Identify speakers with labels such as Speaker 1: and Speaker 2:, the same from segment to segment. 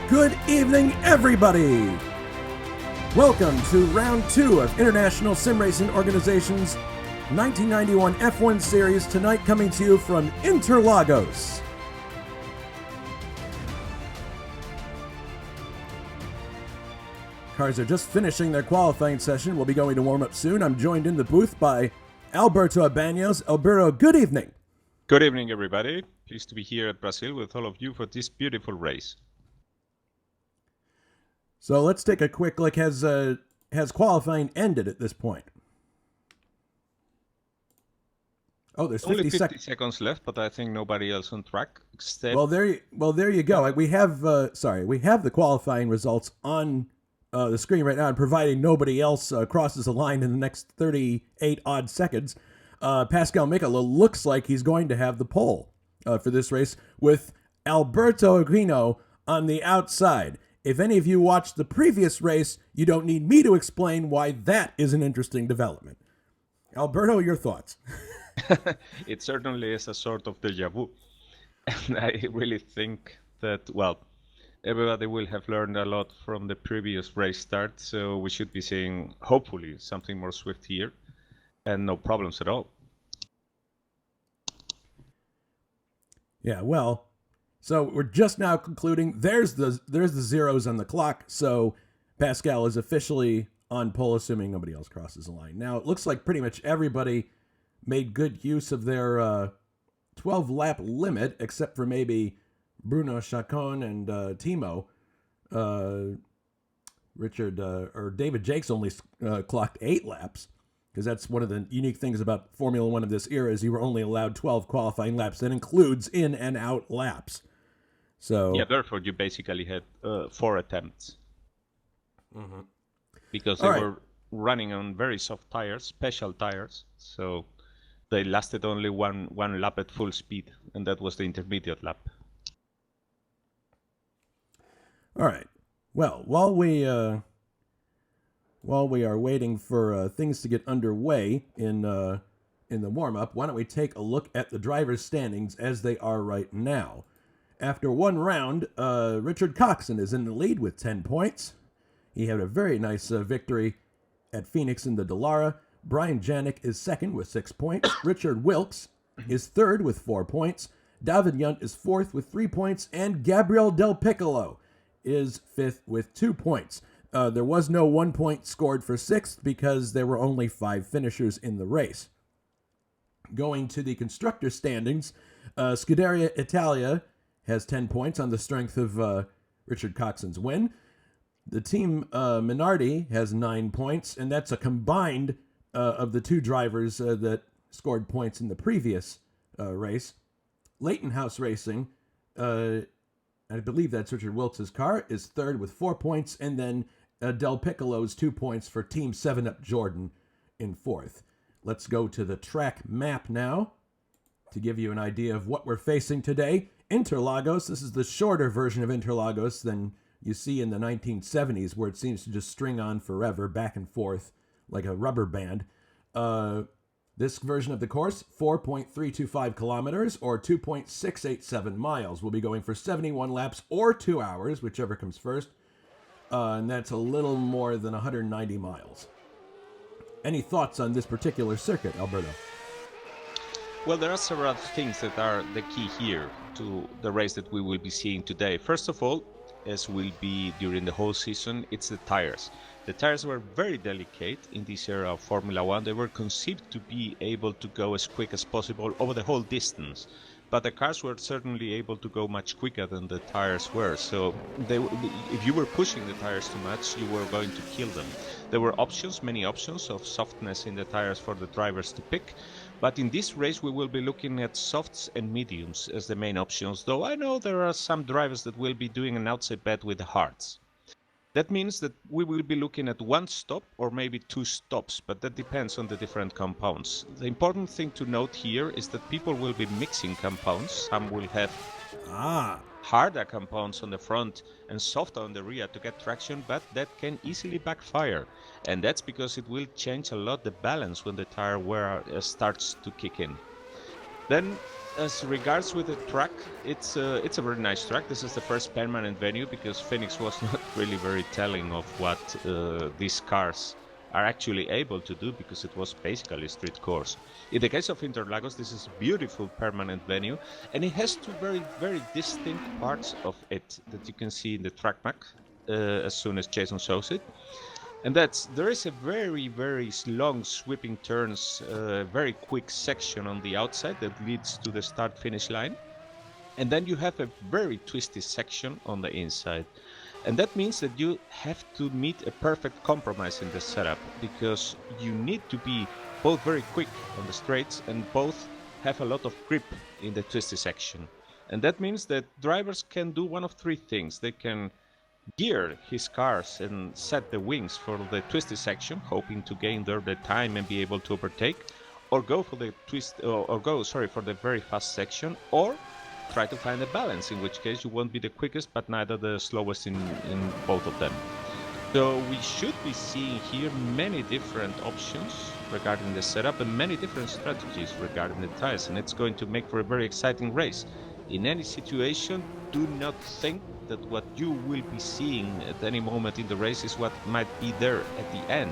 Speaker 1: Good evening, everybody! Welcome to round 2 of International Sim Racing Organization's 1991 F1 Series, tonight coming to you from Interlagos. Cars are just finishing their qualifying session. We'll be going to warm up soon. I'm joined in the booth by Alberto Ibañez. Alberto, good evening.
Speaker 2: Good evening, everybody. Pleased to be here at Brazil with all of you for this beautiful race.
Speaker 1: So let's take a quick look. Has qualifying ended at this point? Oh, there's 50
Speaker 2: seconds left, but I think nobody else on track except.
Speaker 1: Well, there you go. We have the qualifying results on the screen right now, and providing nobody else crosses the line in the next 38 odd seconds, Pascal Michala looks like he's going to have the pole for this race, with Alberto Aquino on the outside. If any of you watched the previous race, you don't need me to explain why that is an interesting development. Alberto, your thoughts?
Speaker 2: It certainly is a sort of deja vu. And I really think that, well, everybody will have learned a lot from the previous race start, so we should be seeing, hopefully, something more swift here, and no problems at all.
Speaker 1: Yeah, well, so we're just now concluding. There's the zeros on the clock, so Pascal is officially on pole, assuming nobody else crosses the line. Now, it looks like pretty much everybody made good use of their 12-lap limit, except for maybe Bruno Chacon and Timo. Richard or David Jakes only clocked 8 laps, because that's one of the unique things about Formula One of this era, is you were only allowed 12 qualifying laps. That includes in and out laps. So
Speaker 2: yeah, therefore you basically had 4 attempts. Mm-hmm. Because they were running on very soft tires, special tires, so they lasted only one lap at full speed, and that was the intermediate lap.
Speaker 1: All right. Well, while we are waiting for things to get underway in the warm-up, why don't we take a look at the drivers' standings as they are right now. After one round, Richard Coxon is in the lead with 10 points. He had a very nice victory at Phoenix in the Dallara. Brian Janik is second with 6 points. Richard Wilkes is third with 4 points. David Yunt is fourth with 3 points. And Gabriel Del Piccolo is fifth with 2 points. There was no 1 point scored for sixth because there were only 5 finishers in the race. Going to the constructor standings, Scuderia Italia has 10 points on the strength of Richard Coxon's win. The team Minardi has 9 points, and that's a combined of the 2 drivers that scored points in the previous race. Leighton House Racing, I believe that's Richard Wilkes' car, is third with 4 points, and then Del Piccolo's 2 points for Team 7-Up Jordan in fourth. Let's go to the track map now to give you an idea of what we're facing today. Interlagos, this is the shorter version of Interlagos than you see in the 1970s, where it seems to just string on forever, back and forth, like a rubber band. This version of the course, 4.325 kilometers, or 2.687 miles. We'll be going for 71 laps or 2 hours, whichever comes first. And that's a little more than 190 miles. Any thoughts on this particular circuit, Alberto?
Speaker 2: Well, there are several things that are the key here to the race that we will be seeing today. First of all, as will be during the whole season, it's the tires. The tires were very delicate in this era of Formula One. They were conceived to be able to go as quick as possible over the whole distance. But the cars were certainly able to go much quicker than the tires were. So if you were pushing the tires too much, you were going to kill them. There were options, many options of softness in the tires for the drivers to pick. But in this race, we will be looking at softs and mediums as the main options, though I know there are some drivers that will be doing an outside bet with the hards. That means that we will be looking at 1 stop or maybe 2 stops, but that depends on the different compounds. The important thing to note here is that people will be mixing compounds. Some will have harder compounds on the front and softer on the rear to get traction, but that can easily backfire. And that's because it will change a lot the balance when the tire wear starts to kick in. Then as regards with the track, it's a very nice track. This is the first permanent venue because Phoenix was not really very telling of what these cars are actually able to do because it was basically a street course. In the case of Interlagos, this is a beautiful permanent venue, and it has two very, very distinct parts of it that you can see in the track map as soon as Jason shows it. And there is a very, very long sweeping turns, very quick section on the outside that leads to the start-finish line. And then you have a very twisty section on the inside. And that means that you have to meet a perfect compromise in the setup, because you need to be both very quick on the straights and both have a lot of grip in the twisty section. And that means that drivers can do one of three things. They can gear his cars and set the wings for the twisty section, hoping to gain there the time and be able to overtake, or go for the for the very fast section, or try to find a balance, in which case you won't be the quickest but neither the slowest in both of them. So we should be seeing here many different options regarding the setup and many different strategies regarding the tires, and it's going to make for a very exciting race. In any situation, do not think that what you will be seeing at any moment in the race is what might be there at the end,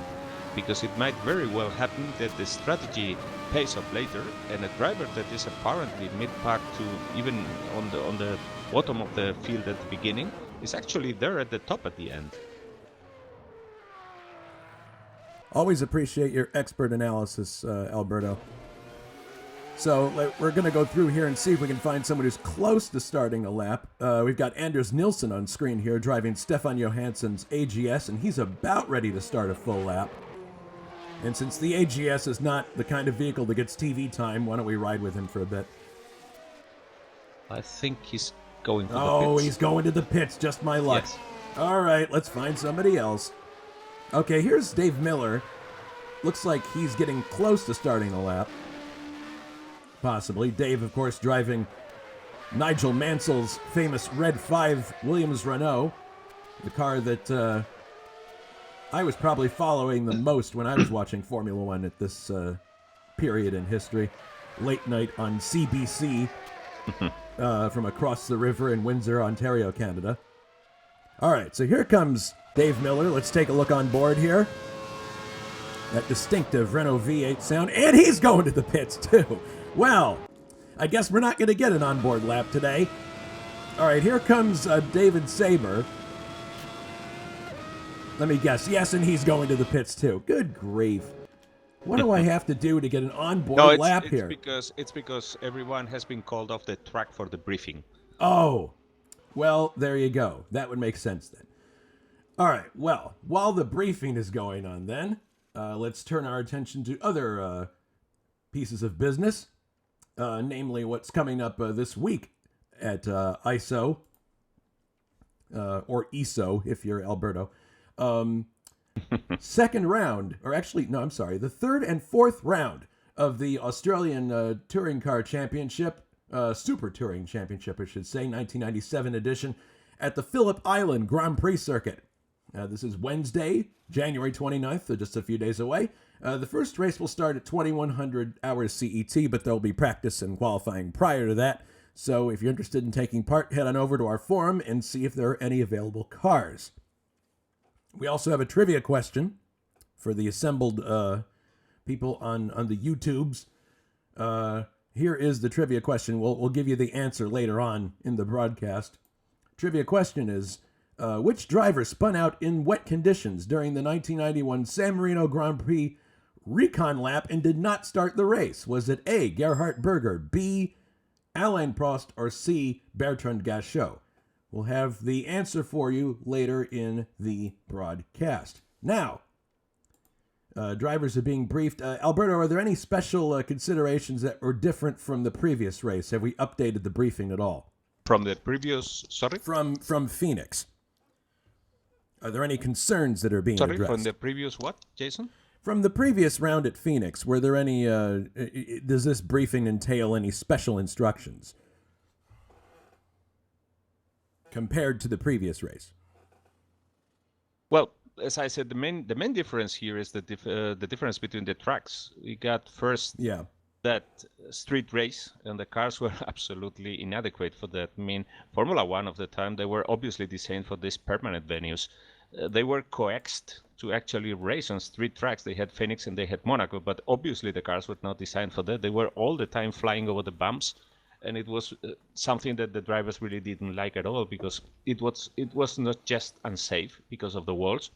Speaker 2: because it might very well happen that the strategy pays off later, and a driver that is apparently mid-pack to even on the bottom of the field at the beginning is actually there at the top at the end.
Speaker 1: Always appreciate your expert analysis, Alberto. So we're going to go through here and see if we can find someone who's close to starting a lap. We've got Anders Nilsson on screen here driving Stefan Johansson's AGS, and he's about ready to start a full lap. And since the AGS is not the kind of vehicle that gets TV time, why don't we ride with him for a bit?
Speaker 2: I think he's going to the pits.
Speaker 1: Oh, he's going to the pits, just my luck.
Speaker 2: Yes.
Speaker 1: All right, let's find somebody else. Okay, here's Dave Miller. Looks like he's getting close to starting a lap. Possibly. Dave, of course, driving Nigel Mansell's famous Red 5 Williams Renault, the car that I was probably following the most when I was watching Formula One at this period in history. Late night on CBC from across the river in Windsor, Ontario, Canada. All right, so here comes Dave Miller. Let's take a look on board here. That distinctive Renault V8 sound, and he's going to the pits too. Well, I guess we're not going to get an onboard lap today. All right, here comes David Saber. Let me guess. Yes, and he's going to the pits too. Good grief. What do I have to do to get an onboard lap here?
Speaker 2: It's because everyone has been called off the track for the briefing.
Speaker 1: Oh, well, there you go. That would make sense then. All right, well, while the briefing is going on then, let's turn our attention to other pieces of business. Namely what's coming up this week at ISO, or ESO if you're Alberto. Second round, or actually, no, I'm sorry, the third and fourth round of the Australian Touring Car Championship, Super Touring Championship, I should say, 1997 edition, at the Phillip Island Grand Prix Circuit. This is Wednesday, January 29th, so just a few days away. The first race will start at 2100 hours CET, but there'll be practice and qualifying prior to that. So if you're interested in taking part, head on over to our forum and see if there are any available cars. We also have a trivia question for the assembled people on the YouTubes. Here is the trivia question. We'll give you the answer later on in the broadcast. Trivia question is, which driver spun out in wet conditions during the 1991 San Marino Grand Prix recon lap and did not start the race? Was it A, Gerhard Berger, B, Alain Prost, or C, Bertrand Gachot? We'll have the answer for you later in the broadcast. Now, drivers are being briefed. Alberto, are there any special considerations that were different from the previous race? Have we updated the briefing at all?
Speaker 2: From the previous, sorry?
Speaker 1: From Phoenix. Are there any concerns that are being addressed?
Speaker 2: From the previous what, Jason?
Speaker 1: From the previous round at Phoenix, were there any, does this briefing entail any special instructions compared to the previous race?
Speaker 2: Well, as I said, the main difference here is the difference between the tracks. We got first that street race, and the cars were absolutely inadequate for that. I mean, Formula One of the time, they were obviously designed for these permanent venues. They were coaxed to actually race on street tracks. They had Phoenix and they had Monaco, but obviously the cars were not designed for that. They were all the time flying over the bumps, and it was something that the drivers really didn't like at all, because it was not just unsafe because of the walls.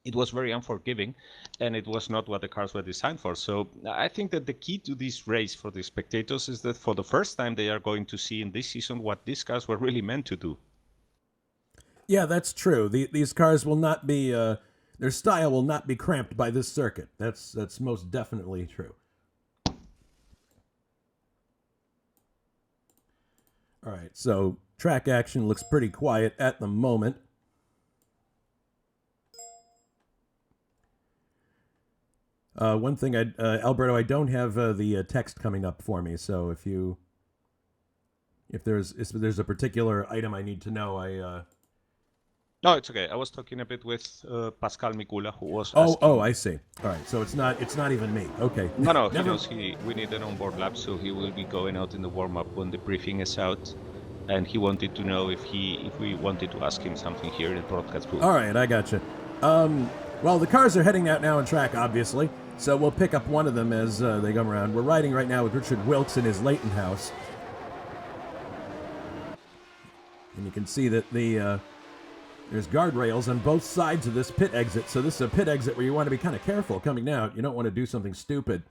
Speaker 2: It was very unforgiving, and it was not what the cars were designed for. So I think that the key to this race for the spectators is that for the first time they are going to see in this season what these cars were really meant to do.
Speaker 1: Yeah, that's true. These cars will not be, their style will not be cramped by this circuit. That's most definitely true. All right, so track action looks pretty quiet at the moment. One thing, Alberto, I don't have the text coming up for me. So if there's a particular item I need to know,
Speaker 2: No, it's okay. I was talking a bit with Pascal Mikula, who was asking.
Speaker 1: Oh, I see. All right, so it's not even me. Okay.
Speaker 2: No, he knows we need an onboard lap, so he will be going out in the warm-up when the briefing is out, and he wanted to know if we wanted to ask him something here in the broadcast booth.
Speaker 1: All right, I gotcha. Well, the cars are heading out now on track, obviously, so we'll pick up one of them as they come around. We're riding right now with Richard Wilkes in his Leighton house, and you can see that there's guardrails on both sides of this pit exit. So this is a pit exit where you want to be kind of careful coming out. You don't want to do something stupid.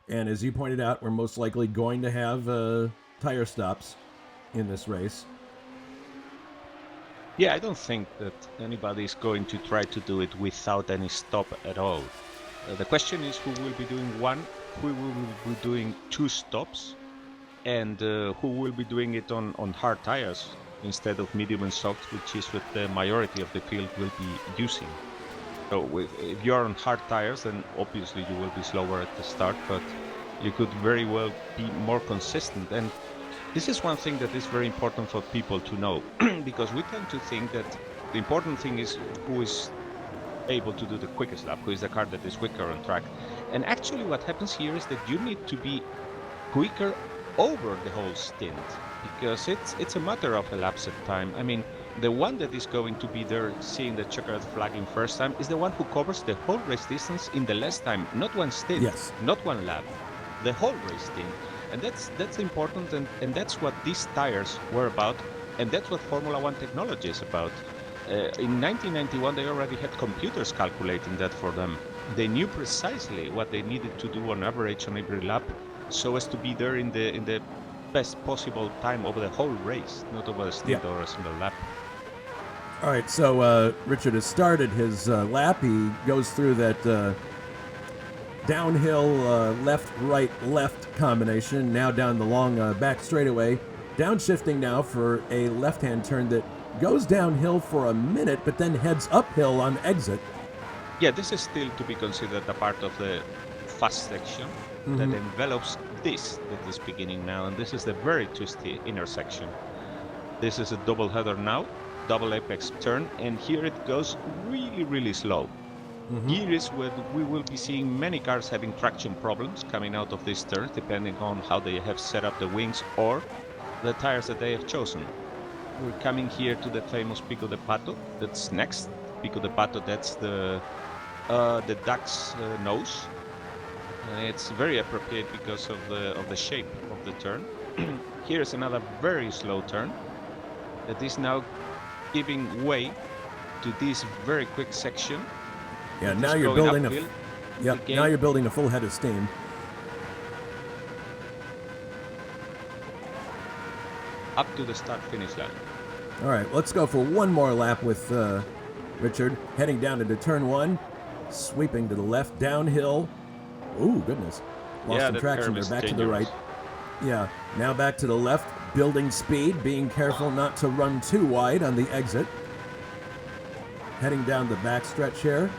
Speaker 1: And as you pointed out, we're most likely going to have tire stops in this race.
Speaker 2: Yeah, I don't think that anybody is going to try to do it without any stop at all. The question is who will be doing one, who will be doing two stops, and who will be doing it on hard tires instead of medium and soft, which is what the majority of the field will be using. So if you're on hard tires, then obviously you will be slower at the start, but you could very well be more consistent. And this is one thing that is very important for people to know, because we tend to think that the important thing is who is able to do the quickest lap, who is the car that is quicker on track. And actually what happens here is that you need to be quicker over the whole stint, because it's a matter of elapsed time. I mean, the one that is going to be there seeing the checkered flag in first time is the one who covers the whole race distance in the less time, not one stint,
Speaker 1: Yes.
Speaker 2: not one lap, the whole race stint. And that's important, and that's what these tires were about, and that's what Formula One technology is about. In 1991, they already had computers calculating that for them. They knew precisely what they needed to do on average on every lap, so as to be there in the best possible time over the whole race, not over a stint or a single lap.
Speaker 1: All right, so Richard has started his lap. He goes through that downhill left, right, left combination, now down the long back straightaway. Downshifting now for a left-hand turn that goes downhill for a minute, but then heads uphill on exit.
Speaker 2: Yeah, this is still to be considered a part of the fast section that envelops this that is beginning now, and this is the very twisty intersection. This is a double header now, double apex turn, and here it goes really, really slow. Here is where we will be seeing many cars having traction problems coming out of this turn, depending on how they have set up the wings or the tires that they have chosen. We're coming here to the famous Pico de Pato. That's next. Pico de Pato, that's the duck's nose. It's very appropriate because of the shape of the turn. Here's another very slow turn that is now giving way to this very quick section.
Speaker 1: Yeah, now you're building
Speaker 2: uphill.
Speaker 1: now you're building a full head of steam.
Speaker 2: Up to the start-finish line.
Speaker 1: All right, let's go for one more lap with Richard, heading down into turn one, sweeping to the left, downhill. Ooh, goodness. Lost some traction there, back to the right. Yeah, now back to the left, building speed, being careful not to run too wide on the exit. Heading down the back stretch here.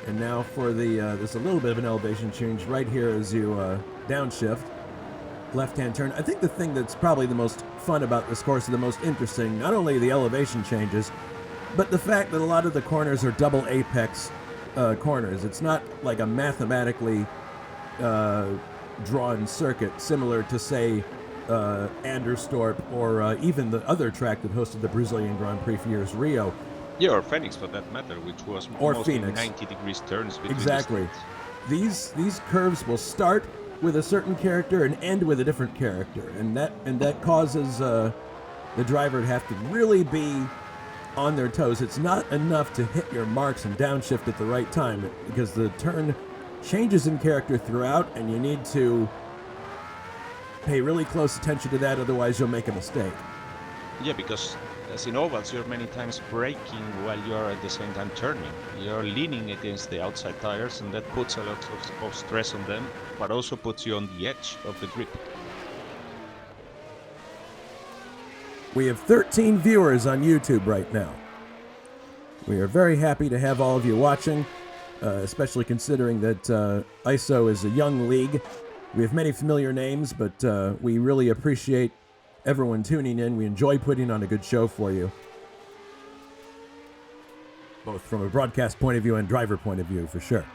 Speaker 1: And now for there's a little bit of an elevation change right here as you downshift. Left-hand turn. I think the thing that's probably the most fun about this course, the most interesting, not only the elevation changes, but the fact that a lot of the corners are double apex corners. It's not like a mathematically drawn circuit, similar to, say, Anderstorp or even the other track that hosted the Brazilian Grand Prix for years, Rio.
Speaker 2: Yeah, or Phoenix for that matter, which was
Speaker 1: Or
Speaker 2: mostly
Speaker 1: Phoenix.
Speaker 2: 90 degrees turns between
Speaker 1: Exactly.
Speaker 2: the states.
Speaker 1: These curves will start with a certain character and end with a different character, and that causes the driver to have to really be on their toes. It's not enough to hit your marks and downshift at the right time, because the turn changes in character throughout, and you need to pay really close attention to that, otherwise you'll make a mistake.
Speaker 2: Yeah, because as in ovals, you're many times braking while you're at the same time turning. You're leaning against the outside tires, and that puts a lot of stress on them, but also puts you on the edge of the grip.
Speaker 1: We have 13 viewers on YouTube right now. We are very happy to have all of you watching, especially considering that ISO is a young league. We have many familiar names, but we really appreciate everyone tuning in. We enjoy putting on a good show for you, both from a broadcast point of view and driver point of view, for sure.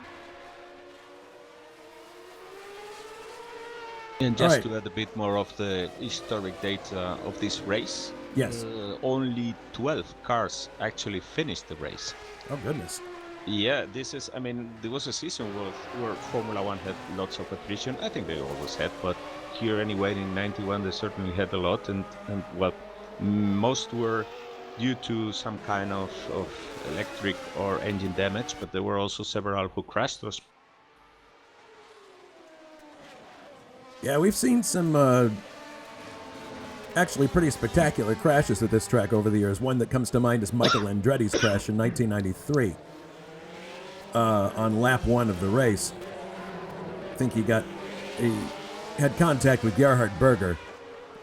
Speaker 2: And just
Speaker 1: right.
Speaker 2: to add a bit more of the historic data of this race,
Speaker 1: Yes.
Speaker 2: Only 12 cars actually finished the race.
Speaker 1: Oh, goodness.
Speaker 2: Yeah, there was a season where Formula One had lots of attrition. I think they always had, but here anyway in 91 they certainly had a lot, and well, most were due to some kind of electric or engine damage, but there were also several who crashed.
Speaker 1: Yeah, we've seen some actually pretty spectacular crashes at this track over the years. One that comes to mind is Michael Andretti's crash in 1993 on lap 1 of the race. I think he had contact with Gerhard Berger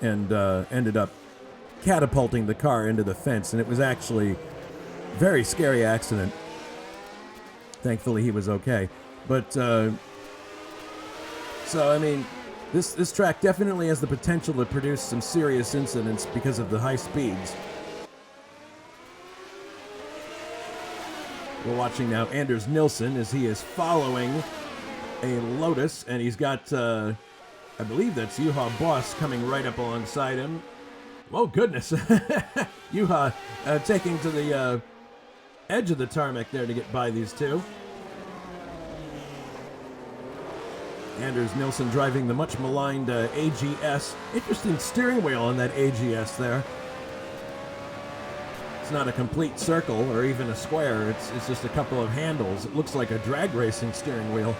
Speaker 1: and ended up catapulting the car into the fence, and it was actually a very scary accident. Thankfully, he was okay. But, This track definitely has the potential to produce some serious incidents because of the high speeds. We're watching now Anders Nilsson as he is following a Lotus, and he's got, I believe that's Juha Boss coming right up alongside him. Oh, goodness. Juha taking to the edge of the tarmac there to get by these two. Anders Nilsson driving the much maligned AGS. Interesting steering wheel on that AGS there. It's not a complete circle or even a square. It's just a couple of handles. It looks like a drag racing steering wheel.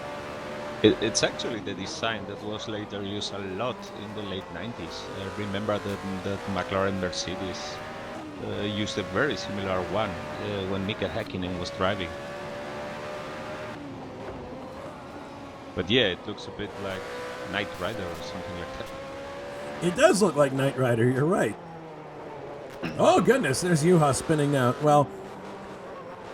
Speaker 2: It's actually the design that was later used a lot in the late 90s. Remember that McLaren Mercedes used a very similar one when Mika Häkkinen was driving. But yeah, it looks a bit like Knight Rider or something like that.
Speaker 1: It does look like Knight Rider, you're right. Oh goodness, there's Juha spinning now. Well,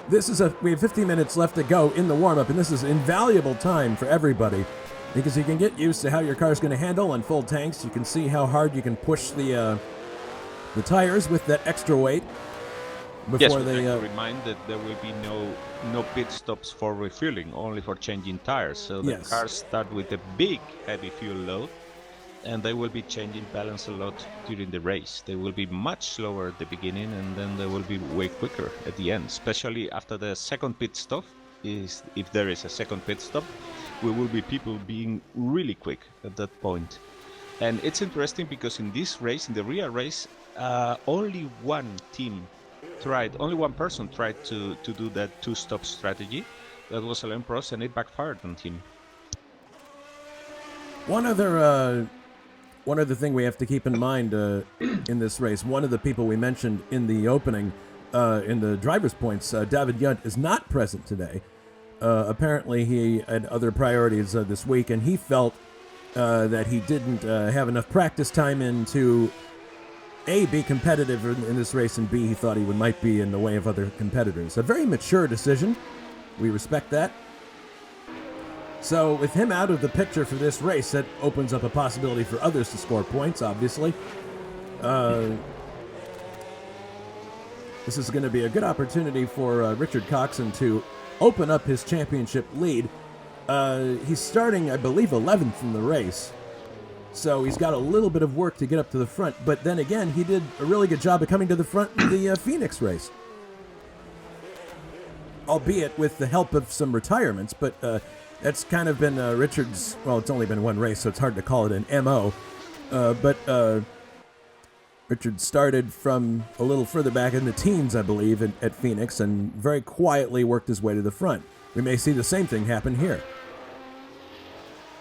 Speaker 1: we have 15 minutes left to go in the warm-up, and this is invaluable time for everybody, because you can get used to how your car's going to handle on full tanks. You can see how hard you can push the tires with that extra weight before they
Speaker 2: remind that there will be no pit stops for refueling, only for changing tires. So the cars start with a big heavy fuel load, and they will be changing balance a lot during the race. They will be much slower at the beginning, and then they will be way quicker at the end, especially after the second pit stop. If there is a second pit stop, we will be people being really quick at that point. And it's interesting because in this race, in the real race, only one person tried to do that two-stop strategy. That was Alain Prost, and it backfired on him.
Speaker 1: One other thing we have to keep in mind in this race, one of the people we mentioned in the opening, in the driver's points, David Yunt, is not present today. Apparently he had other priorities this week, and he felt that he didn't have enough practice time in to A, be competitive in this race, and B, he thought he might be in the way of other competitors. A very mature decision. We respect that. So with him out of the picture for this race, that opens up a possibility for others to score points, obviously. This is going to be a good opportunity for Richard Coxon to open up his championship lead. He's starting, I believe, 11th in the race. So he's got a little bit of work to get up to the front. But then again, he did a really good job of coming to the front in the Phoenix race. Albeit with the help of some retirements. But that's kind of been Richard's... Well, it's only been one race, so it's hard to call it an M.O. But Richard started from a little further back in the teens, I believe, at Phoenix, and very quietly worked his way to the front. We may see the same thing happen here.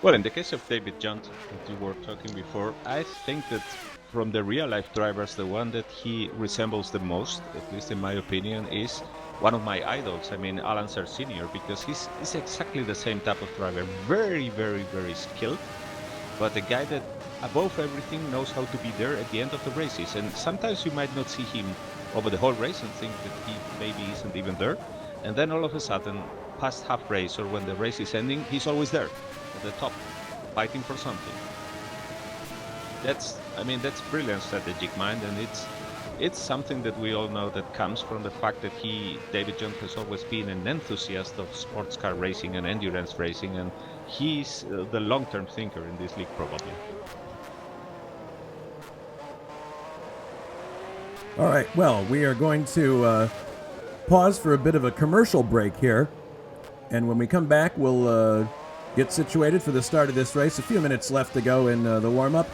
Speaker 2: Well, in the case of David Johnson, that you were talking before, I think that from the real-life drivers, the one that he resembles the most, at least in my opinion, is one of my idols. I mean, Alan Serre Sr., because he's exactly the same type of driver. Very, very, very skilled, but a guy that, above everything, knows how to be there at the end of the races. And sometimes you might not see him over the whole race and think that he maybe isn't even there. And then all of a sudden, past half race or when the race is ending, he's always there at the top, fighting for something. That's brilliant strategic mind, and it's something that we all know that comes from the fact that David Jones, has always been an enthusiast of sports car racing and endurance racing, and he's the long-term thinker in this league, probably.
Speaker 1: All right, well, we are going to pause for a bit of a commercial break here. And when we come back, we'll get situated for the start of this race. A few minutes left to go in the warm-up.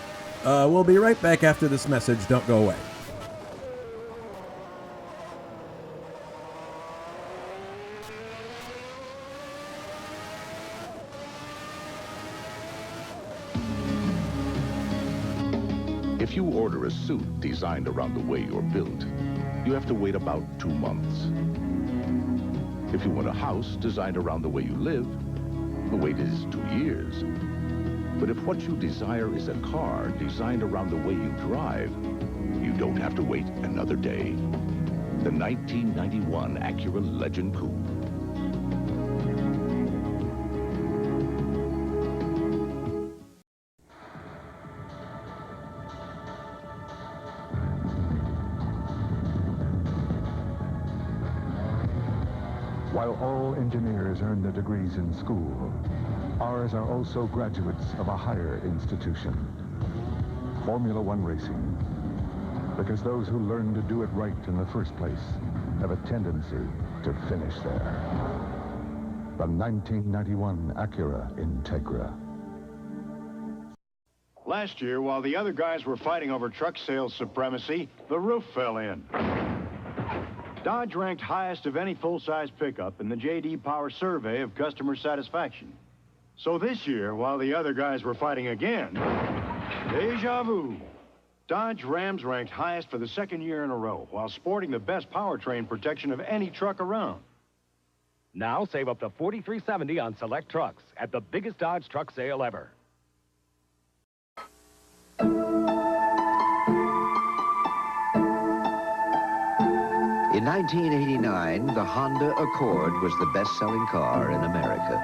Speaker 1: We'll be right back after this message. Don't go away.
Speaker 3: If you order a suit designed around the way you're built, you have to wait about 2 months. If you want a house designed around the way you live, the wait is 2 years. But if what you desire is a car designed around the way you drive, you don't have to wait another day. The 1991 Acura Legend Coupe.
Speaker 4: While all engineers earn their degrees in school, ours are also graduates of a higher institution, Formula One racing. Because those who learn to do it right in the first place have a tendency to finish there. The 1991 Acura Integra.
Speaker 5: Last year, while the other guys were fighting over truck sales supremacy, the roof fell in. Dodge ranked highest of any full-size pickup in the J.D. Power survey of customer satisfaction. So this year, while the other guys were fighting again, deja vu. Dodge Rams ranked highest for the second year in a row, while sporting the best powertrain protection of any truck around.
Speaker 6: Now save up to $43.70 on select trucks at the biggest Dodge truck sale ever.
Speaker 7: In 1989, the Honda Accord was the best-selling car in America.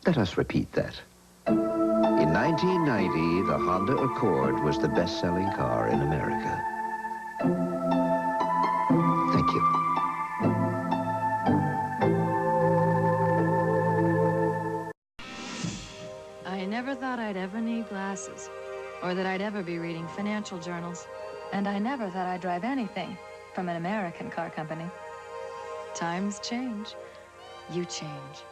Speaker 7: Let us repeat that. In 1990, the Honda Accord was the best-selling car in America. Thank you.
Speaker 8: I never thought I'd ever need glasses, or that I'd ever be reading financial journals. And I never thought I'd drive anything from an American car company. Times change. You change.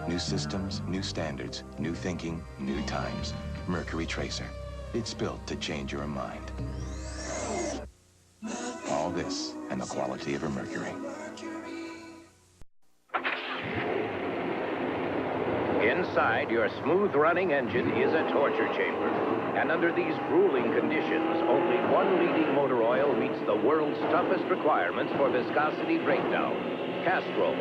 Speaker 9: New systems, new standards, new thinking, new times. Mercury Tracer. It's built to change your mind. All this and the quality of a Mercury.
Speaker 6: Inside your smooth-running engine is a torture chamber. And under these grueling conditions, only one leading motor oil meets the world's toughest requirements for viscosity breakdown. Castrol,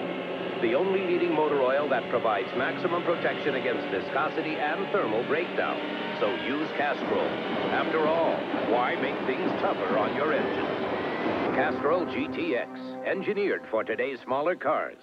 Speaker 6: the only leading motor oil that provides maximum protection against viscosity and thermal breakdown. So use Castrol. After all, why make things tougher on your engine? Castrol GTX, engineered for today's smaller cars.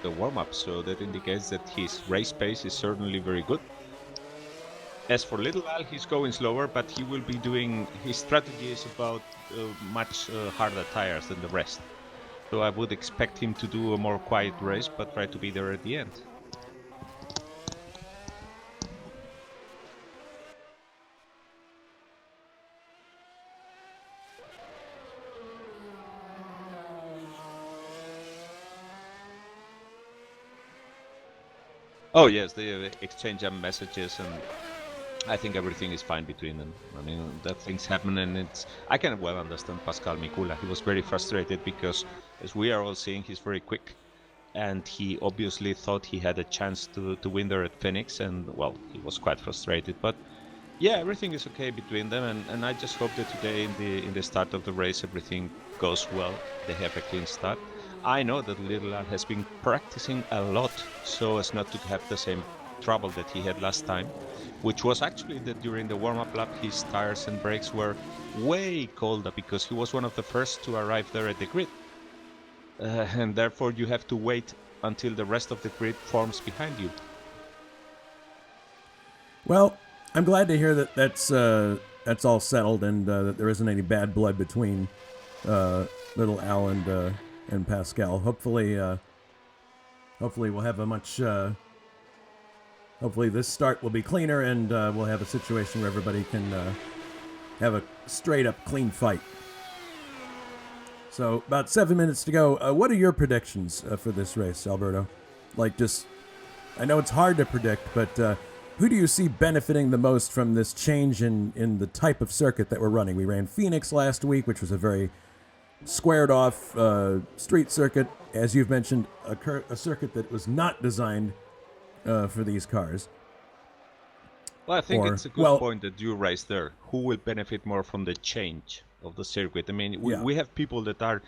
Speaker 2: the warm-up, so that indicates that his race pace is certainly very good. As for Little Al, he's going slower, but he will be doing, his strategy is about much harder tires than the rest. So I would expect him to do a more quiet race, but try to be there at the end. Oh yes, they exchange messages, and I think everything is fine between them. I mean, that things happen, and I can well understand Pascal Mikula. He was very frustrated because, as we are all seeing, he's very quick, and he obviously thought he had a chance to win there at Phoenix, and well, he was quite frustrated. But yeah, everything is okay between them, and I just hope that today in the start of the race everything goes well. They have a clean start. I know that Little Al has been practicing a lot so as not to have the same trouble that he had last time, which was actually that during the warm-up lap his tires and brakes were way colder because he was one of the first to arrive there at the grid. And therefore you have to wait until the rest of the grid forms behind you.
Speaker 1: Well, I'm glad to hear that that's all settled and that there isn't any bad blood between Little Al and Pascal. Hopefully we'll have a much. Hopefully this start will be cleaner and we'll have a situation where everybody can have a straight up clean fight. So about 7 minutes to go. What are your predictions for this race, Alberto? I know it's hard to predict, but who do you see benefiting the most from this change in the type of circuit that we're running? We ran Phoenix last week, which was a very squared off street circuit, as you've mentioned, a circuit that was not designed for these cars.
Speaker 2: Well, I think it's a good point that you raised there. Who will benefit more from the change of the circuit? I mean, we have people that are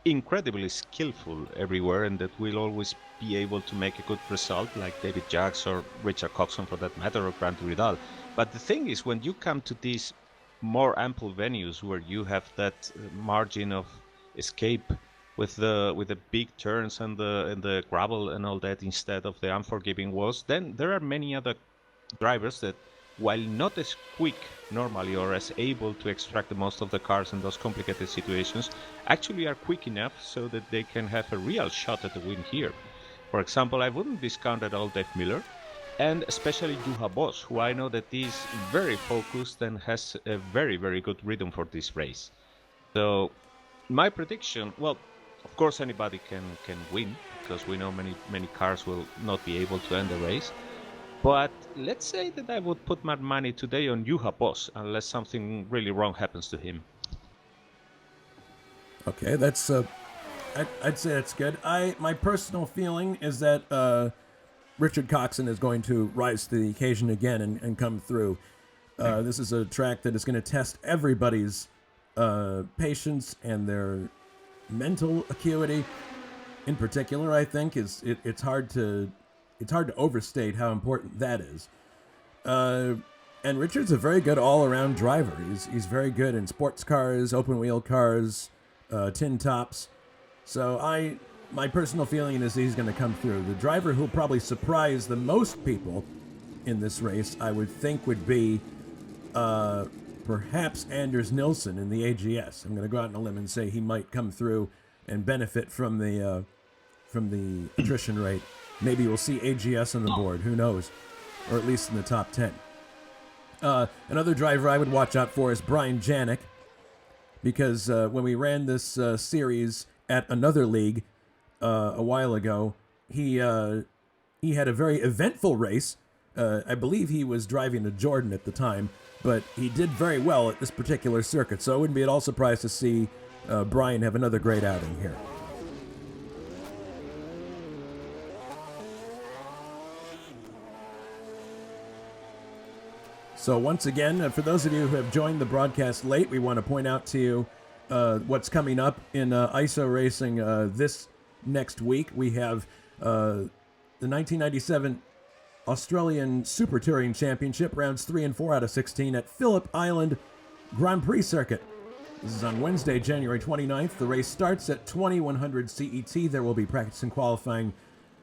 Speaker 2: incredibly skillful everywhere and that will always be able to make a good result, like David Jacks or Richard Coxon for that matter, or Grant Ridal. But the thing is, when you come to these more ample venues where you have that margin of escape with the big turns and the gravel and all that instead of the unforgiving walls, then there are many other drivers that, while not as quick normally or as able to extract the most of the cars in those complicated situations, actually are quick enough so that they can have a real shot at the win here. For example, I wouldn't discount at all Dave Miller, and especially Juha Boss, who I know that is very focused and has a very, very good rhythm for this race. So my prediction, well, of course anybody can win, because we know many cars will not be able to end the race. But let's say that I would put my money today on Juha Boss, unless something really wrong happens to him.
Speaker 1: Okay, that's I'd say that's good. My personal feeling is that Richard Coxon is going to rise to the occasion again and come through. This is a track that is going to test everybody's patience and their mental acuity. In particular, I think it's hard to overstate how important that is. And Richard's a very good all-around driver. He's very good in sports cars, open-wheel cars, tin tops. So my personal feeling is he's going to come through. The driver who'll probably surprise the most people in this race, I would think, would be perhaps Anders Nilsson in the AGS. I'm going to go out on a limb and say he might come through and benefit from the attrition rate. Maybe we'll see AGS on the board. Who knows? Or at least in the top 10. Another driver I would watch out for is Brian Janik, because when we ran this series at another league a while ago, he had a very eventful race. I believe he was driving a Jordan at the time, but he did very well at this particular circuit, so I wouldn't be at all surprised to see Brian have another great outing here. So once again, for those of you who have joined the broadcast late, we want to point out to you what's coming up in ISO racing this next week. We have the 1997 Australian Super Touring Championship, rounds 3 and 4 out of 16 at Phillip Island Grand Prix Circuit. This is on Wednesday, January 29th. The race starts at 2100 CET. There will be practice and qualifying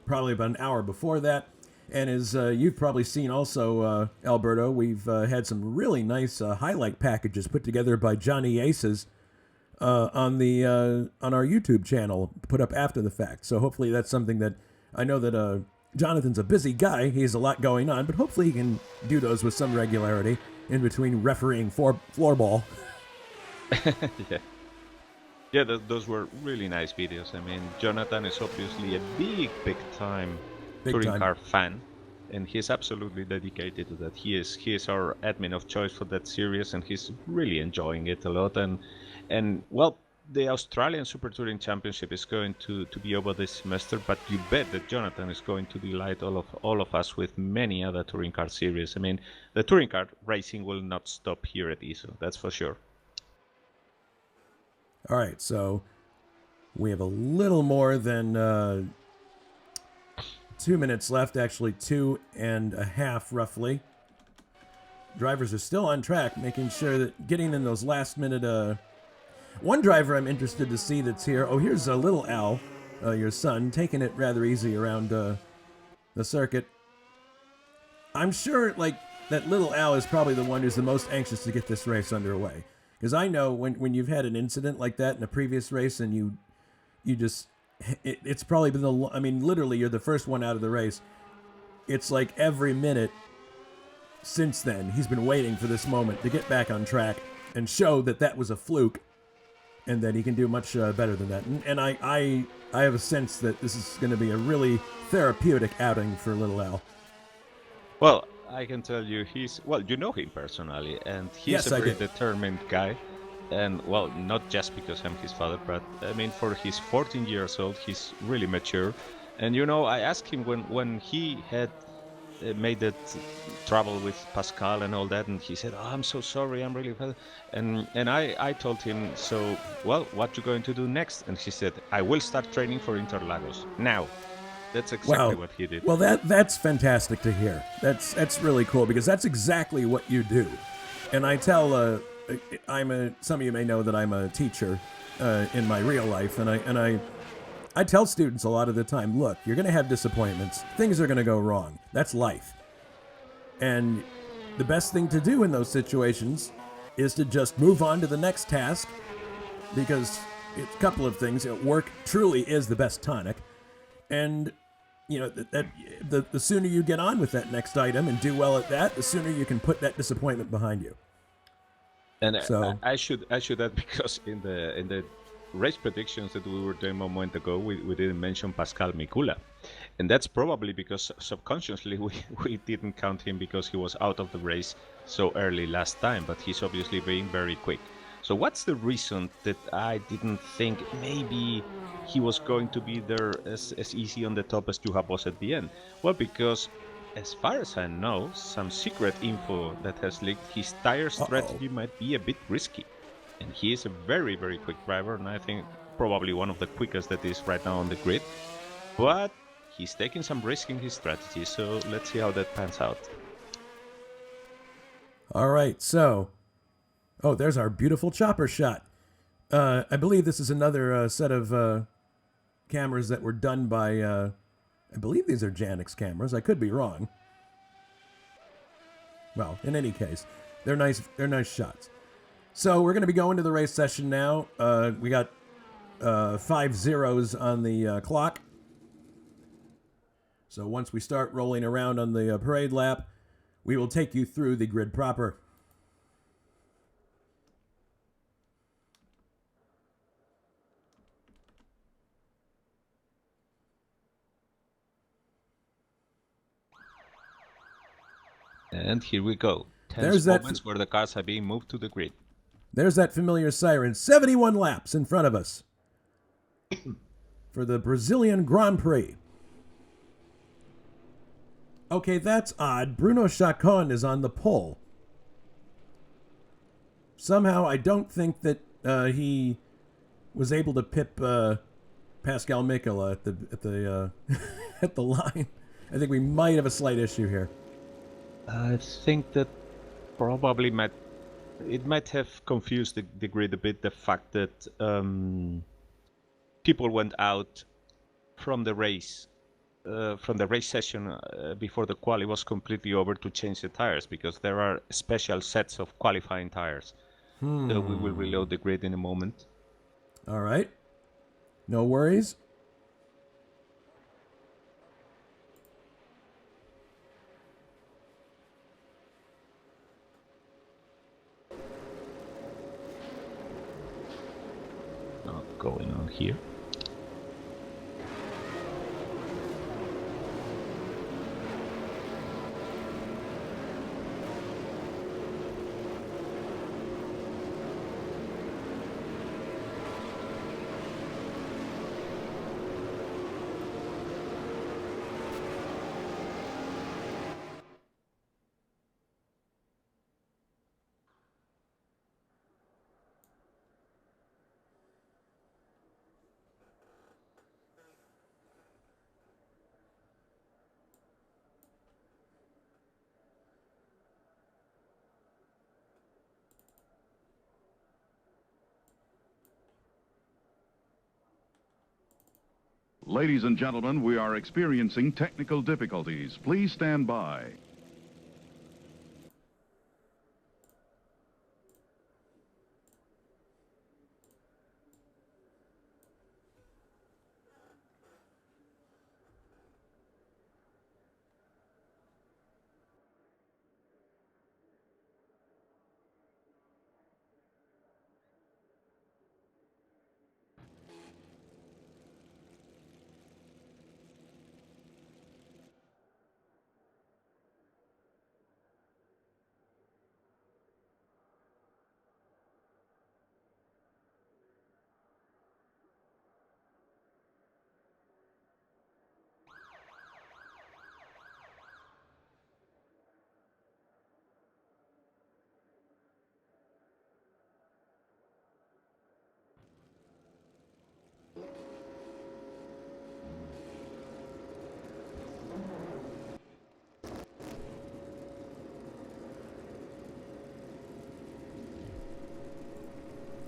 Speaker 1: probably about an hour before that. And as you've probably seen also, Alberto, we've had some really nice highlight packages put together by Johnny Aces on our YouTube channel, put up after the fact. So hopefully that's something that I know that Jonathan's a busy guy. He has a lot going on, but hopefully he can do those with some regularity in between refereeing floorball.
Speaker 2: Yeah, those were really nice videos. I mean, Jonathan is obviously a big time touring car fan, and he's absolutely dedicated to that. He is our admin of choice for that series, and he's really enjoying it a lot. And well, the Australian Super Touring Championship is going to be over this semester, but you bet that Jonathan is going to delight all of us with many other touring car series. I mean, the touring car racing will not stop here at ISO, that's for sure.
Speaker 1: All right, so we have a little more than 2 minutes left, actually 2.5 roughly. Drivers are still on track, making sure that getting in those last minute. One driver I'm interested to see that's here. Oh, here's little Al, your son, taking it rather easy around the circuit. I'm sure that little Al is probably the one who's the most anxious to get this race underway. Because I know when you've had an incident like that in a previous race and you just, it's probably been literally you're the first one out of the race. It's like every minute since then, he's been waiting for this moment to get back on track and show that was a fluke and that he can do much better than that. And I have a sense that this is going to be a really therapeutic outing for little Al.
Speaker 2: Well, I can tell you you know him personally, and he's a very determined guy. And, well, not just because I'm his father, but, I mean, for his 14 years old, he's really mature. And, you know, I asked him when he had made that trouble with Pascal and all that, and he said, "Oh, I'm so sorry, I'm really bad." And I told him, "So, well, what you going to do next?" And he said, "I will start training for Interlagos now." That's exactly what he did.
Speaker 1: Well, that's fantastic to hear. That's really cool, because that's exactly what you do. And I tell some of you may know that I'm a teacher in my real life, and I tell students a lot of the time, look, you're going to have disappointments. Things are going to go wrong. That's life. And the best thing to do in those situations is to just move on to the next task, because it's a couple of things. Work truly is the best tonic. And, you know, the sooner you get on with that next item and do well at that, the sooner you can put that disappointment behind you.
Speaker 2: And
Speaker 1: so,
Speaker 2: I should add, because in the race predictions that we were doing a moment ago, we didn't mention Pascal Mikula, and that's probably because subconsciously we didn't count him because he was out of the race so early last time, but he's obviously being very quick. So what's the reason that I didn't think maybe he was going to be there as easy on the top as Juha was at the end? Well, because as far as I know, some secret info that has leaked, his tire strategy might be a bit risky. And he is a very, very quick driver, and I think probably one of the quickest that is right now on the grid. But he's taking some risk in his strategy, so let's see how that pans out.
Speaker 1: All right, so... Oh, there's our beautiful chopper shot. I believe this is another set of cameras that were done by... I believe these are Janix cameras. I could be wrong. Well, in any case, they're nice shots. So we're going to be going to the race session now. We got 5 zeros on the clock. So once we start rolling around on the parade lap, we will take you through the grid proper.
Speaker 2: And here we go. Tense moments where the cars are being moved to the grid.
Speaker 1: There's that familiar siren. 71 laps in front of us for the Brazilian Grand Prix. Okay, that's odd. Bruno Chacon is on the pole. Somehow, I don't think that he was able to pip Pascal Mikola at the at the line. I think we might have a slight issue here.
Speaker 2: I think that probably might have confused the grid a bit, the fact that people went out from the race from the race session before the quali was completely over to change the tires, because there are special sets of qualifying tires. So we will reload the grid in a moment.
Speaker 1: All right. No worries.
Speaker 2: Not going on here.
Speaker 3: Ladies and gentlemen, we are experiencing technical difficulties. Please stand by.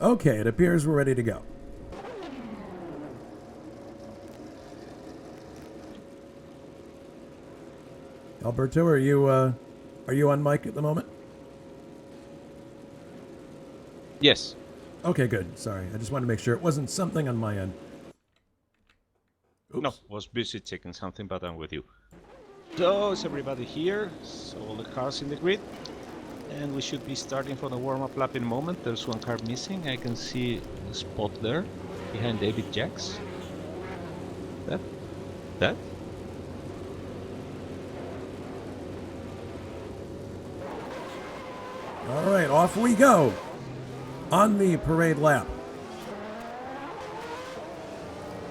Speaker 1: Okay, it appears we're ready to go. Alberto, are you on mic at the moment?
Speaker 2: Yes.
Speaker 1: Okay, good. Sorry, I just wanted to make sure it wasn't something on my end. Oops.
Speaker 2: No, was busy checking something, but I'm with you. So is everybody here? So all the cars in the grid, and we should be starting for the warm-up lap in a moment. There's one car missing. I can see a spot there behind David Jacks. That.
Speaker 1: All right, off we go on the parade lap.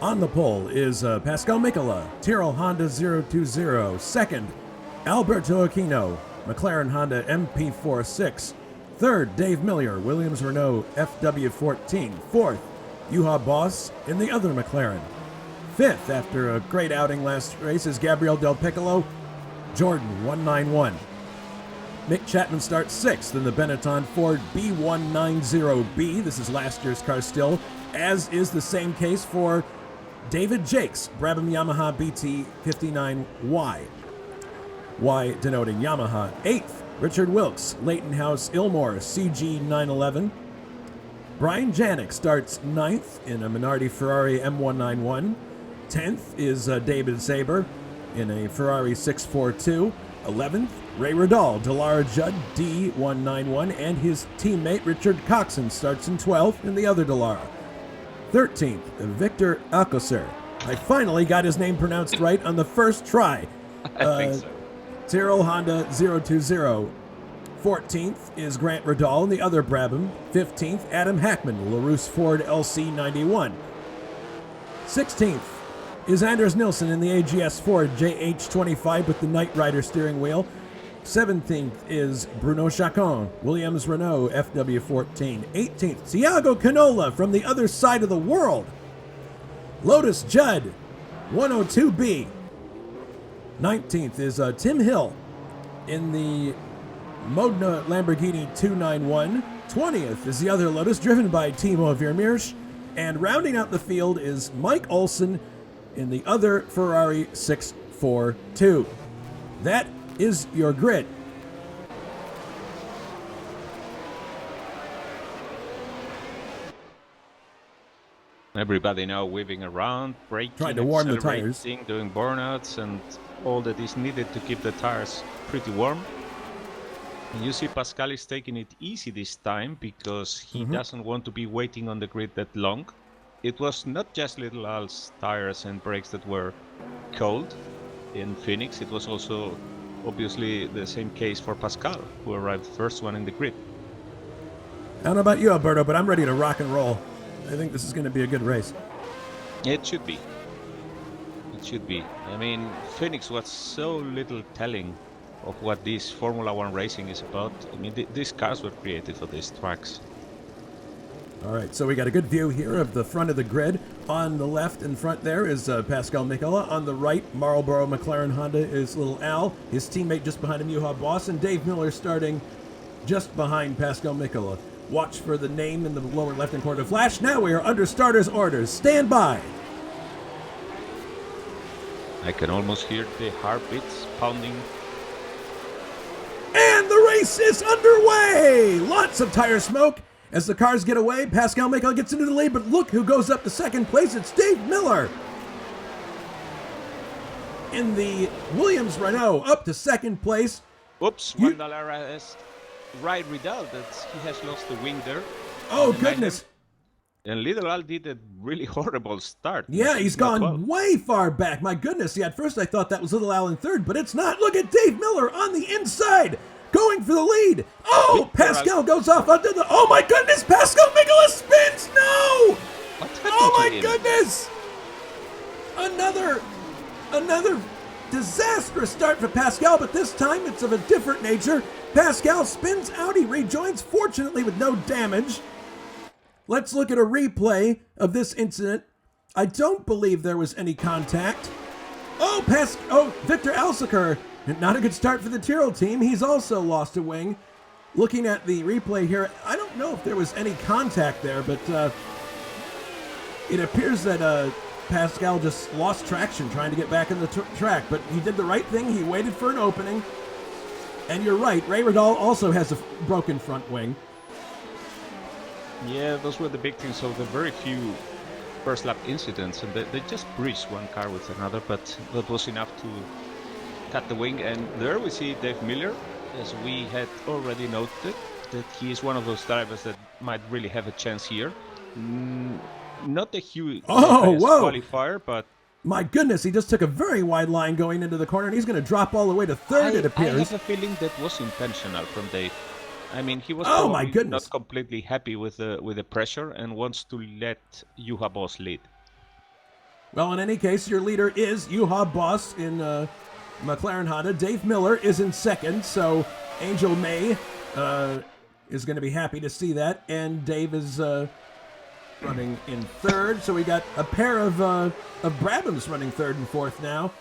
Speaker 1: On the pole is Pascal Mikola, Tyrrell Honda 020. Second, Alberto Aquino, McLaren Honda MP46. Third, Dave Millier, Williams Renault FW14. Fourth, Juha Boss in the other McLaren. Fifth, after a great outing last race, is Gabriel Del Piccolo, Jordan 191. Mick Chapman starts sixth in the Benetton Ford B190B. This is last year's car still, as is the same case for David Jakes, Brabham Yamaha BT59Y. Y denoting Yamaha. Eighth, Richard Wilkes, Leighton House Ilmore CG911. Brian Janik starts ninth in a Minardi Ferrari M191. 10th is David Saber in a Ferrari 642. 11th, Ray Radal, Delara Judd D191, and his teammate Richard Coxon starts in 12th in the other Delara. 13th, Victor Alcocer. I finally got his name pronounced right on the first try.
Speaker 2: I think so.
Speaker 1: Tyrrell Honda 020. 14th is Grant Radal in the other Brabham. 15th, Adam Hackman, LaRousse Ford LC91. 16th is Anders Nilsson in the AGS Ford JH25 with the Knight Rider steering wheel. 17th is Bruno Chacon, Williams Renault FW14. 18th, Thiago Canola from the other side of the world, Lotus Judd 102B. 19th is Tim Hill in the Modena Lamborghini 291. 20th is the other Lotus driven by Timo Vermeersch. And rounding out the field is Mike Olsen in the other Ferrari 6 4, 2. That is your grid.
Speaker 2: Everybody now weaving around, braking,
Speaker 1: trying to warm the tires,
Speaker 2: accelerating, doing burnouts, and all that is needed to keep the tires pretty warm. And you see Pascal is taking it easy this time because he doesn't want to be waiting on the grid that long. It was not just Little Al's tires and brakes that were cold in Phoenix, it was also obviously the same case for Pascal, who arrived first one in the grid.
Speaker 1: I don't know about you, Alberto, but I'm ready to rock and roll. I think this is going to be a good race.
Speaker 2: It should be. It should be. I mean, Phoenix was so little telling of what this Formula One racing is about. I mean, these cars were created for these tracks.
Speaker 1: All right, so we got a good view here of the front of the grid. On the left in front there is Pascal Mikola. On the right, Marlboro McLaren Honda is Little Al. His teammate just behind him, Juha Boss, and Dave Miller starting just behind Pascal Mikola. Watch for the name in the lower left-hand corner to flash. Now we are under starters' orders. Stand by.
Speaker 2: I can almost hear the heartbeats pounding.
Speaker 1: And the race is underway! Lots of tire smoke. As the cars get away, Pascal Mikola gets into the lead, but look who goes up to second place. It's Dave Miller. In the Williams Renault, up to second place.
Speaker 2: Oops, $1 is right Ridal that he has lost the wing there.
Speaker 1: Oh, goodness.
Speaker 2: And Little Al did a really horrible start.
Speaker 1: Yeah, he's gone way far back. My goodness. Yeah, at first I thought that was Little Al in third, but it's not. Look at Dave Miller on the inside, going for the lead. Oh, Pascal goes off onto the... Oh, my goodness. Pascal Mikola spins. No.
Speaker 2: What happened
Speaker 1: Oh,
Speaker 2: to
Speaker 1: my
Speaker 2: him?
Speaker 1: goodness. Another disastrous start for Pascal, but this time it's of a different nature. Pascal spins out. He rejoins, fortunately with no damage. Let's look at a replay of this incident. I don't believe there was any contact. Oh, Victor Alsaker. Not a good start for the Tyrrell team. He's also lost a wing. Looking at the replay here, I don't know if there was any contact there, but it appears that Pascal just lost traction trying to get back on the track. But he did the right thing. He waited for an opening. And you're right, Ray Ridal also has a broken front wing.
Speaker 2: Yeah, those were the big things of the very few first lap incidents, and they just breached one car with another, but that was enough to cut the wing. And there we see Dave Miller, as we had already noted, that he is one of those drivers that might really have a chance here. Not a huge qualifier, but...
Speaker 1: My goodness, he just took a very wide line going into the corner, and he's going to drop all the way to third, it appears.
Speaker 2: I have a feeling that was intentional from Dave. I mean, he was not completely happy with the pressure and wants to let Juha Boss lead.
Speaker 1: Well, in any case, your leader is Juha Boss in McLaren Honda. Dave Miller is in second, so Angel May is going to be happy to see that, and Dave is running in third. So we got a pair of Brabhams running third and fourth now.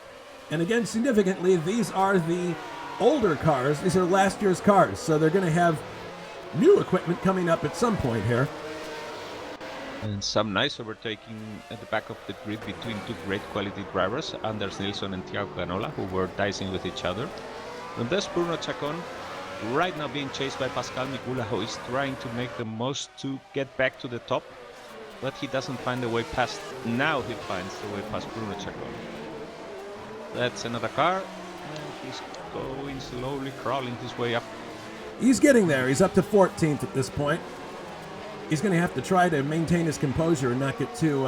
Speaker 1: And again, significantly, these are the older cars. These are last year's cars, so they're going to have new equipment coming up at some point here.
Speaker 2: And some nice overtaking at the back of the grid between two great quality drivers, Anders Nilsson and Thiago Canola, who were dicing with each other. And there's Bruno Chacon, right now being chased by Pascal Mikola, who is trying to make the most to get back to the top, but he doesn't find the way past. Now he finds the way past Bruno Chacon. That's another car, and he's going slowly, crawling his way up.
Speaker 1: He's getting there. He's up to 14th at this point. He's going to have to try to maintain his composure and not get too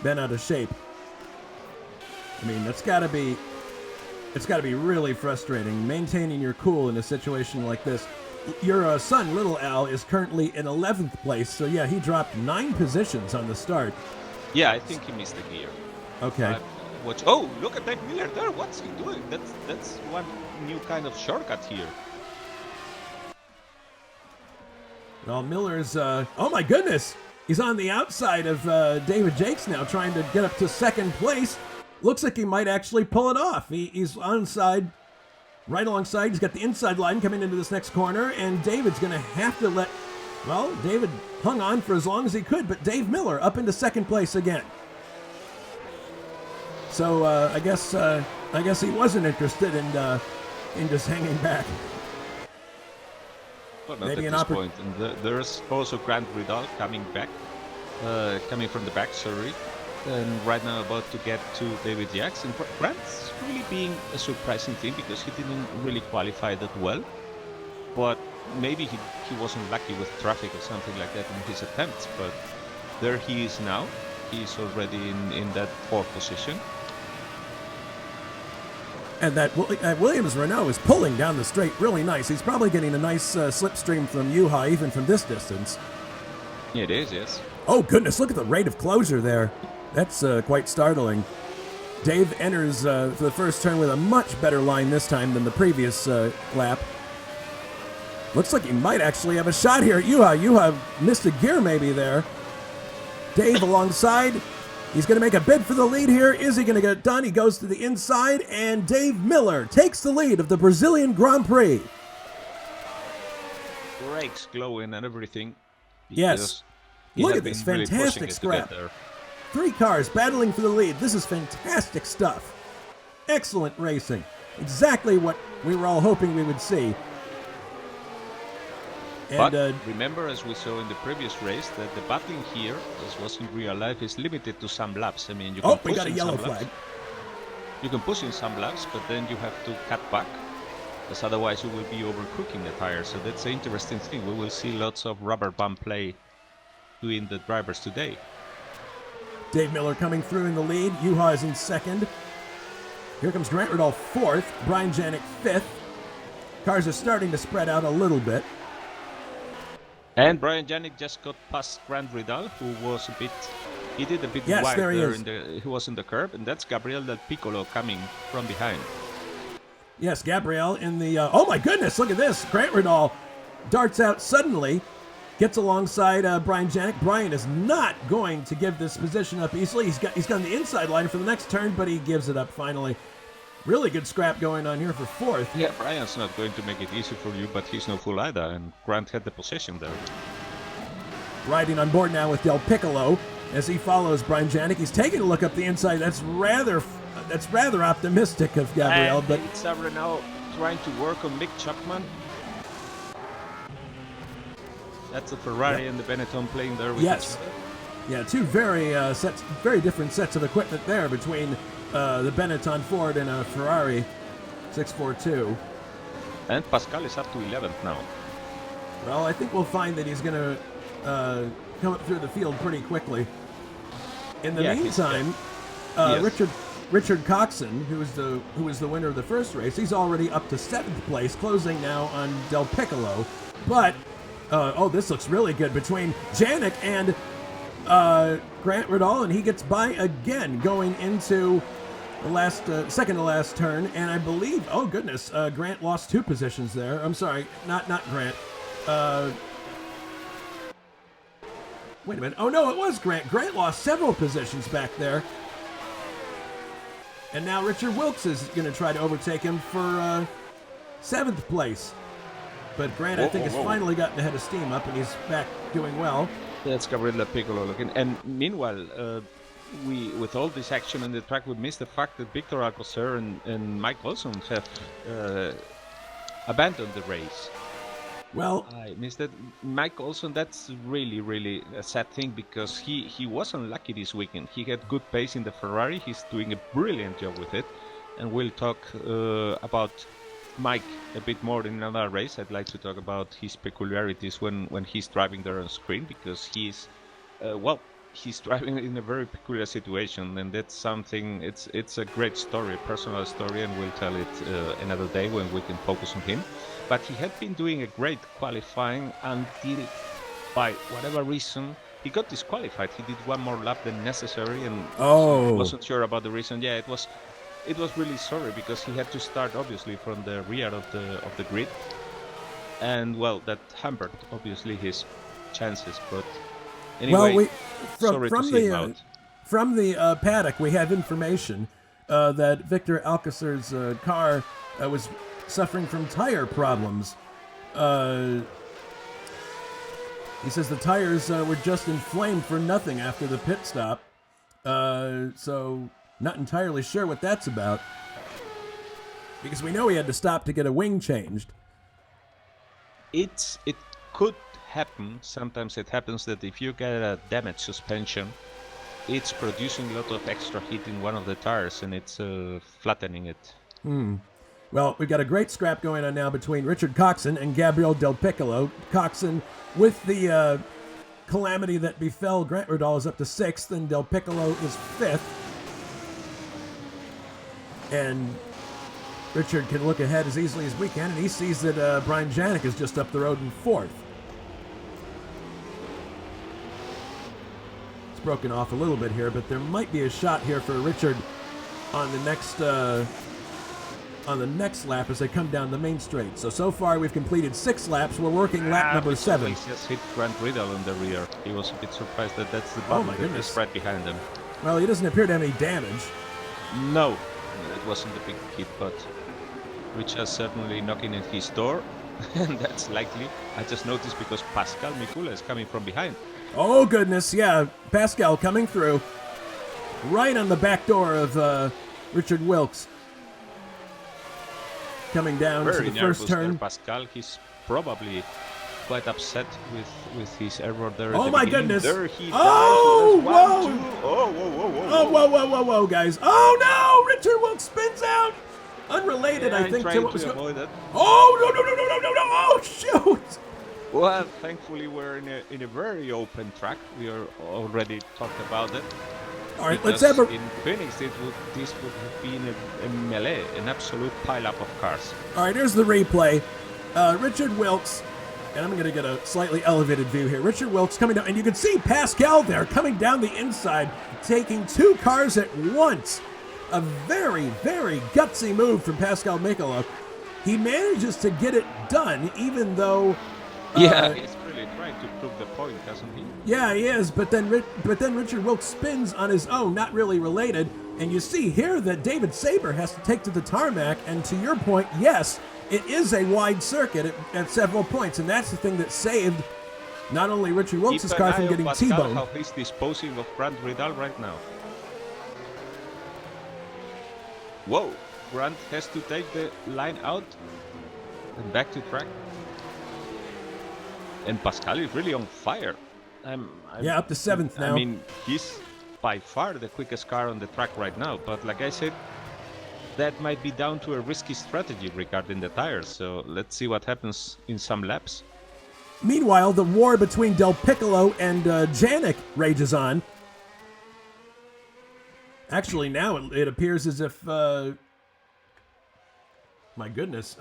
Speaker 1: bent out of shape. I mean, it's got to be really frustrating maintaining your cool in a situation like this. Your son, Little Al, is currently in 11th place, so yeah, he dropped 9 positions on the start.
Speaker 2: Yeah, I think he missed a gear.
Speaker 1: Okay.
Speaker 2: Oh, look at Dave Miller there. What's he doing? That's one new kind of shortcut here.
Speaker 1: Well, Miller's, oh my goodness! He's on the outside of David Jakes now, trying to get up to second place. Looks like he might actually pull it off. He's onside, right alongside. He's got the inside line coming into this next corner, and David's going to have to let... Well, David hung on for as long as he could, but Dave Miller up into second place again. So I guess I guess he wasn't interested in just hanging back.
Speaker 2: Well, not
Speaker 1: Maybe
Speaker 2: at
Speaker 1: an
Speaker 2: this point. And there's also Grande Prêmio coming back, coming from the back, sorry. And right now about to get to David Yax. And Grant's really being a surprising thing because he didn't really qualify that well. But maybe he wasn't lucky with traffic or something like that in his attempts. But there he is now. He's already in that fourth position.
Speaker 1: And that Williams Renault is pulling down the straight really nice. He's probably getting a nice slipstream from Juha even from this distance.
Speaker 2: Yeah, it is, yes.
Speaker 1: Oh, goodness, look at the rate of closure there. That's quite startling. Dave enters for the first turn with a much better line this time than the previous lap. Looks like he might actually have a shot here at Juha. Juha missed a gear maybe there. Dave alongside. He's going to make a bid for the lead here. Is he going to get it done? He goes to the inside, and Dave Miller takes the lead of the Brazilian Grand Prix.
Speaker 2: Brakes glowing and everything.
Speaker 1: Yes. Look at this fantastic scrap. 3 cars battling for the lead. This is fantastic stuff. Excellent racing. Exactly what we were all hoping we would see.
Speaker 2: And, but remember, as we saw in the previous race, that the battling here, as was in real life, is limited to some laps. I mean, you can push
Speaker 1: we got a yellow
Speaker 2: flag. You can push in some laps, but then you have to cut back, because otherwise you will be overcooking the tires. So that's an interesting thing. We will see lots of rubber bump play between the drivers today.
Speaker 1: Dave Miller coming through in the lead. Juha is in second. Here comes Grant Riddall fourth. Brian Janik fifth. Cars are starting to spread out a little bit.
Speaker 2: And Brian Janik just got past Grande Prêmio, who was he did a bit wide
Speaker 1: there he
Speaker 2: there.
Speaker 1: is.
Speaker 2: He was in the curb, and that's Gabriel Del Piccolo coming from behind.
Speaker 1: Yes, Gabriel in the, oh my goodness, look at this. Grant Riddall darts out suddenly, gets alongside Brian Janik. Brian is not going to give this position up easily. He's got the inside line for the next turn, but he gives it up finally. Really good scrap going on here for fourth.
Speaker 2: Yeah, Brian's not going to make it easy for you, but he's no fool either, and Grant had the possession there.
Speaker 1: Riding on board now with Del Piccolo as he follows Brian Janik. He's taking a look up the inside. That's rather optimistic of Gabriel, but
Speaker 2: it's now trying to work on Mick Chapman. That's a Ferrari and the Benetton playing there with each other.
Speaker 1: Yeah, two very different sets of equipment there between the Benetton Ford and a Ferrari 642.
Speaker 2: And Pascal is up to 11th now.
Speaker 1: Well, I think we'll find that he's going to come up through the field pretty quickly. In the meantime, Richard Coxon, who was the winner of the first race, he's already up to 7th place, closing now on Del Piccolo. But this looks really good between Janik and Grant Riddall, and he gets by again going into the last second to last turn. And I believe, oh goodness, Grant lost 2 positions there. I'm sorry, not Grant. Wait a minute. Oh no, it was Grant. Grant lost several positions back there. And now Richard Wilkes is going to try to overtake him for 7th place. But Grant, I think, has finally gotten ahead of steam up, and he's back doing well.
Speaker 2: That's Gabriel Piccolo looking. And meanwhile, we, with all this action on the track, we missed the fact that Victor Alcocer and Mike Olson have abandoned the race.
Speaker 1: Well,
Speaker 2: I missed that. Mike Olson, that's really, really a sad thing, because he was unlucky this weekend. He had good pace in the Ferrari. He's doing a brilliant job with it. And we'll talk about Mike a bit more in another race. I'd like to talk about his peculiarities when he's driving there on screen, because he's driving in a very peculiar situation, and that's something. It's a great story, a personal story, and we'll tell it another day when we can focus on him. But he had been doing a great qualifying until, by whatever reason, he got disqualified. He did one more lap than necessary, and wasn't sure about the reason. Yeah, it was really sorry, because he had to start obviously from the rear of the grid, and well, that hampered obviously his chances. But anyway,
Speaker 1: from the paddock, we have information that Victor Alcocer's car was suffering from tire problems. He says the tires were just inflamed for nothing after the pit stop. So not entirely sure what that's about. Because we know he had to stop to get a wing changed.
Speaker 2: It could happen. Sometimes it happens that if you get a damaged suspension, it's producing a lot of extra heat in one of the tires, and it's flattening it.
Speaker 1: Well, we've got a great scrap going on now between Richard Coxon and Gabriel Del Piccolo. Coxon, with the calamity that befell Grant Rudall, is up to 6th, and Del Piccolo is 5th. And Richard can look ahead as easily as we can, and he sees that Brian Janik is just up the road in 4th. It's broken off a little bit here, but there might be a shot here for Richard on the next lap as they come down the main straight. So far we've completed 6 laps. We're working lap number 7.
Speaker 2: He just hit Grant Riddle in the rear. He was a bit surprised that that's the
Speaker 1: Oh
Speaker 2: button
Speaker 1: my
Speaker 2: that
Speaker 1: goodness.
Speaker 2: is right behind him.
Speaker 1: Well, he doesn't appear to have any damage.
Speaker 2: No, it wasn't a big hit, but Richard certainly knocking at his door, and that's likely. I just noticed because Pascal Mikula is coming from behind.
Speaker 1: Oh goodness, yeah, Pascal coming through right on the back door of Richard Wilkes. Coming down
Speaker 2: Very
Speaker 1: to the first
Speaker 2: nervous
Speaker 1: turn.
Speaker 2: there, Pascal. He's probably quite upset with his error there. At
Speaker 1: Oh
Speaker 2: the
Speaker 1: my
Speaker 2: beginning.
Speaker 1: goodness.
Speaker 2: There he
Speaker 1: Oh,
Speaker 2: dies.
Speaker 1: whoa.
Speaker 2: 1, 2. Oh, whoa.
Speaker 1: Oh, whoa, guys. Oh no, Richard Wilkes spins out. Unrelated,
Speaker 2: Yeah,
Speaker 1: I think, to
Speaker 2: trying
Speaker 1: what was
Speaker 2: to
Speaker 1: going on.
Speaker 2: avoid it.
Speaker 1: Oh, no. Oh, shoot.
Speaker 2: Well, thankfully we're in a very open track. We are already talked about it.
Speaker 1: All right,
Speaker 2: Because
Speaker 1: let's have a...
Speaker 2: in Phoenix, this would have been a melee, an absolute pile-up of cars.
Speaker 1: All right, here's the replay. Richard Wilkes, and I'm going to get a slightly elevated view here. Richard Wilkes coming down, and you can see Pascal there coming down the inside, taking 2 cars at once. A very, very gutsy move from Pascal Mikula. He manages to get it done, even though...
Speaker 2: Yeah, he's really trying to prove the point, doesn't he?
Speaker 1: Yeah, he is, but then Richard Wilkes spins on his own, not really related. And you see here that David Saber has to take to the tarmac, and to your point, yes, it is a wide circuit at several points, and that's the thing that saved not only Richard Wilkes' car from getting T-boned.
Speaker 2: How he's disposing of Grant Riddle right now. Whoa, Grant has to take the line out and back to track. And Pascal is really on fire.
Speaker 1: Yeah, up to 7th now.
Speaker 2: I mean, he's by far the quickest car on the track right now. But like I said, that might be down to a risky strategy regarding the tires. So let's see what happens in some laps.
Speaker 1: Meanwhile, the war between Del Piccolo and Janik rages on. Actually, now it appears as if... my goodness.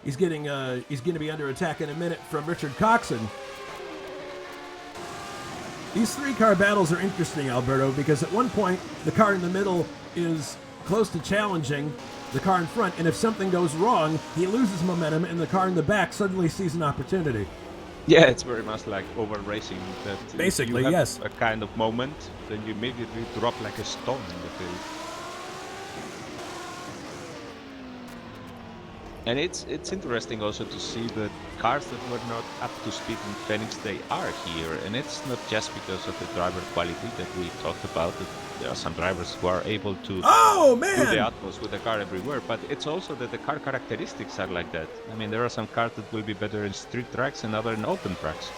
Speaker 1: He's going to be under attack in a minute from Richard Coxon. These 3-car battles are interesting, Alberto, because at one point, the car in the middle is close to challenging the car in front, and if something goes wrong, he loses momentum, and the car in the back suddenly sees an opportunity.
Speaker 2: Yeah, it's very much like over racing. That
Speaker 1: Basically,
Speaker 2: you have
Speaker 1: yes.
Speaker 2: a kind of moment, then you immediately drop like a stone in the field. And it's interesting also to see that cars that were not up to speed in Phoenix, they are here. And it's not just because of the driver quality that we talked about. That there are some drivers who are able to do the utmost with the car everywhere. But it's also that the car characteristics are like that. I mean, there are some cars that will be better in street tracks and other in open tracks.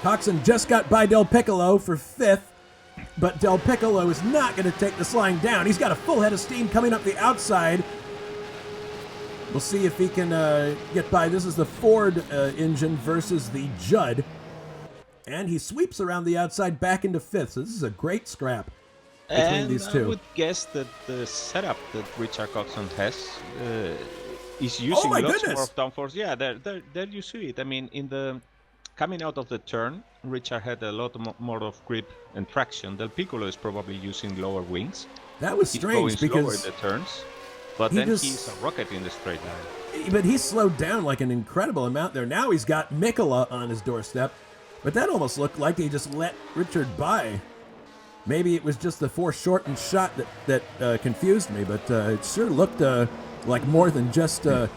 Speaker 1: Coxon just got by Del Piccolo for 5th, but Del Piccolo is not going to take this line down. He's got a full head of steam coming up the outside. We'll see if he can get by. This is the Ford engine versus the Judd. And he sweeps around the outside back into 5th. So this is a great scrap between these two.
Speaker 2: I would guess that the setup that Richard Coxon has is using lots more of downforce. Yeah, there you see it. I mean, in the coming out of the turn, Richard had a lot more of grip and traction. Del Piccolo is probably using lower wings.
Speaker 1: That was strange
Speaker 2: because
Speaker 1: because
Speaker 2: slower in the turns. But then he's a rocket in the straight line.
Speaker 1: But he slowed down like an incredible amount there. Now he's got Mikula on his doorstep. But that almost looked like he just let Richard by. Maybe it was just the foreshortened shot that confused me. But it sure looked like more than just a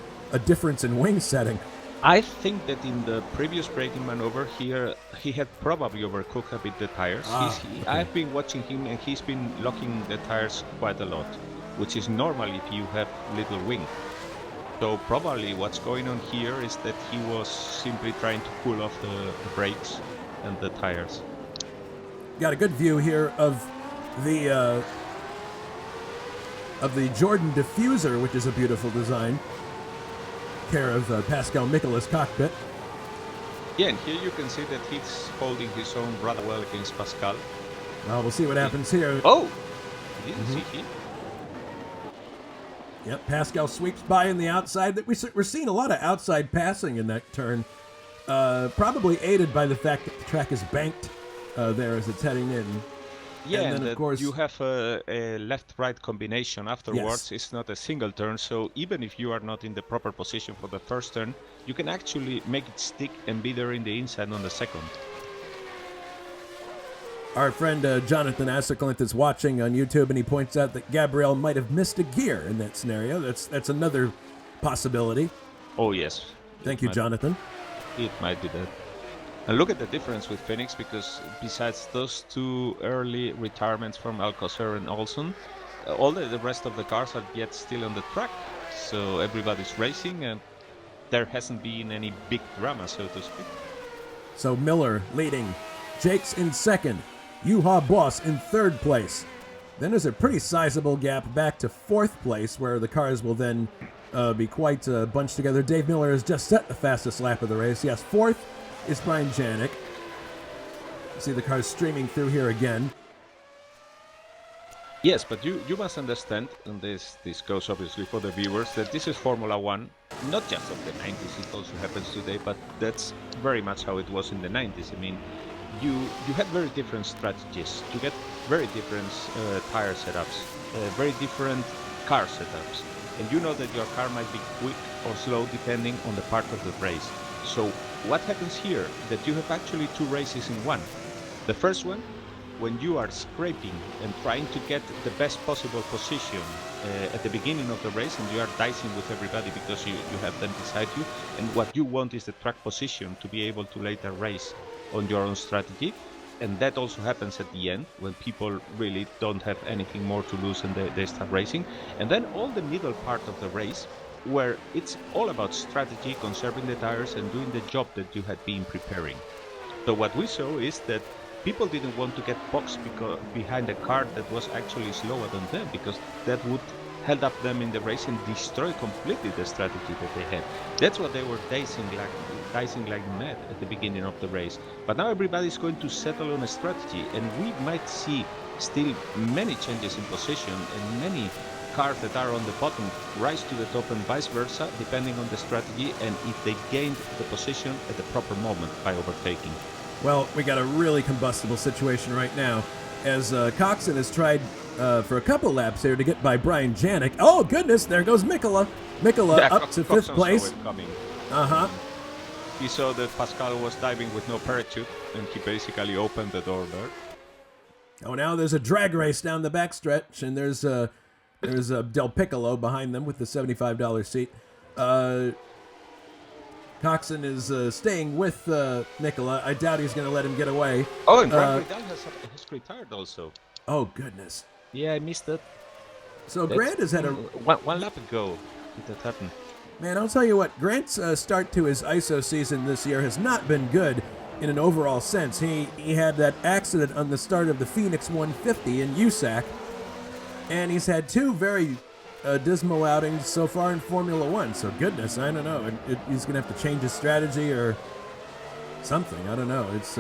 Speaker 1: difference in wing setting.
Speaker 2: I think that in the previous braking maneuver here, he had probably overcooked a bit the tires. I've been watching him and he's been locking the tires quite a lot. which is normal if you have little wing. So probably what's going on here is that he was simply trying to cool off the brakes and the tires.
Speaker 1: Got a good view here of the Jordan diffuser, which is a beautiful design. Care of Pascal Micola's cockpit.
Speaker 2: Yeah, and here you can see that he's holding his own rather well against Pascal.
Speaker 1: Well, we'll see what happens here.
Speaker 2: Oh! You didn't see him.
Speaker 1: Yep, Pascal sweeps by in the outside. We're seeing a lot of outside passing in that turn. Probably aided by the fact that the track is banked there as it's heading in.
Speaker 2: Yeah,
Speaker 1: and then, of course,
Speaker 2: you have a left-right combination afterwards.
Speaker 1: Yes.
Speaker 2: It's not a single turn, so even if you are not in the proper position for the first turn, you can actually make it stick and be there in the inside on the second.
Speaker 1: Our friend Jonathan Asserclint is watching on YouTube, and he points out that Gabriel might have missed a gear in that scenario. That's another possibility.
Speaker 2: Oh, yes.
Speaker 1: Thank you, Jonathan.
Speaker 2: It might be that. And look at the difference with Phoenix, because besides those two early retirements from Alcocer and Olson, all the rest of the cars are yet still on the track. So everybody's racing, and there hasn't been any big drama, so to speak.
Speaker 1: So Miller leading. Jake's in second. Yuha Boss in third place. Then there's a pretty sizable gap back to fourth place, where the cars will then be quite bunched together. Dave Miller has just set the fastest lap of the race. Yes, fourth is Brian Janik. See the cars streaming through here again.
Speaker 2: Yes, but you must understand, and this goes obviously for the viewers, that this is Formula One, not just of the 90s, it also happens today, but that's very much how it was in the 90s. I mean, you had very different strategies, you get very different tire setups, very different car setups, and you know that your car might be quick or slow depending on the part of the race. So what happens here, that you have actually two races in one. The first one, when you are scraping and trying to get the best possible position at the beginning of the race, and you are dicing with everybody because you have them beside you, and what you want is the track position to be able to later race on your own strategy. And that also happens at the end, when people really don't have anything more to lose and they start racing. And then all the middle part of the race, where it's all about strategy, conserving the tires and doing the job that you had been preparing. So what we saw is that people didn't want to get boxed behind a car that was actually slower than them, because that would held up them in the race and destroy completely the strategy that they had. That's what they were dicing like mad at the beginning of the race. But now everybody's going to settle on a strategy, and we might see still many changes in position and many cars that are on the bottom rise to the top and vice versa, depending on the strategy and if they gained the position at the proper moment by overtaking.
Speaker 1: Well, we got a really combustible situation right now, as Coxon has tried for a couple laps here to get by Brian Janik. Oh, goodness, there goes Mikola. Up to fifth place. Uh-huh.
Speaker 2: He saw that Pascal was diving with no parachute, and he basically opened the door there.
Speaker 1: Oh, now there's a drag race down the backstretch, and there's Del Piccolo behind them with the $75 seat. Coxon is staying with Nicola. I doubt he's going to let him get away.
Speaker 2: Oh, and Grande Prêmio has retired also.
Speaker 1: Oh, goodness.
Speaker 2: Yeah, I missed that.
Speaker 1: So Grant has had a...
Speaker 2: One lap ago did that happen.
Speaker 1: Man, I'll tell you what, Grant's start to his ISO season this year has not been good in an overall sense. He had that accident on the start of the Phoenix 150 in USAC, and he's had two very dismal outings so far in Formula One. So goodness, I don't know. He's going to have to change his strategy or something. I don't know. It's...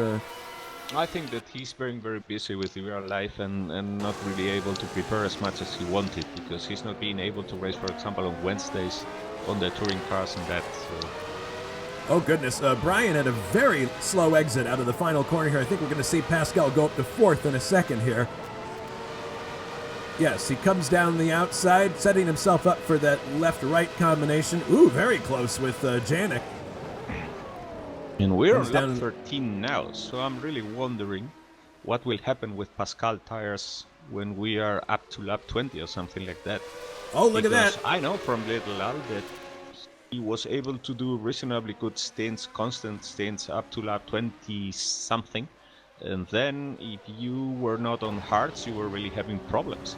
Speaker 2: I think that he's very, very busy with real life and not really able to prepare as much as he wanted, because he's not being able to race, for example, on Wednesdays on the touring cars and that. So.
Speaker 1: Oh, goodness. Brian had a very slow exit out of the final corner here. I think we're going to see Pascal go up to fourth in a second here. Yes, he comes down the outside, setting himself up for that left-right combination. Ooh, very close with Janik.
Speaker 2: And we're on lap 13 now, so I'm really wondering what will happen with Pascal tires when we are up to lap 20 or something like that.
Speaker 1: Oh, look at that.
Speaker 2: I know from Little Al that he was able to do reasonably good stints, constant stints up to lap 20-something. And then if you were not on hards, you were really having problems.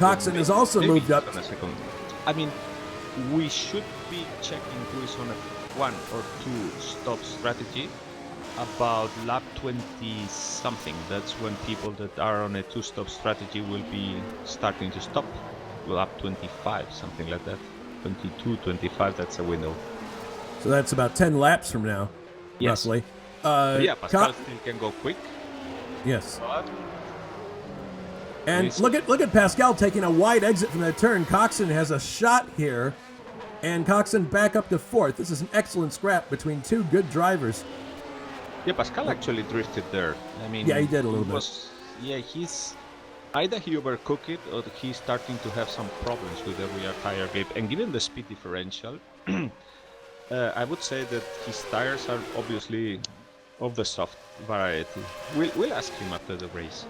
Speaker 1: Coxon has also
Speaker 2: maybe
Speaker 1: moved up.
Speaker 2: he's on a second. I mean, we should be checking who is on a 1 or 2 stop strategy about lap 20 something. That's when people that are on a 2-stop strategy will be starting to stop. Lap 25, something like that. 22, 25, that's a window.
Speaker 1: So that's about 10 laps from now,
Speaker 2: Yes.
Speaker 1: roughly.
Speaker 2: Yeah, Pascal still can go quick.
Speaker 1: Yes.
Speaker 2: But
Speaker 1: And look at Pascal taking a wide exit from that turn. Coxon has a shot here, and Coxon back up to 4th. This is an excellent scrap between 2 good drivers.
Speaker 2: yeah, Pascal actually drifted there. I mean,
Speaker 1: Yeah, he did a little bit.
Speaker 2: Yeah, he's either he overcooked it or he's starting to have some problems with the rear tire grip. And given the speed differential, I would say that his tires are obviously of the soft variety. We'll ask him after the race.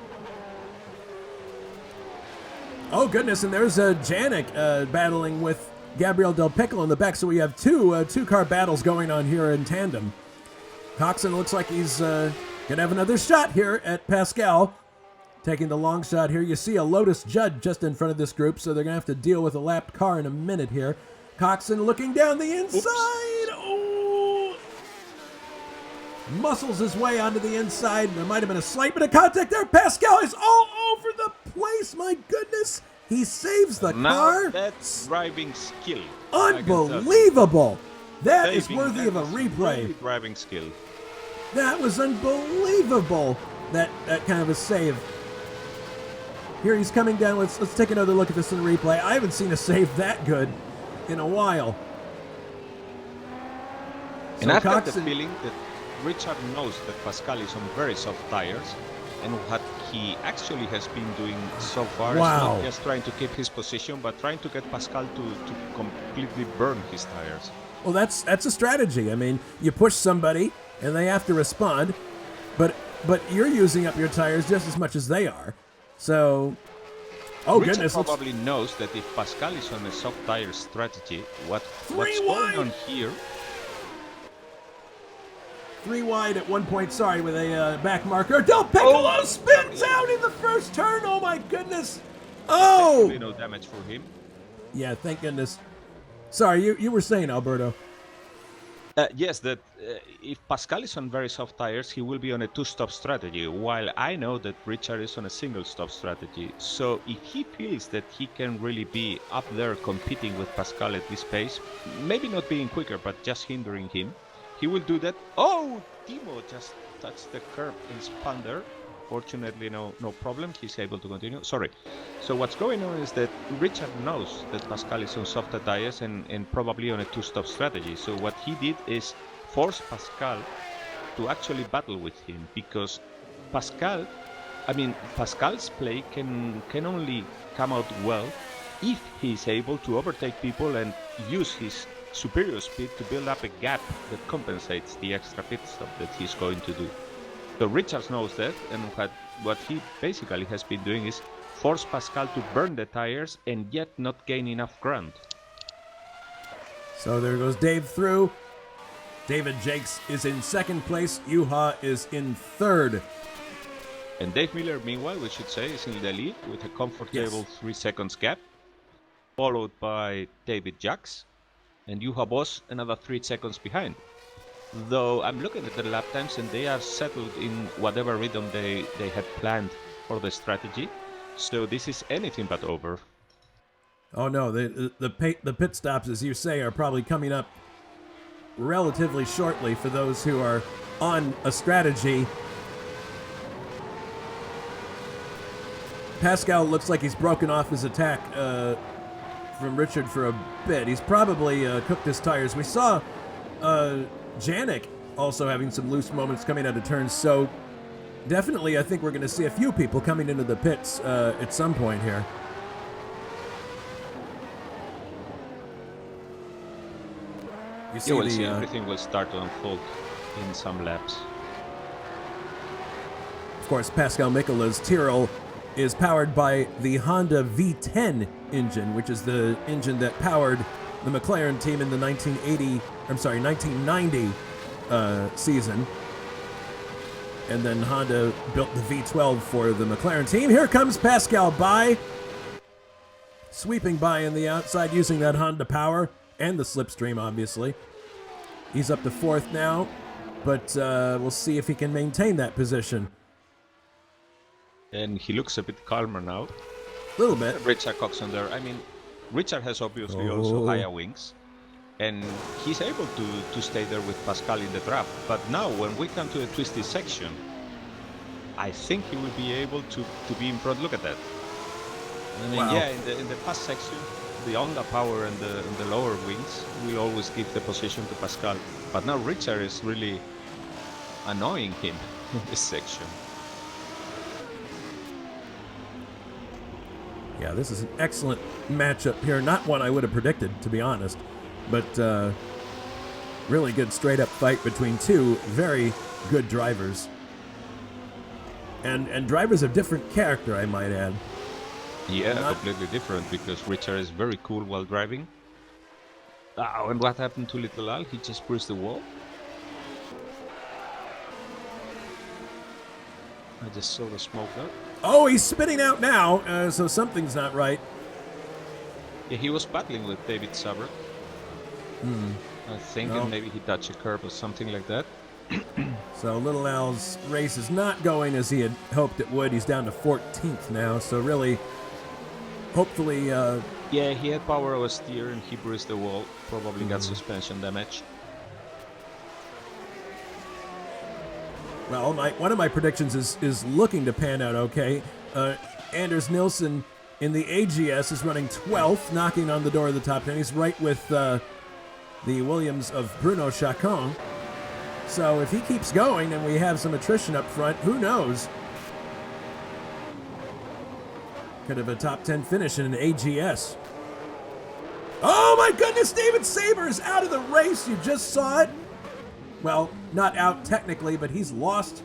Speaker 1: Oh, goodness, and there's Janik battling with Gabriel Del Piccolo in the back. So we have two-car battles going on here in tandem. Coxon looks like he's going to have another shot here at Pascal. Taking the long shot here. You see a Lotus Judd just in front of this group, so they're going to have to deal with a lapped car in a minute here. Coxon looking down the inside. Oh! Muscles his way onto the inside. There might have been a slight bit of contact there. Pascal is all over the place. My goodness. He saves the car.
Speaker 2: That's driving skill.
Speaker 1: Unbelievable. That is worthy of a replay.
Speaker 2: Really driving skill.
Speaker 1: That was unbelievable. That kind of a save. Here he's coming down. Let's take another look at this in the replay. I haven't seen a save that good in a while.
Speaker 2: And I've got the feeling that Richard knows that Pascal is on very soft tires, and what he actually has been doing so far is not just trying to keep his position, but trying to get Pascal to completely burn his tires.
Speaker 1: Well, that's a strategy. I mean, you push somebody, and they have to respond, but you're using up your tires just as much as they are. So,
Speaker 2: Richard
Speaker 1: goodness!
Speaker 2: Probably knows that if Pascal is on a soft tire strategy, what's going on here?
Speaker 1: 3 wide at one point, sorry, with a back marker. Del Piccolo spins out in the first turn. Oh my goodness! Oh!
Speaker 2: No damage for him.
Speaker 1: Yeah, thank goodness. Sorry, you were saying, Alberto.
Speaker 2: Yes, that if Pascal is on very soft tires, he will be on a 2-stop strategy, while I know that Richard is on a single-stop strategy. So if he feels that he can really be up there competing with Pascal at this pace, maybe not being quicker, but just hindering him, he will do that. Oh, Timo just touched the curb and spun there. Fortunately, no problem. He's able to continue. Sorry. So what's going on is that Richard knows that Pascal is on softer tires and probably on a 2-stop strategy. So what he did is force Pascal to actually battle with him, because Pascal's play can only come out well if he's able to overtake people and use his superior speed to build up a gap that compensates the extra pit stop that he's going to do. So Richard knows that, and what he basically has been doing is force Pascal to burn the tires and yet not gain enough ground.
Speaker 1: So there goes Dave through. David Jakes is in second place. Juha is in third.
Speaker 2: And Dave Miller, meanwhile, we should say, is in the lead with a comfortable 3 seconds gap, followed by David Jacks, and Juha Boss another 3 seconds behind. Though I'm looking at the lap times and they are settled in whatever rhythm they had planned for the strategy. So this is anything but over.
Speaker 1: Oh no, the pit stops, as you say, are probably coming up relatively shortly for those who are on a strategy. Pascal looks like he's broken off his attack from Richard for a bit. He's probably cooked his tires. We saw Janik also having some loose moments coming out of turns, so definitely I think we're going to see a few people coming into the pits at some point here. You see
Speaker 2: everything will start to unfold in some laps.
Speaker 1: Of course, Pascal Michela's Tyrrell is powered by the Honda V10 engine, which is the engine that powered the McLaren team in the 1990 season. And then Honda built the V12 for the McLaren team. Here comes Pascal by. sweeping by on the outside using that Honda power and the slipstream, obviously. He's up to 4th now, but we'll see if he can maintain that position.
Speaker 2: And he looks a bit calmer now.
Speaker 1: A little bit.
Speaker 2: Richard Coxon there. I mean, Richard has obviously also higher wings. And he's able to stay there with Pascal in the draft. But now, when we come to the twisty section, I think he will be able to be in front. Look at that. I mean,
Speaker 1: Wow.
Speaker 2: yeah, in the fast section, the Honda power and the lower wings will always give the position to Pascal. But now Richard is really annoying him in this section.
Speaker 1: Yeah, this is an excellent matchup here. Not one I would have predicted, to be honest. But really good straight-up fight between two very good drivers. And drivers of different character, I might add.
Speaker 2: Yeah, completely different, because Richard is very cool while driving. Oh, and what happened to Little Al? He just bruised the wall? I just saw the smoke there.
Speaker 1: Oh, he's spitting out now, so something's not right.
Speaker 2: Yeah, he was battling with David Sabre. I think
Speaker 1: No.
Speaker 2: maybe he touched a curb or something like that.
Speaker 1: So Little Al's race is not going as he had hoped it would. He's down to 14th now, so really, hopefully...
Speaker 2: Yeah, he had power over steer and he bruised the wall. Probably got suspension damage.
Speaker 1: Well, one of my predictions is looking to pan out okay. Anders Nilsson in the AGS is running 12th, knocking on the door of the top 10. He's right with the Williams of Bruno Chacon. So if he keeps going and we have some attrition up front, who knows? Could have a top 10 finish in an AGS. Oh my goodness, David Sabre is out of the race. You just saw it. Well, not out technically, but he's lost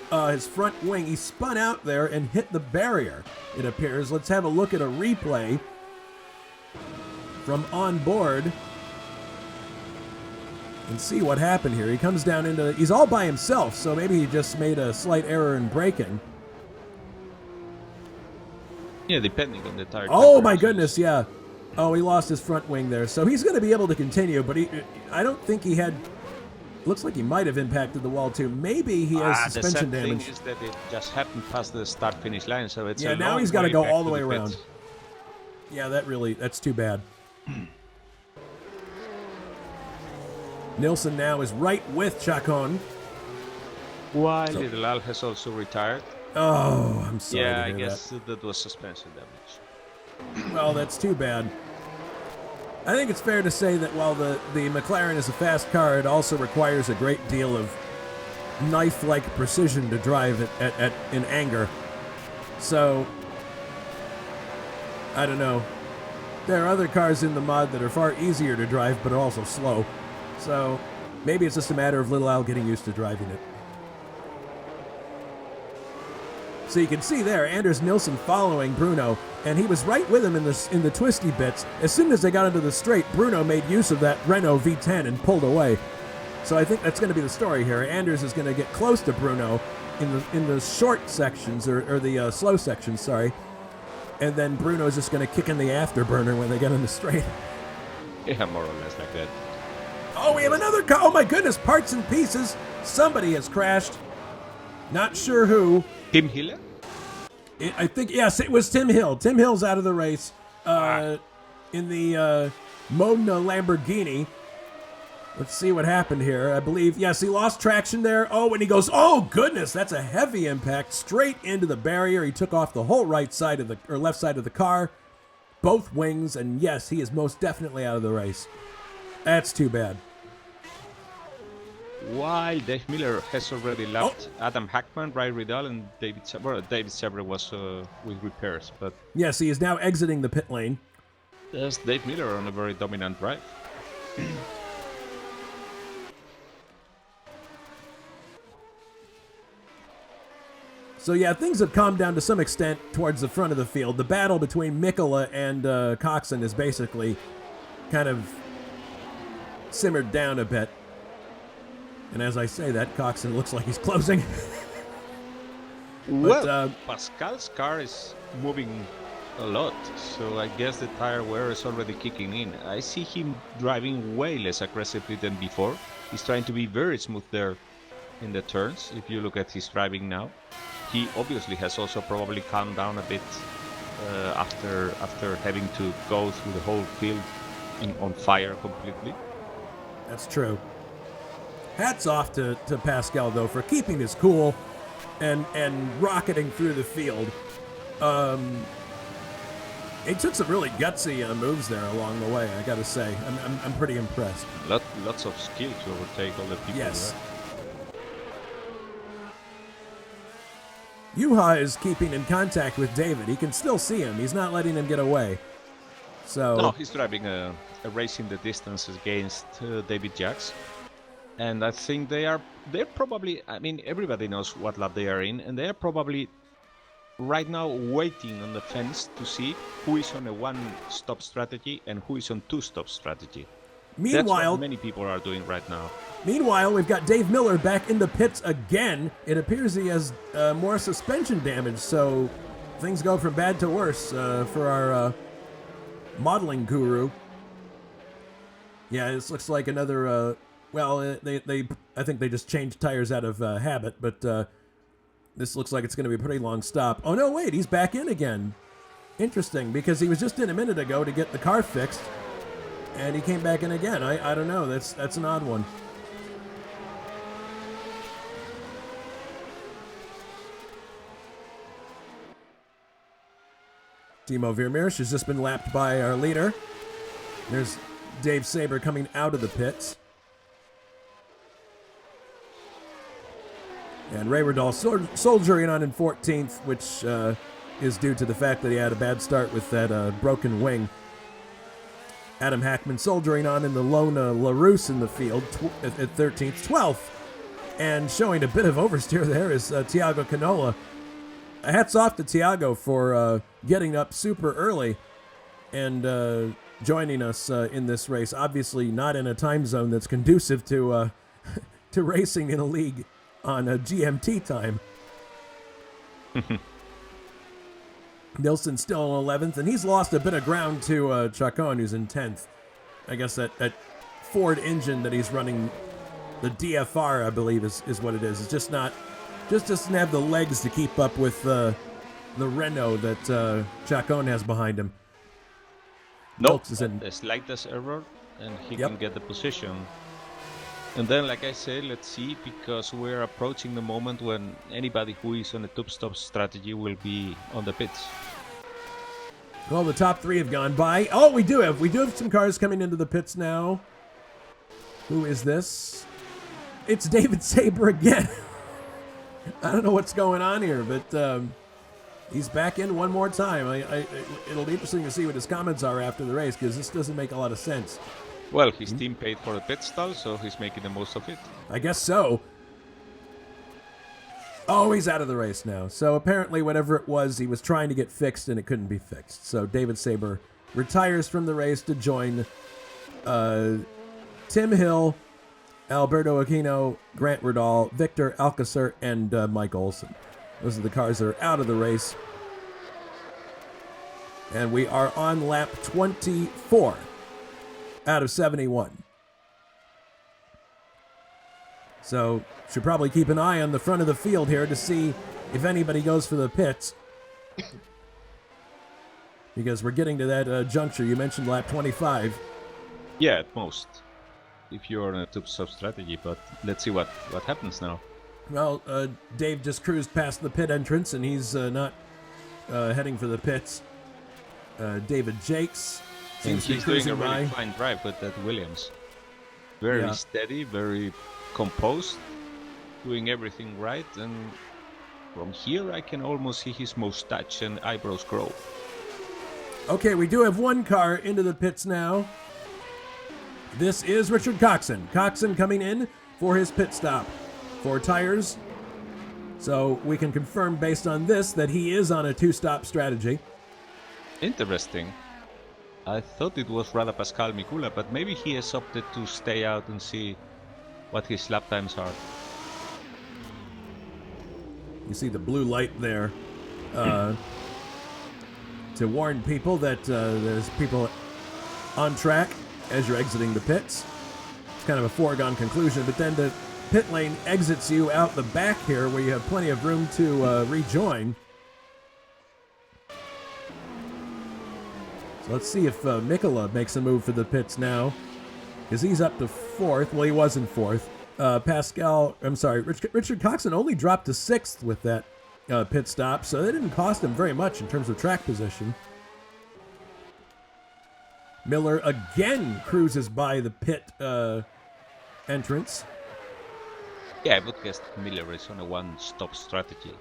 Speaker 1: his front wing. He spun out there and hit the barrier, it appears. Let's have a look at a replay from on board and see what happened here. He comes down into... He's all by himself, so maybe he just made a slight error in braking.
Speaker 2: Yeah, depending on the tire.
Speaker 1: Oh my goodness, yeah. Oh, he lost his front wing there. So he's going to be able to continue, but I don't think he had... Looks like he might have impacted the wall too. Maybe he has suspension damage.
Speaker 2: The thing is that it just happened past the start-finish line, so it's
Speaker 1: now he's got to go all the way around. Yeah, that's too bad. Nilsson now is right with Chacon.
Speaker 2: While Little Al has also retired.
Speaker 1: Oh, I'm sorry.
Speaker 2: Yeah,
Speaker 1: to
Speaker 2: I
Speaker 1: hear
Speaker 2: guess that was suspension damage.
Speaker 1: Well, that's too bad. I think it's fair to say that while the McLaren is a fast car, it also requires a great deal of knife-like precision to drive it in anger. So, I don't know. There are other cars in the mod that are far easier to drive, but are also slow. So, maybe it's just a matter of Little Al getting used to driving it. So you can see there, Anders Nilsson following Bruno, and he was right with him in the twisty bits. As soon as they got into the straight, Bruno made use of that Renault V10 and pulled away. So I think that's going to be the story here. Anders is going to get close to Bruno in the short sections, or the slow sections, sorry. And then Bruno's just going to kick in the afterburner when they get in the straight.
Speaker 2: Yeah, more or less like that.
Speaker 1: Oh, we have another car. Oh my goodness, parts and pieces. Somebody has crashed. Not sure who.
Speaker 2: Tim Hiller?
Speaker 1: I think, yes, it was Tim Hill. Tim Hill's out of the race in the Modena Lamborghini. Let's see what happened here. I believe, yes, he lost traction there. Oh, and he goes, oh, goodness, that's a heavy impact. Straight into the barrier. He took off the whole right side of or left side of the car. Both wings, and yes, he is most definitely out of the race. That's too bad.
Speaker 2: While Dave Miller has already left, Adam Hackman, Ray Riddell, and David Sabre. Well, David Sabre was with repairs, but
Speaker 1: yes, he is now exiting the pit lane.
Speaker 2: There's Dave Miller on a very dominant drive.
Speaker 1: So yeah, things have calmed down to some extent towards the front of the field. The battle between Mikkola and Coxon is basically kind of simmered down a bit. And as I say that, Coxon looks like he's closing.
Speaker 2: Well, Pascal's car is moving a lot, so I guess the tire wear is already kicking in. I see him driving way less aggressively than before. He's trying to be very smooth there in the turns. If you look at his driving now, he obviously has also probably calmed down a bit after having to go through the whole field on fire completely.
Speaker 1: That's true. Hats off to Pascal, though, for keeping his cool and rocketing through the field. He took some really gutsy moves there along the way, I gotta say. I'm pretty impressed.
Speaker 2: Lots of skill to overtake all the people.
Speaker 1: Yes.
Speaker 2: There.
Speaker 1: Juha is keeping in contact with David. He can still see him. He's not letting him get away. So
Speaker 2: no, he's driving a race in the distance against David Jacks. And I think they're probably, I mean, everybody knows what lap they are in, and they're probably right now waiting on the fence to see who is on a one-stop strategy and who is on two-stop strategy.
Speaker 1: Meanwhile,
Speaker 2: that's what many people are doing right now.
Speaker 1: Meanwhile, we've got Dave Miller back in the pits again. It appears he has more suspension damage, so things go from bad to worse for our modeling guru. Yeah, this looks like another. I think they just changed tires out of habit, but this looks like it's going to be a pretty long stop. Oh no, wait, he's back in again. Interesting, because he was just in a minute ago to get the car fixed, and he came back in again. I don't know. That's an odd one. Timo Vermeersch has just been lapped by our leader. There's Dave Saber coming out of the pits. And Ray Riddall soldiering on in 14th, which is due to the fact that he had a bad start with that broken wing. Adam Hackman soldiering on in the lone LaRousse in the field at 13th. 12th, and showing a bit of oversteer there is Thiago Canola. Hats off to Thiago for getting up super early and joining us in this race. Obviously not in a time zone that's conducive to to racing in a league on a GMT time. Nilsson still in 11th, and he's lost a bit of ground to Chacon, who's in 10th. I guess that Ford engine that he's running, the DFR, I believe, is what it is. It's just doesn't have the legs to keep up with the Renault that Chacon has behind him.
Speaker 2: No, the slightest error, and he can get the position. And then, like I said, let's see, because we're approaching the moment when anybody who is on a two-stop strategy will be on the pits.
Speaker 1: Well, the top three have gone by. Oh, we do have some cars coming into the pits now. Who is this? It's David Saber again. I don't know what's going on here, but he's back in one more time. It'll be interesting to see what his comments are after the race, because this doesn't make a lot of sense.
Speaker 2: Well, his team paid for the pit stall, so he's making the most of it.
Speaker 1: I guess so. Oh, he's out of the race now. So apparently whatever it was, he was trying to get fixed and it couldn't be fixed. So David Saber retires from the race to join Tim Hill, Alberto Aquino, Grant Riddall, Victor Alcacer, and Mike Olson. Those are the cars that are out of the race. And we are on lap 24 out of 71. So should probably keep an eye on the front of the field here to see if anybody goes for the pits. Because we're getting to that juncture. You mentioned lap 25.
Speaker 2: Yeah, at most. If you're on a two-stop strategy, but let's see what happens now.
Speaker 1: Well, Dave just cruised past the pit entrance, and he's not heading for the pits. David Jakes seems to be cruising
Speaker 2: doing a really
Speaker 1: by.
Speaker 2: fine drive with that Williams. Very steady, very composed, doing everything right, and from here I can almost see his mustache and eyebrows grow.
Speaker 1: Okay, we do have one car into the pits now. This is Richard Coxon. Coxon coming in for his pit stop for tires. So we can confirm based on this that he is on a two-stop strategy.
Speaker 2: Interesting. I thought it was rather Pascal Mikula, but maybe he has opted to stay out and see what his lap times are.
Speaker 1: You see the blue light there to warn people that there's people on track as you're exiting the pits. It's kind of a foregone conclusion, but then the pit lane exits you out the back here where you have plenty of room to rejoin. So let's see if Mikola makes a move for the pits now, because he's up to 4th. Well, he was in 4th. Richard Coxon only dropped to 6th with that pit stop, so that didn't cost him very much in terms of track position. Miller again cruises by the pit entrance.
Speaker 2: Yeah, I would guess Miller is on a one-stop strategy,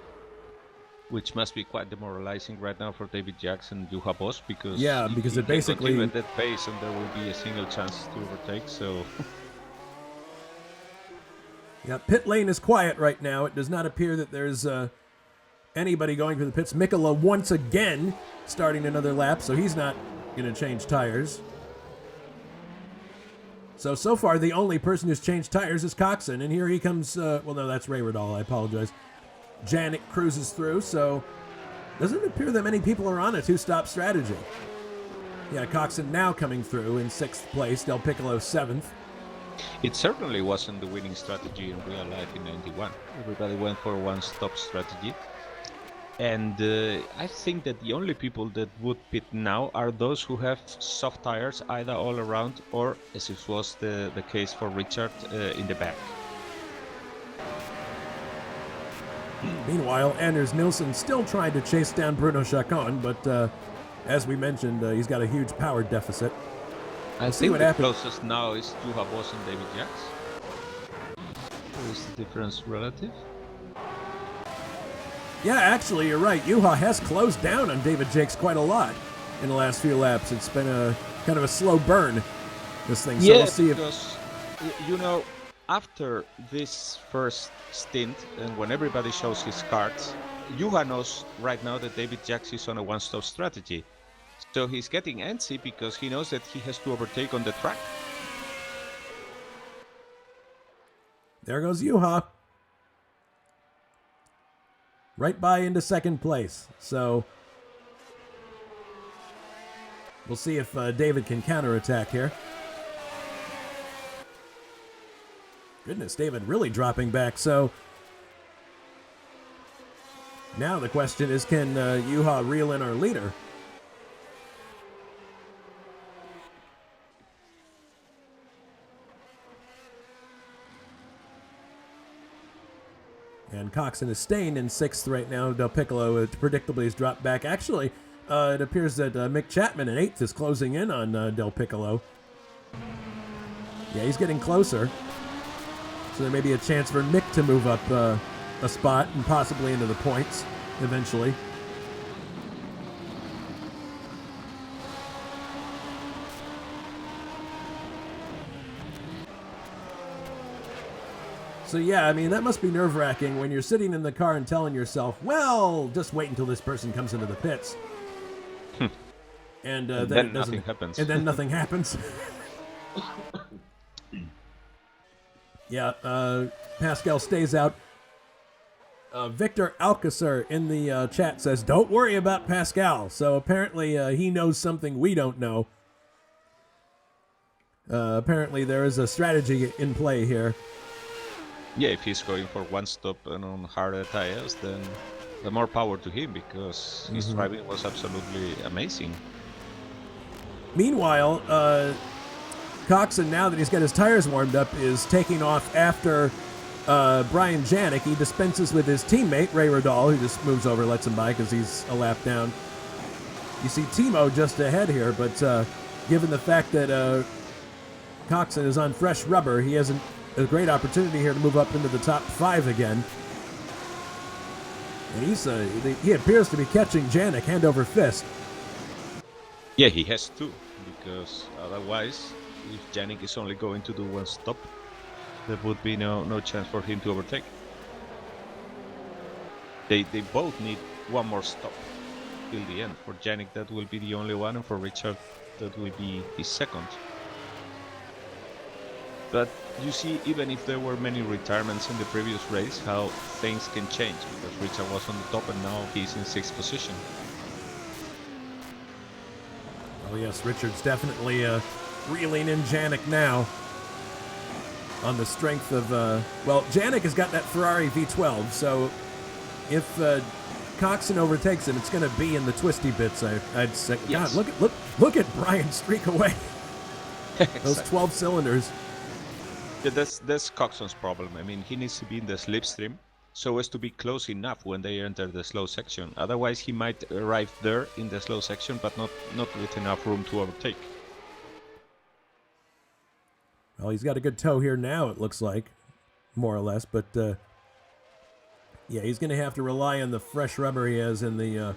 Speaker 2: which must be quite demoralizing right now for David Jackson and Juha Boss, because
Speaker 1: it basically
Speaker 2: continue at that pace and there will be a single chance to overtake. So
Speaker 1: yeah, pit lane is quiet right now. It does not appear that there's anybody going for the pits. Mikola once again starting another lap, so he's not going to change tires. So far, the only person who's changed tires is Coxon, and here he comes. Well, no, that's Ray Riddall. I apologize. Janik cruises through, so doesn't appear that many people are on a two-stop strategy. Yeah, Coxon now coming through in 6th place. Del Piccolo 7th.
Speaker 2: it certainly wasn't the winning strategy in real life in 91. Everybody went for a one-stop strategy. And I think that the only people that would pit now are those who have soft tires, either all around or, as it was the case for Richard, in the back.
Speaker 1: Meanwhile, Anders Nilsson still trying to chase down Bruno Chacon, but as we mentioned, he's got a huge power deficit.
Speaker 2: I think the closest now is Juha Boss and David Jacks. Or is the difference relative?
Speaker 1: Yeah, actually, you're right. Juha has closed down on David Jakes quite a lot in the last few laps. It's been a kind of a slow burn, this thing. So
Speaker 2: yeah,
Speaker 1: we'll see
Speaker 2: because, you know, after this first stint, and when everybody shows his cards, Juha knows right now that David Jacks is on a one-stop strategy. So he's getting antsy because he knows that he has to overtake on the track.
Speaker 1: There goes Juha. Right by into 2nd place. So we'll see if David can counterattack here. Goodness, David really dropping back. So now the question is, can Juha reel in our leader? And Coxon is staying in 6th right now. Del Piccolo predictably has dropped back. Actually, it appears that Mick Chapman in 8th is closing in on Del Piccolo. Yeah, he's getting closer. So there may be a chance for Mick to move up a spot and possibly into the points eventually. So yeah, I mean, that must be nerve-wracking when you're sitting in the car and telling yourself, well, just wait until this person comes into the pits. And then
Speaker 2: nothing happens.
Speaker 1: And then nothing happens. Yeah, Pascal stays out. Victor Alcacer in the chat says, don't worry about Pascal. So apparently he knows something we don't know. Apparently there is a strategy in play here.
Speaker 2: Yeah, if he's going for one stop and on harder tires, then the more power to him, because his driving was absolutely amazing.
Speaker 1: Meanwhile, Coxon, now that he's got his tires warmed up, is taking off after Brian Janik. He dispenses with his teammate, Ray Riddall, who just moves over, lets him by because he's a lap down. You see Timo just ahead here, but given the fact that Coxon is on fresh rubber, he hasn't a great opportunity here to move up into the top 5 again. And he appears to be catching Janik hand over fist.
Speaker 2: Yeah, he has to, because otherwise, if Janik is only going to do one stop, there would be no chance for him to overtake. They both need one more stop till the end. For Janik, that will be the only one, and for Richard, that will be his second. But you see, even if there were many retirements in the previous race, how things can change, because Richard was on the top and now he's in 6th position.
Speaker 1: Well, yes, Richard's definitely reeling in Janik now on the strength of... well, Janik has got that Ferrari V12, so if Coxon overtakes him, it's going to be in the twisty bits, I'd say.
Speaker 2: Yes.
Speaker 1: God, look at Brian streak away. Those 12 cylinders.
Speaker 2: Yeah, that's Coxon's problem. I mean, he needs to be in the slipstream so as to be close enough when they enter the slow section. Otherwise, he might arrive there in the slow section, but not with enough room to overtake.
Speaker 1: Well, he's got a good toe here now, it looks like, more or less. But, yeah, he's going to have to rely on the fresh rubber he has in the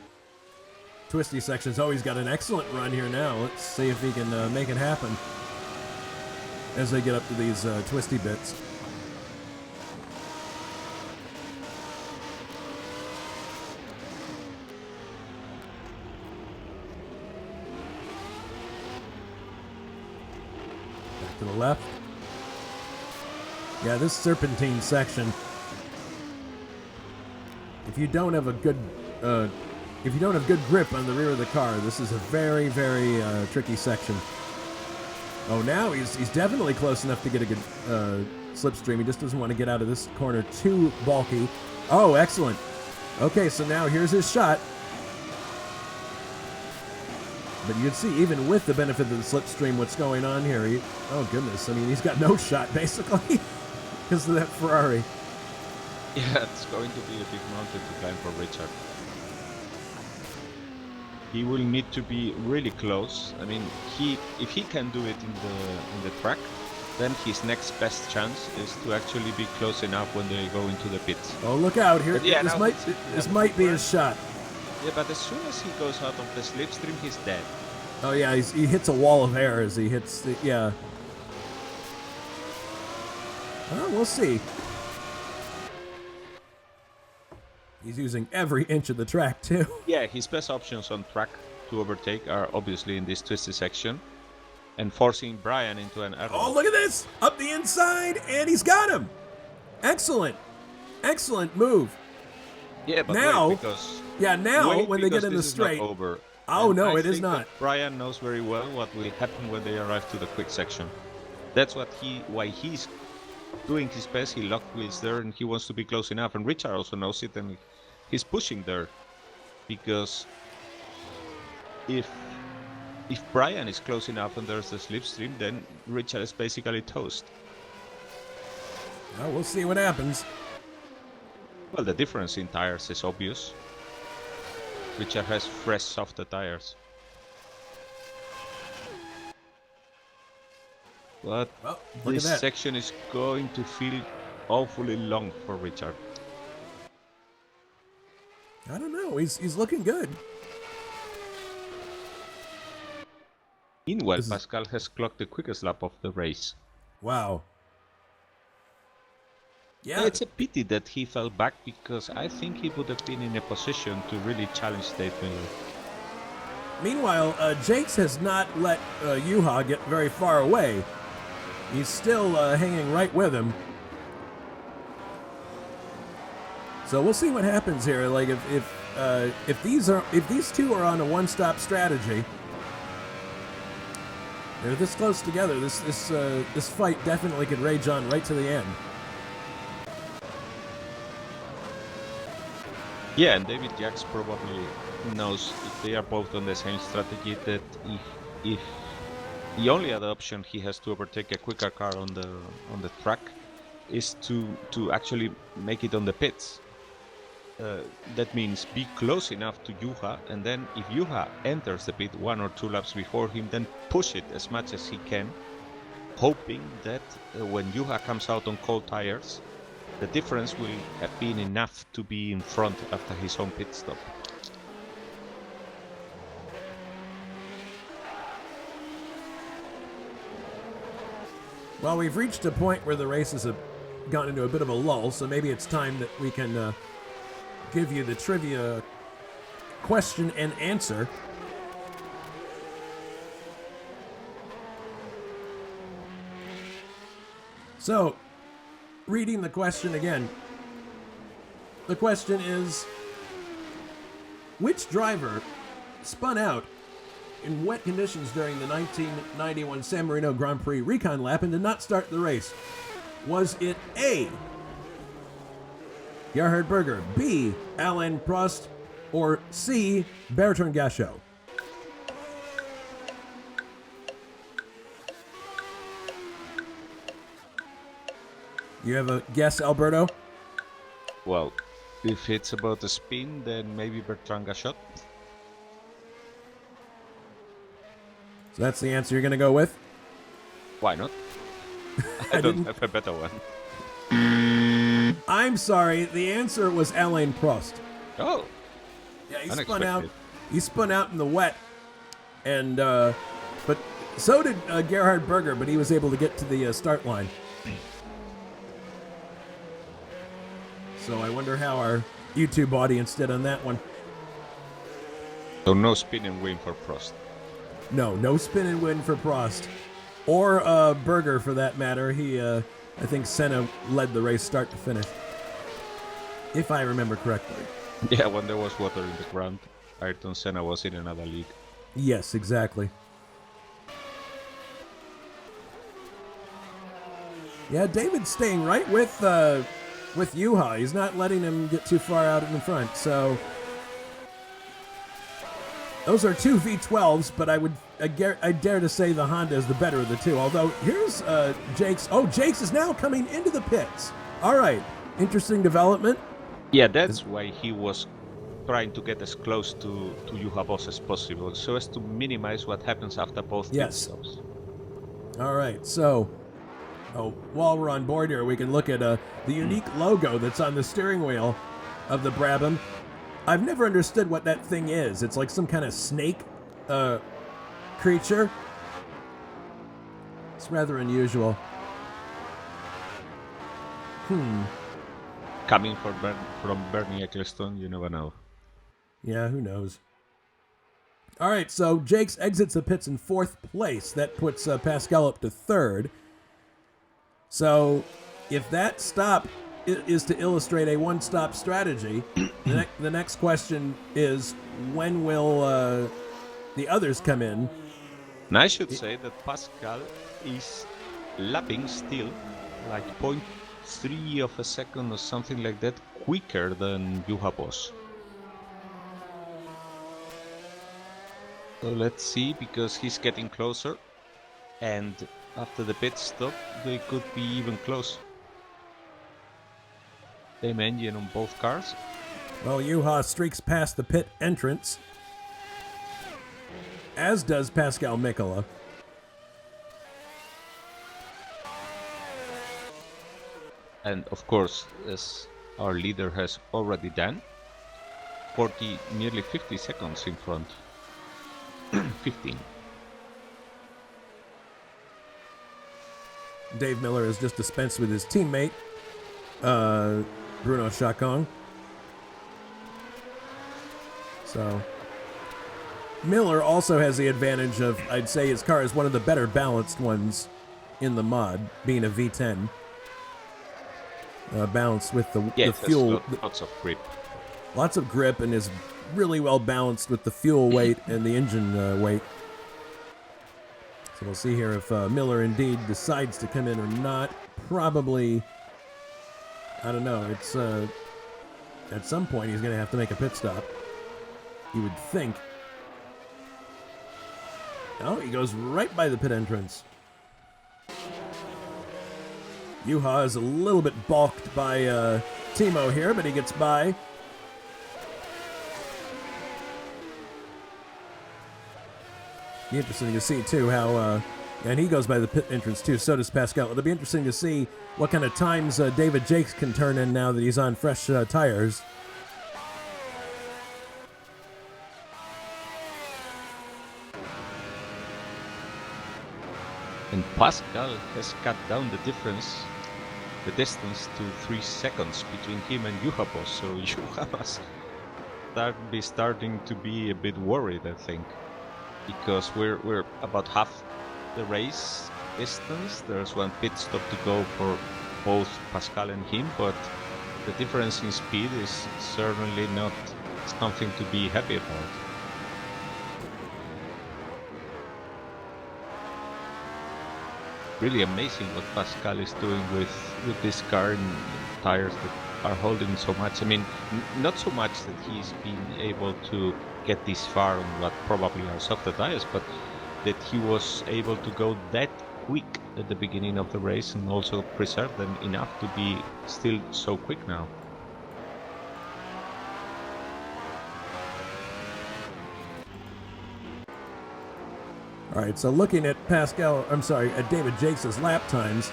Speaker 1: twisty sections. Oh, he's got an excellent run here now. Let's see if he can make it happen as they get up to these twisty bits. To the left. Yeah, this serpentine section. If you don't have a good, good grip on the rear of the car, this is a very, very tricky section. Oh, now he's definitely close enough to get a good slipstream. He just doesn't want to get out of this corner too bulky. Oh, excellent. Okay, so now here's his shot. But you can see, even with the benefit of the slipstream, what's going on here. Oh, goodness. I mean, he's got no shot, basically, because of that Ferrari.
Speaker 2: Yeah, it's going to be a big mountain to climb for Richard. He will need to be really close. I mean, if he can do it in the track, then his next best chance is to actually be close enough when they go into the pits.
Speaker 1: Oh, look out here!
Speaker 2: Yeah,
Speaker 1: this might be his shot.
Speaker 2: Yeah, but as soon as he goes out of the slipstream, he's dead.
Speaker 1: Oh yeah, he hits a wall of air as he hits the yeah. Well, we'll see. He's using every inch of the track too.
Speaker 2: Yeah, his best options on track to overtake are obviously in this twisty section, and forcing Brian into an error.
Speaker 1: Oh, look at this! Up the inside, and he's got him. Excellent move.
Speaker 2: Yeah, but
Speaker 1: now,
Speaker 2: because
Speaker 1: when they get in the straight.
Speaker 2: Over.
Speaker 1: Oh,
Speaker 2: and
Speaker 1: no,
Speaker 2: I
Speaker 1: it is
Speaker 2: think
Speaker 1: not.
Speaker 2: that Brian knows very well what will happen when they arrive to the quick section. That's why he's doing his best. He locked wheels there, and he wants to be close enough. And Richard also knows it, and he's pushing there, because if Brian is close enough and there's the slipstream, then Richard is basically toast.
Speaker 1: Well, we'll see what happens.
Speaker 2: Well, the difference in tires is obvious. Richard has fresh, softer tires. But this section is going to feel awfully long for Richard.
Speaker 1: I don't know. He's looking good.
Speaker 2: Meanwhile, Pascal has clocked the quickest lap of the race.
Speaker 1: Wow. Yeah,
Speaker 2: it's a pity that he fell back, because I think he would have been in a position to really challenge Dave Miller.
Speaker 1: Meanwhile, Jakes has not let Juha get very far away. He's still hanging right with him. So we'll see what happens here. Like if these two are on a one-stop strategy, they're this close together. This fight definitely could rage on right to the end.
Speaker 2: Yeah, and David Jacks probably knows, if they are both on the same strategy, that if the only other option he has to overtake a quicker car on the track is to actually make it on the pits. That means be close enough to Juha, and then if Juha enters the pit 1 or 2 laps before him, then push it as much as he can, hoping that when Juha comes out on cold tires, the difference will have been enough to be in front after his own pit stop.
Speaker 1: Well, we've reached a point where the races have gone into a bit of a lull, so maybe it's time that we can give you the trivia question and answer. So, reading the question again. The question is, which driver spun out in wet conditions during the 1991 San Marino Grand Prix recon lap and did not start the race? Was it A, Gerhard Berger, B, Alain Prost, or C, Bertrand Gachot? You have a guess, Alberto?
Speaker 2: Well, if it's about the spin, then maybe Bertrand Gachot.
Speaker 1: So that's the answer you're going to go with?
Speaker 2: Why not? I don't have a better one.
Speaker 1: I'm sorry, the answer was Alain Prost.
Speaker 2: Oh,
Speaker 1: yeah, he
Speaker 2: unexpected.
Speaker 1: spun out in the wet, and but so did Gerhard Berger, but he was able to get to the start line. So I wonder how our YouTube audience did on that one.
Speaker 2: So no spin and win for Prost.
Speaker 1: No spin and win for Prost. Or Berger, for that matter. He, I think Senna led the race start to finish. If I remember correctly.
Speaker 2: Yeah, when there was water in the ground, Ayrton Senna was in another league.
Speaker 1: Yes, exactly. Yeah, David's staying right with Juha. He's not letting him get too far out in the front. So those are two V12s, but I dare to say the Honda is the better of the two. Although here's Jakes. Oh, Jakes is now coming into the pits. All right, interesting development.
Speaker 2: Yeah, that's why he was trying to get as close to Juha Boss as possible, so as to minimize what happens after both pit stops.
Speaker 1: All right, so while we're on board here, we can look at the unique logo that's on the steering wheel of the Brabham. I've never understood what that thing is. It's like some kind of snake creature. It's rather unusual.
Speaker 2: Coming from Bernie Ecclestone, you never know.
Speaker 1: Yeah, who knows? All right, so Jakes exits the pits in fourth place. That puts Pascal up to third. So if that stop is to illustrate a one-stop strategy, the next question is, when will the others come in?
Speaker 2: And I should say that Pascal is lapping still like 0.3 of a second or something like that quicker than Juha Boss. So let's see, because he's getting closer, and after the pit stop they could be even closer. Same engine on both cars.
Speaker 1: Well, Juha streaks past the pit entrance, as does Pascal Mikola.
Speaker 2: And of course, as our leader has already done, nearly 50 seconds in front. 15.
Speaker 1: Dave Miller has just dispensed with his teammate, Bruno Chacon. So Miller also has the advantage of, I'd say his car is one of the better balanced ones in the mod, being a V10. Balanced with the fuel.
Speaker 2: Lots of grip.
Speaker 1: Lots of grip, and is really well balanced with the fuel weight and the engine weight. So we'll see here if Miller indeed decides to come in or not. Probably, I don't know. It's at some point he's going to have to make a pit stop. You would think. Oh, he goes right by the pit entrance. Juha is a little bit balked by Timo here, but he gets by. Be interesting to see, too, how... and he goes by the pit entrance, too. So does Pascal. It'll be interesting to see what kind of times David Jakes can turn in now that he's on fresh tires.
Speaker 2: And Pascal has cut down the distance to 3 seconds between him and Juha Boss. So Juha must be starting to be a bit worried, I think. Because we're about half the race distance. There's one pit stop to go for both Pascal and him, but the difference in speed is certainly not something to be happy about. really amazing what Pascal is doing with this car and tires that are holding so much. I mean, not so much that he's been able to get this far on what probably are softer tires, but that he was able to go that quick at the beginning of the race and also preserve them enough to be still so quick now.
Speaker 1: All right, so looking at at David Jakes' lap times.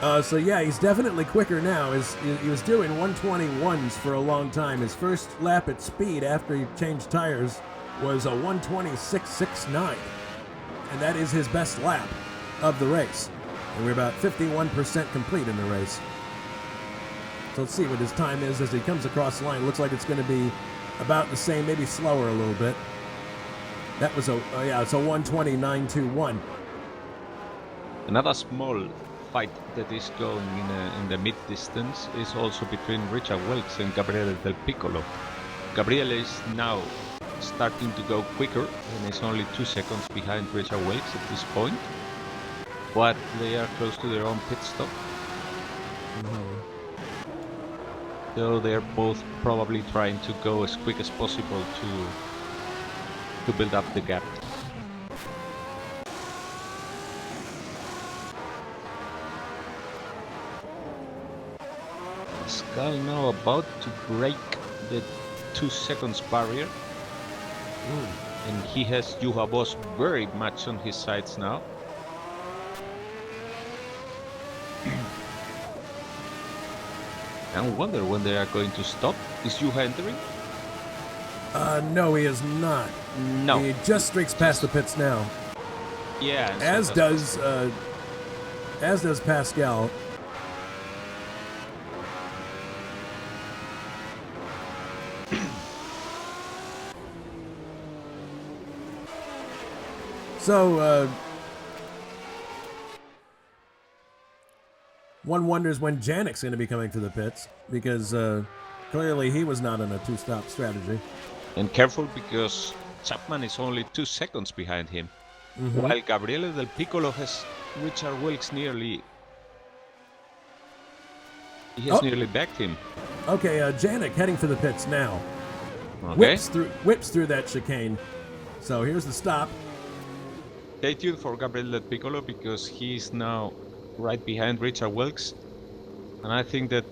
Speaker 1: So yeah, he's definitely quicker now. He was doing 121s for a long time. His first lap at speed after he changed tires was a 126.69. And that is his best lap of the race. And we're about 51% complete in the race. So let's see what his time is as he comes across the line. Looks like it's going to be about the same, maybe slower a little bit. That was it's a 129.21.
Speaker 2: Another small fight that is going in the mid-distance is also between Richard Wilkes and Gabriele Del Piccolo. Gabriele is now starting to go quicker and is only 2 seconds behind Richard Wilkes at this point, but they are close to their own pit stop. So they are both probably trying to go as quick as possible to build up the gap. Pascal now about to break the 2 seconds barrier. And he has Juha Boss very much on his sides now. I wonder when they are going to stop. Is Juha entering?
Speaker 1: No, he is not.
Speaker 2: No.
Speaker 1: He just streaks past the pits now.
Speaker 2: Yeah.
Speaker 1: As does Pascal. So, one wonders when Janik's going to be coming to the pits, because clearly he was not on a two-stop strategy.
Speaker 2: And careful, because Chapman is only 2 seconds behind him, while Gabriele Del Piccolo has Richard Wilkes nearly... He has nearly backed him.
Speaker 1: Okay, Janik heading for the pits now.
Speaker 2: Okay.
Speaker 1: Whips through that chicane. So here's the stop.
Speaker 2: Stay tuned for Gabriele Del Piccolo, because he's now right behind Richard Wilkes. And I think that,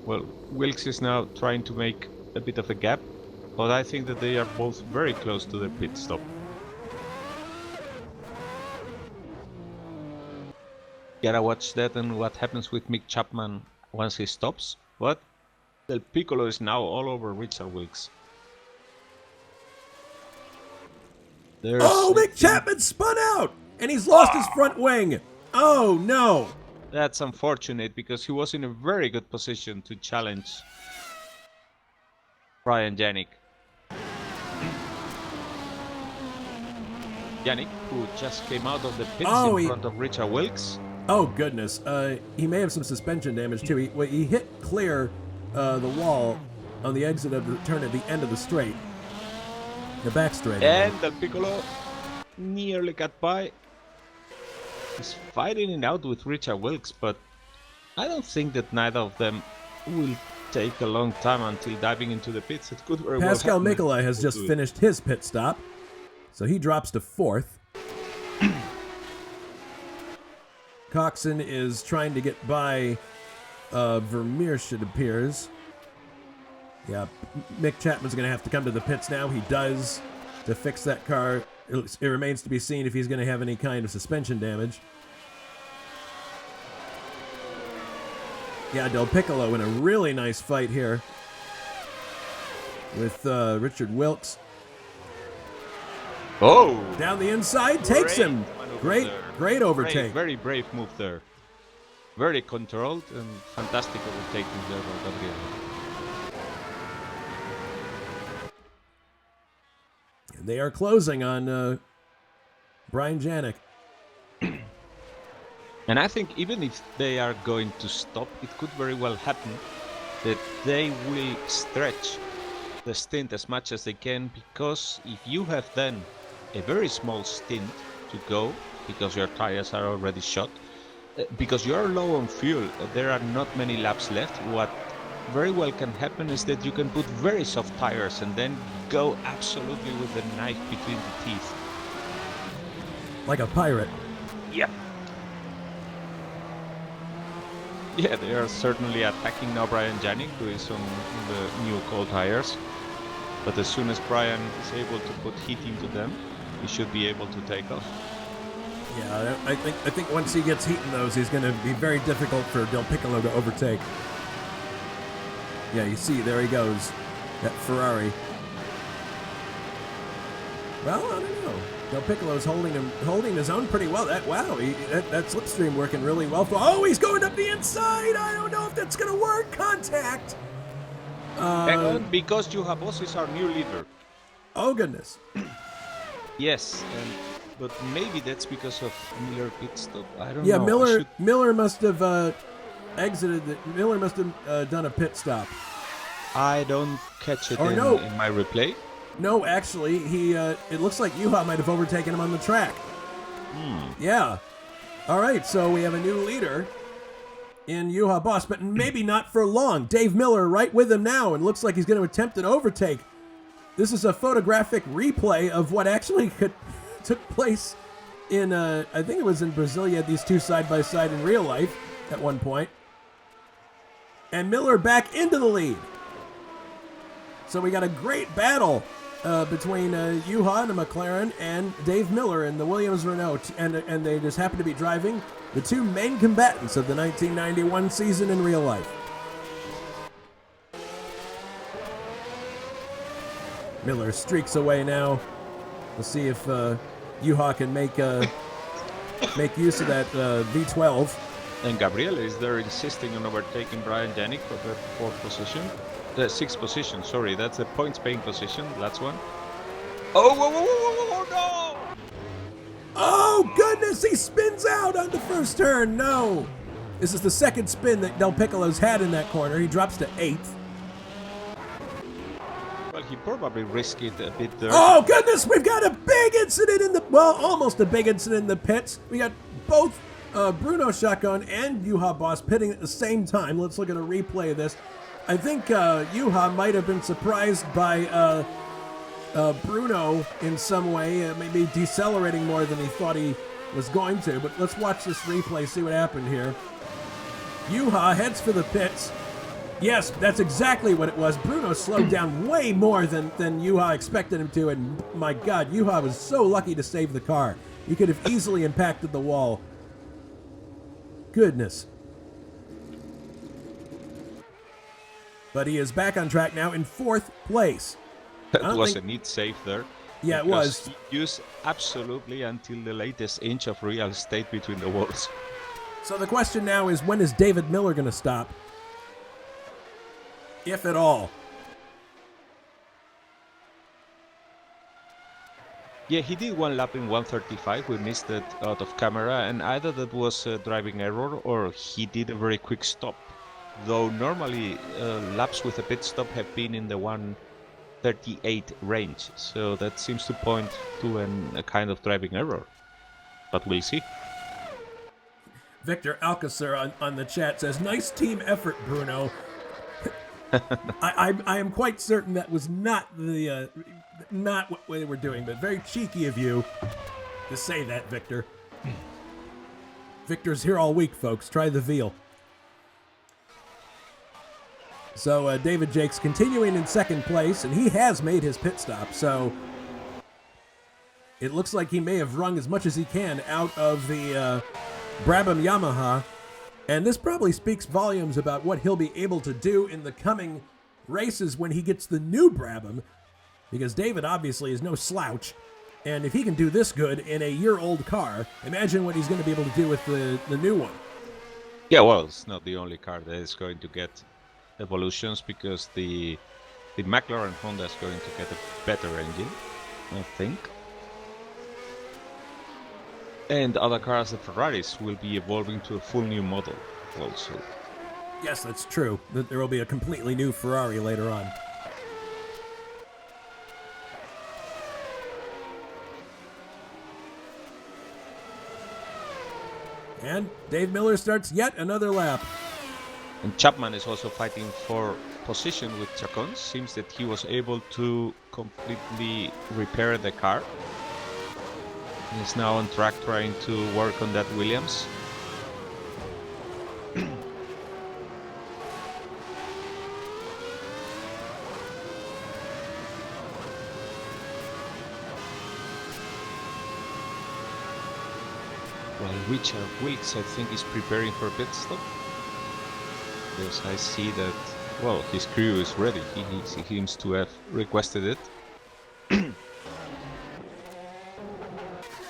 Speaker 2: well, Wilkes is now trying to make a bit of a gap, but I think that they are both very close to their pit stop. Gotta watch that and what happens with Mick Chapman once he stops. But Del Piccolo is now all over Richard Wilkes.
Speaker 1: Mick Chapman spun out! And he's lost his front wing! Oh, no!
Speaker 2: That's unfortunate, because he was in a very good position to challenge Brian Janik. Janik, who just came out of the pits in front of Richard Wilkes.
Speaker 1: Oh, goodness. He may have some suspension damage, too. He hit clear the wall on the exit of the turn at the end of the straight. The back straight.
Speaker 2: And Del Piccolo nearly got by. He's fighting it out with Richard Wilkes, but I don't think that neither of them will take a long time until diving into the pits. It could very well
Speaker 1: Pascal
Speaker 2: happen.
Speaker 1: Mikola has just finished his pit stop, so he drops to 4th. Coxon is trying to get by Vermeersch, it appears. Yeah, Mick Chapman's going to have to come to the pits now. He does, to fix that car. It remains to be seen if he's going to have any kind of suspension damage. Yeah, Del Piccolo in a really nice fight here with Richard Wilkes.
Speaker 2: Oh!
Speaker 1: Down the inside, takes him. Great overtake.
Speaker 2: Very brave move there. Very controlled and fantastic overtaking there by Gabriele.
Speaker 1: They are closing on Brian Janik.
Speaker 2: And I think even if they are going to stop, it could very well happen that they will stretch the stint as much as they can, because if you have then a very small stint to go, because your tires are already shot. Because you are low on fuel, there are not many laps left. What very well can happen is that you can put very soft tires and then go absolutely with the knife between the teeth.
Speaker 1: Like a pirate.
Speaker 2: Yeah. Yeah, they are certainly attacking now Brian Janik, who is on the new cold tires. But as soon as Brian is able to put heat into them, he should be able to take off.
Speaker 1: Yeah, I think once he gets heat in those, he's going to be very difficult for Del Piccolo to overtake. Yeah, you see, there he goes, that Ferrari. Well, I don't know. Del Piccolo's holding his own pretty well. That slipstream working really well. He's going up the inside. I don't know if that's going to work. Contact.
Speaker 2: Hang on, because you have Boss is our new leader.
Speaker 1: Oh goodness.
Speaker 2: Yes, but maybe that's because of Miller pit stop. I don't know.
Speaker 1: Yeah, Miller must have exited. Miller must have done a pit stop.
Speaker 2: I don't catch it in my replay.
Speaker 1: No, actually, it looks like Juha might have overtaken him on the track. Yeah. All right, so we have a new leader in Juha Boss, but maybe not for long. Dave Miller right with him now, and looks like he's going to attempt an overtake. This is a photographic replay of what actually took place in, I think it was in Brazil. You had these two side by side in real life at one point. And Miller back into the lead. So we got a great battle between Juha and the McLaren and Dave Miller in the Williams Renault. And they just happen to be driving the two main combatants of the 1991 season in real life. Miller streaks away now. We'll see if Juha can make use of that V12.
Speaker 2: And Gabriel is there insisting on overtaking Brian Janik for the fourth position. The sixth position, sorry, that's the points paying position. That's one. Oh, no!
Speaker 1: Oh, goodness, he spins out on the first turn. No. This is the second spin that Del Piccolo's had in that corner. He drops to 8th.
Speaker 2: Well, he probably risked it a bit there.
Speaker 1: Oh, goodness, we've got a big incident almost a big incident in the pits. We got both Bruno Chacon and Juha Boss pitting at the same time. Let's look at a replay of this. I think Juha might have been surprised by Bruno in some way, maybe decelerating more than he thought he was going to. But let's watch this replay, see what happened here. Juha heads for the pits. Yes, that's exactly what it was. Bruno slowed down way more than Juha expected him to, and my God, Juha was so lucky to save the car. He could have easily impacted the wall. Goodness. But he is back on track now in 4th place.
Speaker 2: That was a neat save there.
Speaker 1: Yeah, it was.
Speaker 2: He used absolutely until the latest inch of real estate between the walls.
Speaker 1: So the question now is, when is David Miller going to stop? If at all.
Speaker 2: Yeah, he did one lap in 1:35. We missed it out of camera, and either that was a driving error or he did a very quick stop. Though normally laps with a pit stop have been in the 1:38 range, so that seems to point to a kind of driving error. But we'll see.
Speaker 1: Victor Alcacer on the chat says, "Nice team effort, Bruno." I am quite certain that was not what they were doing, but very cheeky of you to say that, Victor. Victor's here all week, folks. Try the veal. So David Jakes continuing in 2nd place, and he has made his pit stop, so it looks like he may have wrung as much as he can out of the Brabham Yamaha. And this probably speaks volumes about what he'll be able to do in the coming races when he gets the new Brabham, because David obviously is no slouch. And if he can do this good in a year-old car, imagine what he's going to be able to do with the new one.
Speaker 2: Yeah, well, it's not the only car that is going to get evolutions, because the McLaren Honda is going to get a better engine, I think. And other cars, the Ferraris, will be evolving to a full new model also.
Speaker 1: Yes, that's true. There will be a completely new Ferrari later on. And Dave Miller starts yet another lap.
Speaker 2: And Chapman is also fighting for position with Chacon. Seems that he was able to completely repair the car. He's now on track trying to work on that Williams. Well, Richard Wilkes, I think, is preparing for a pit stop. Because I see that, well, his crew is ready. He seems to have requested it.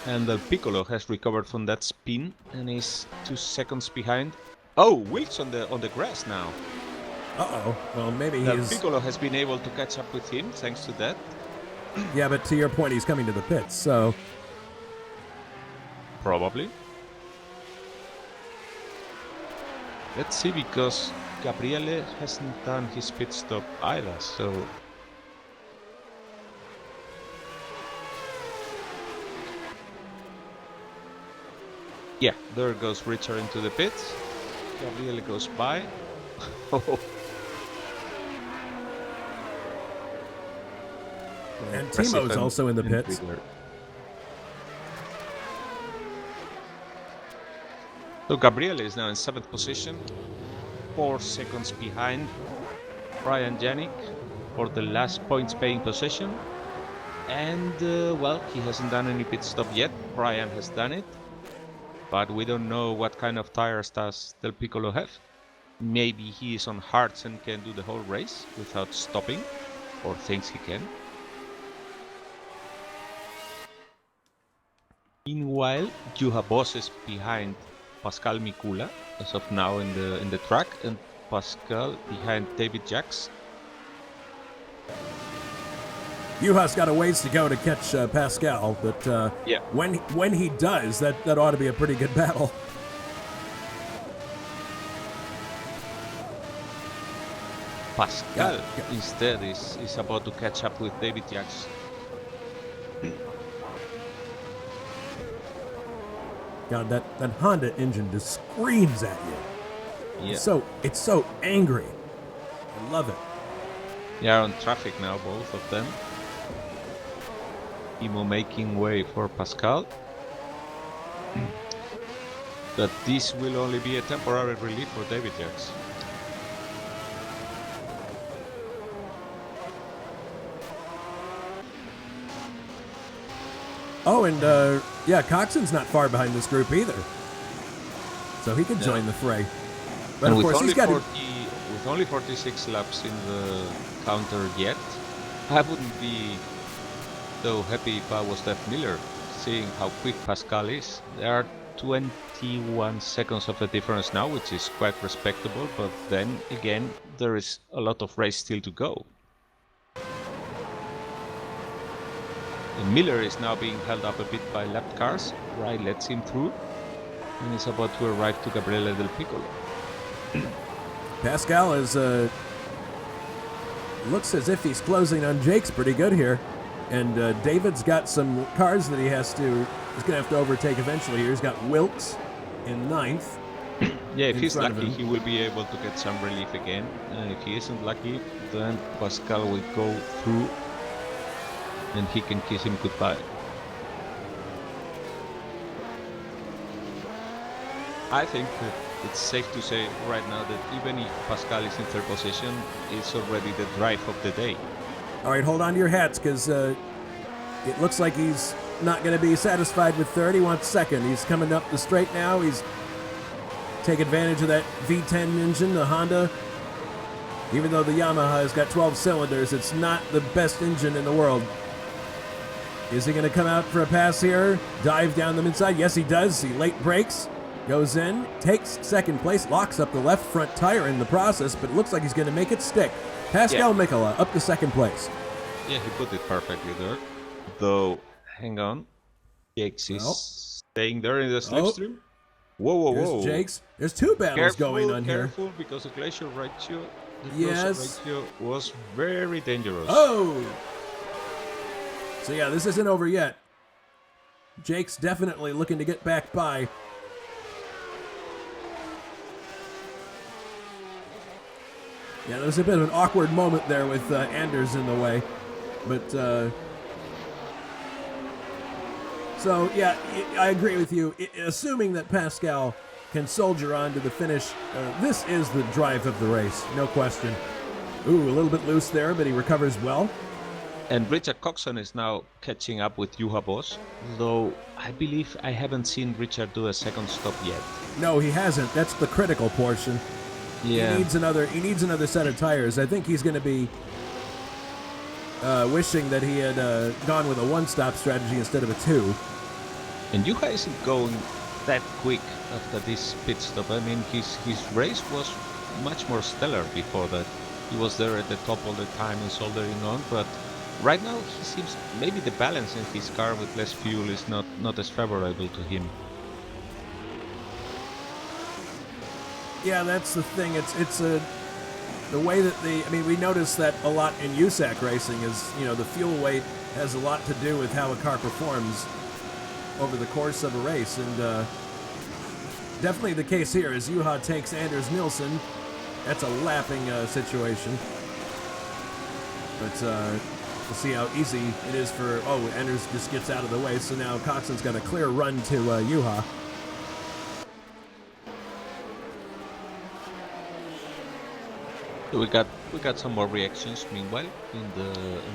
Speaker 2: And Del Piccolo has recovered from that spin and is 2 seconds behind. Oh, Wilkes on the grass now.
Speaker 1: Uh-oh. Well, maybe
Speaker 2: Del
Speaker 1: he's...
Speaker 2: Piccolo has been able to catch up with him thanks to that.
Speaker 1: Yeah, but to your point, he's coming to the pits, so...
Speaker 2: Probably. Let's see, because Gabriele hasn't done his pit stop either, so... Yeah, there goes Richard into the pits. Gabriele goes by.
Speaker 1: And Timo's also in the pits.
Speaker 2: So Gabriele is now in 7th position, 4 seconds behind Brian Janik for the last points paying position. And, well, he hasn't done any pit stop yet. Brian has done it. But we don't know what kind of tires does Del Piccolo have. Maybe he is on hards and can do the whole race without stopping, or thinks he can. Meanwhile, Juha Boss is behind Pascal Mikula as of now in the track, and Pascal behind David Jacks.
Speaker 1: Juha's got a ways to go to catch Pascal, but
Speaker 2: yeah.
Speaker 1: when he does, that ought to be a pretty good battle.
Speaker 2: Pascal instead is about to catch up with David Jacks.
Speaker 1: God, that Honda engine just screams at you.
Speaker 2: Yeah.
Speaker 1: It's so angry. I love it.
Speaker 2: They are on traffic now, both of them. Timo making way for Pascal. But this will only be a temporary relief for David Jacks.
Speaker 1: Oh, and yeah, Coxon's not far behind this group either, so he could join the fray. But
Speaker 2: and
Speaker 1: of course, he's got
Speaker 2: with only 46 laps in the counter yet, I wouldn't be so happy if I was Steph Miller, seeing how quick Pascal is. There are 21 seconds of a difference now, which is quite respectable, but then again, there is a lot of race still to go. Miller is now being held up a bit by lapped cars. Rai lets him through and is about to arrive to Gabriele Del Piccolo.
Speaker 1: Pascal is looks as if he's closing on Jake's pretty good here, and David's got some cars that he's going to have to overtake eventually here. He's got Wilkes in 9th.
Speaker 2: Yeah, if he's lucky, he will be able to get some relief again. And if he isn't lucky, then Pascal will go through and he can kiss him goodbye. I think that it's safe to say right now that even if Pascal is in 3rd position, it's already the drive of the day.
Speaker 1: All right, hold on to your hats, because it looks like he's not going to be satisfied with 3rd. He wants 2nd. He's coming up the straight now. He's taking advantage of that V10 engine, the Honda. Even though the Yamaha has got 12 cylinders, it's not the best engine in the world. Is he going to come out for a pass here? Dive down the inside? Yes, he does. He late brakes, goes in, takes 2nd place, locks up the left front tire in the process, but it looks like he's going to make it stick. Pascal Mikula up to 2nd place.
Speaker 2: Yeah, he put it perfectly there. Though, hang on. Jakes is staying there in the slipstream. Whoa.
Speaker 1: Here's Jakes. There's 2 battles going on here.
Speaker 2: Careful, because the glacier ratio,
Speaker 1: Yes.
Speaker 2: ratio was very dangerous.
Speaker 1: Oh! So yeah, this isn't over yet. Jake's definitely looking to get back by. Yeah, there was a bit of an awkward moment there with Anders in the way. But, so, yeah, I agree with you. Assuming that Pascal can soldier on to the finish, this is the drive of the race, no question. Ooh, a little bit loose there, but he recovers well.
Speaker 2: And Richard Coxon is now catching up with Juha Boss, though I believe I haven't seen Richard do a second stop yet.
Speaker 1: No, he hasn't. That's the critical portion.
Speaker 2: Yeah.
Speaker 1: He needs another set of tires. I think he's going to be wishing that he had gone with a one-stop strategy instead of a two.
Speaker 2: And Juha isn't going that quick after this pit stop. I mean, his race was much more stellar before that. He was there at the top all the time and soldering on, but right now he seems maybe the balance in his car with less fuel is not as favorable to him.
Speaker 1: Yeah, that's the thing. It's the way that we notice that a lot in USAC racing is, the fuel weight has a lot to do with how a car performs over the course of a race, and definitely the case here as Juha takes Anders Nilsson. That's a lapping situation, but we'll see how easy it is for. Oh, Anders just gets out of the way, so now Coxon's got a clear run to Juha.
Speaker 2: We got some more reactions meanwhile in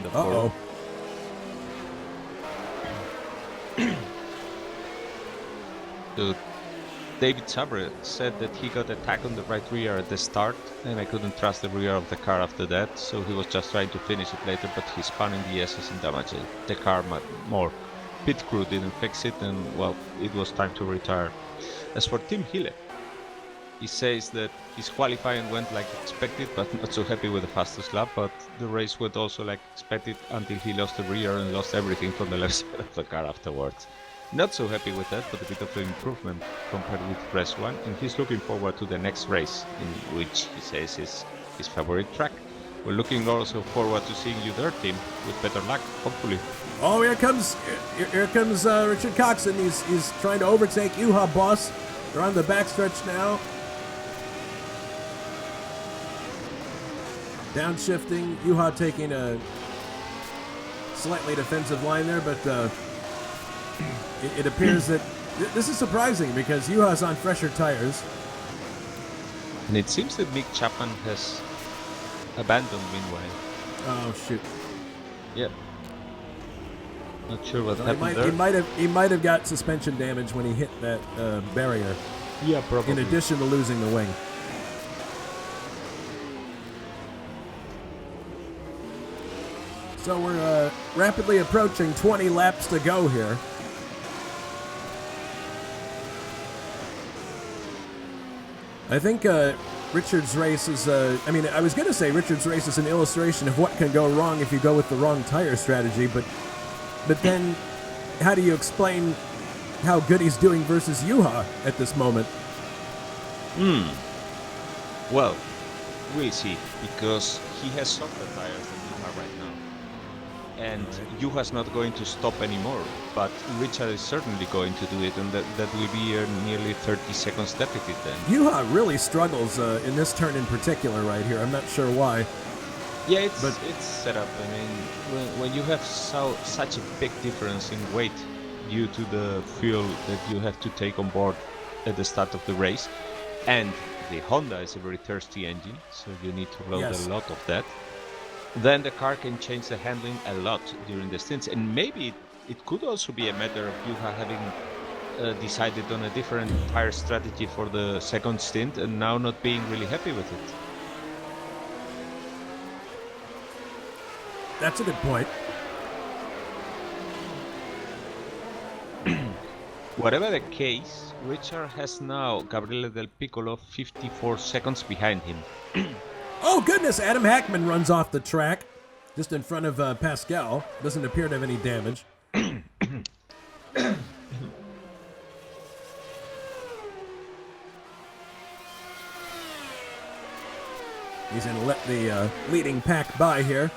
Speaker 2: the forum. So David Sabre said that he got attacked on the right rear at the start, and I couldn't trust the rear of the car after that, so he was just trying to finish it later, but he spun in the S's and damaged the car more. Pit crew didn't fix it, and well, it was time to retire. As for Tim Hille, he says that his qualifying went like expected, but not so happy with the fastest lap, but the race went also like expected until he lost the rear and lost everything from the left side of the car afterwards. Not so happy with that, but a bit of an improvement compared with race 1, and he's looking forward to the next race, in which he says is his favorite track. We're looking also forward to seeing you there, Tim, with better luck, hopefully.
Speaker 1: Oh, here comes Richard Coxon. He's trying to overtake Juha Boss. They're on the backstretch now. Downshifting, Juha taking a slightly defensive line there, but it appears that this is surprising because Juha's on fresher tires.
Speaker 2: And it seems that Mick Chapman has abandoned meanwhile.
Speaker 1: Oh, shoot.
Speaker 2: Yep. Not sure what happened there.
Speaker 1: He might have got suspension damage when he hit that barrier.
Speaker 2: Yeah, probably.
Speaker 1: In addition to losing the wing. So we're rapidly approaching 20 laps to go here. I think Richard's race is, I was going to say Richard's race is an illustration of what can go wrong if you go with the wrong tire strategy, but then how do you explain how good he's doing versus Juha at this moment?
Speaker 2: Well, we'll see, because he has softer tires than Juha right now. And Juha's not going to stop anymore, but Richard is certainly going to do it, and that will be a nearly 30 seconds deficit then.
Speaker 1: Juha really struggles in this turn in particular right here. I'm not sure why.
Speaker 2: Yeah, it's set up. I mean, when you have such a big difference in weight due to the fuel that you have to take on board at the start of the race, and the Honda is a very thirsty engine, so you need to load a lot of that, then the car can change the handling a lot during the stints. And maybe it could also be a matter of Juha having decided on a different tire strategy for the second stint and now not being really happy with it.
Speaker 1: That's a good point.
Speaker 2: Whatever the case, Richard has now Gabriele Del Piccolo 54 seconds behind him.
Speaker 1: Oh, goodness! Adam Hackman runs off the track just in front of Pascal. Doesn't appear to have any damage. He's going to let the leading pack by here.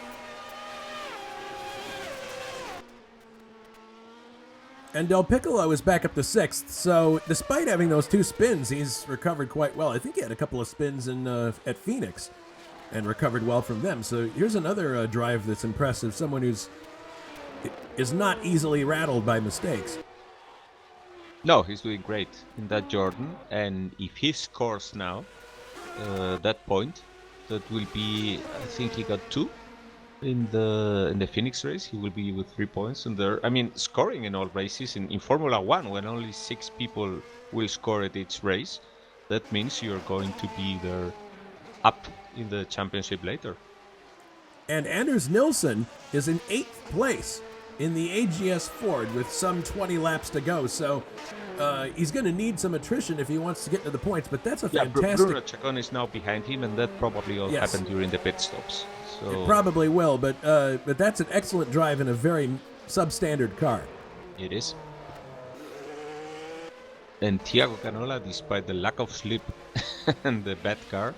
Speaker 1: And Del Piccolo is back up to 6th, so despite having those 2 spins, he's recovered quite well. I think he had a couple of spins in at Phoenix. and recovered well from them. So here's another drive that's impressive. Someone is not easily rattled by mistakes.
Speaker 2: No, he's doing great in that Jordan, and if he scores now, that point, that will be, I think he got 2 in the Phoenix race. He will be with 3 points, and there, I mean, scoring in all races in Formula One, when only 6 people will score at each race, that means you're going to be there up in the championship later.
Speaker 1: And Anders Nilsson is in 8th place in the AGS Ford with some 20 laps to go. So he's going to need some attrition if he wants to get to the points, but that's a fantastic...
Speaker 2: Bruno Chacon is now behind him, and that probably all happened during the pit stops. So
Speaker 1: it probably will, but that's an excellent drive in a very substandard car.
Speaker 2: It is. And Thiago Canola, despite the lack of slip and the bad car,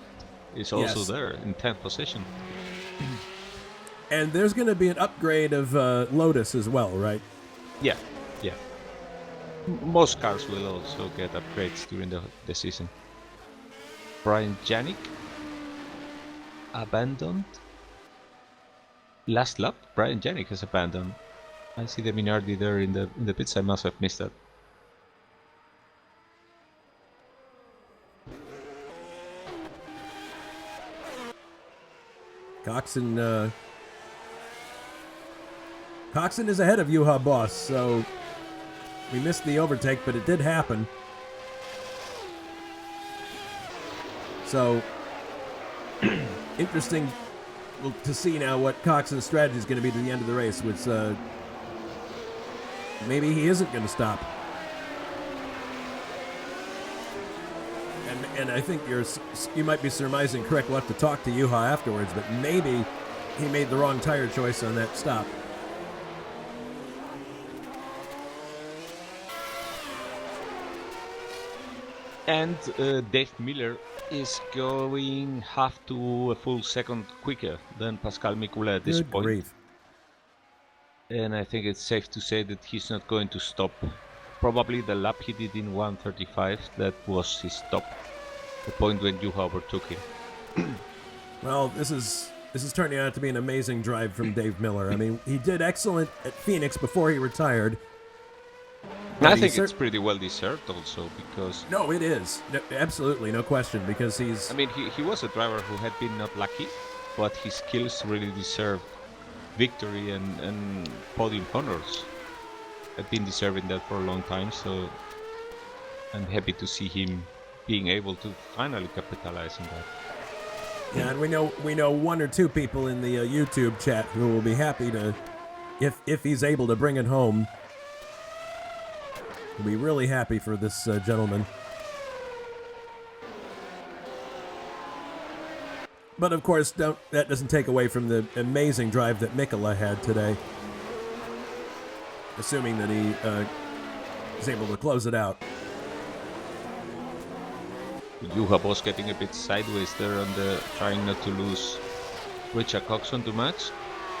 Speaker 2: is also there in 10th position.
Speaker 1: And there's going to be an upgrade of Lotus as well, right?
Speaker 2: Yeah. Most cars will also get upgrades during the season. Brian Janik abandoned. Last lap, Brian Janik has abandoned. I see the Minardi there in the pits. I must have missed that.
Speaker 1: Coxon is ahead of Juha Boss, so we missed the overtake, but it did happen. So, interesting to see now what Coxon's strategy is going to be to the end of the race, which maybe he isn't going to stop. And I think you might be surmising correct. We'll have to talk to Juha afterwards, but maybe he made the wrong tire choice on that stop.
Speaker 2: And Dave Miller is going half to a full second quicker than Pascal Mikula at this point.
Speaker 1: Grief.
Speaker 2: And I think it's safe to say that he's not going to stop. Probably the lap he did in 1:35, that was his stop. The point when Juha overtook him.
Speaker 1: Well, this is turning out to be an amazing drive from Dave Miller. I mean, he did excellent at Phoenix before he retired.
Speaker 2: I think it's pretty well deserved also, because...
Speaker 1: No, it is. No, absolutely, no question, because he's...
Speaker 2: I mean, he was a driver who had been not lucky, but his skills really deserved victory and podium honors. I've been deserving that for a long time, so I'm happy to see him being able to finally capitalize on that.
Speaker 1: Yeah, and we know 1 or 2 people in the YouTube chat who will be happy to, if he's able to bring it home. We'll be really happy for this gentleman. But of course, that doesn't take away from the amazing drive that Mikkola had today. Assuming that he is able to close it out.
Speaker 2: Juha Boss getting a bit sideways there on trying not to lose Richard Coxon too much.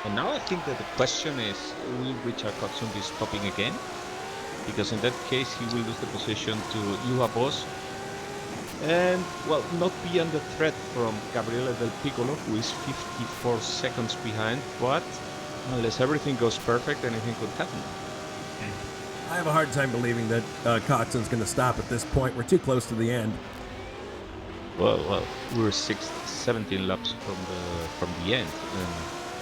Speaker 2: And now I think that the question is, will Richard Coxon be stopping again? Because in that case he will lose the position to Juha Boss and, well, not be under threat from Gabriele Del Piccolo, who is 54 seconds behind, but unless everything goes perfect, anything could happen.
Speaker 1: I have a hard time believing that Coxon's going to stop at this point. We're too close to the end.
Speaker 2: Well, we're 17 laps from the end, and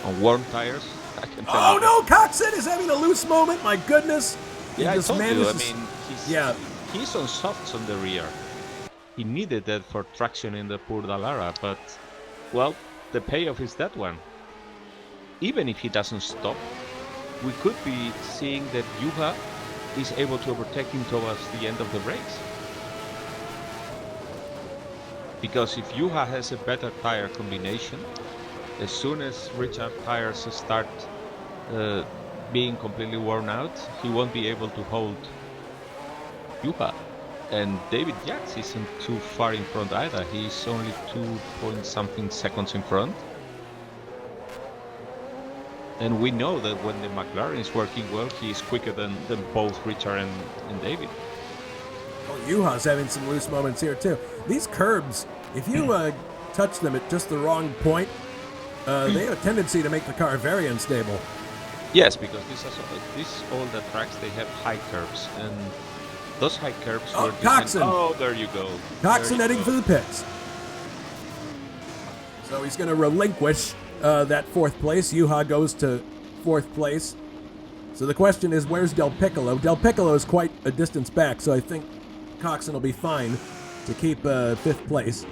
Speaker 2: on warm tires, I can tell you.
Speaker 1: No, Coxon is having a loose moment, my goodness.
Speaker 2: Yeah, I told you, I mean, he's on softs on the rear. He needed that for traction in the Pur Dallara, but, well, the payoff is that one. Even if he doesn't stop, we could be seeing that Juha is able to overtake him towards the end of the race. Because if Juha has a better tire combination, as soon as Richard tires start being completely worn out, he won't be able to hold Juha. And David Yates isn't too far in front either. He's only 2-point-something seconds in front. And we know that when the McLaren is working well, he is quicker than both Richard and David.
Speaker 1: Oh, Juha's having some loose moments here too. These curbs, if you touch them at just the wrong point, they have a tendency to make the car very unstable.
Speaker 2: Yes, because these older tracks, they have high curves, and those high curves were...
Speaker 1: Coxon!
Speaker 2: Oh, there you go.
Speaker 1: Coxon heading for the pits. So he's going to relinquish that fourth place. Yuha goes to fourth place. So the question is, where's Del Piccolo? Del Piccolo is quite a distance back, so I think Coxon will be fine to keep fifth place.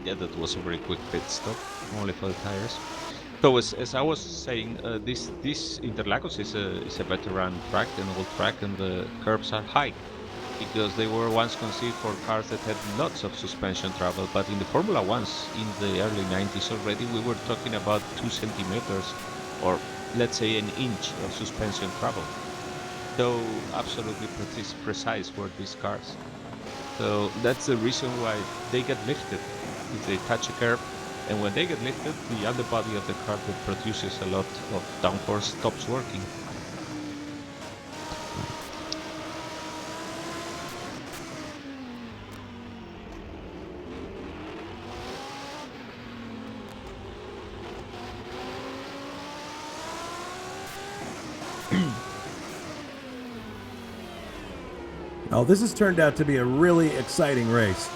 Speaker 2: Yeah, that was a very quick pit stop, only for the tires. So as I was saying, this Interlagos is a veteran track, an old track, and the curves are high because they were once conceived for cars that had lots of suspension travel. But in the Formula Ones in the early 90s already, we were talking about 2 centimeters, or let's say an inch of suspension travel. So absolutely precise were these cars. So that's the reason why they get lifted if they touch a curb. And when they get lifted, the underbody of the car that produces a lot of downforce stops working.
Speaker 1: Now, this has turned out to be a really exciting race.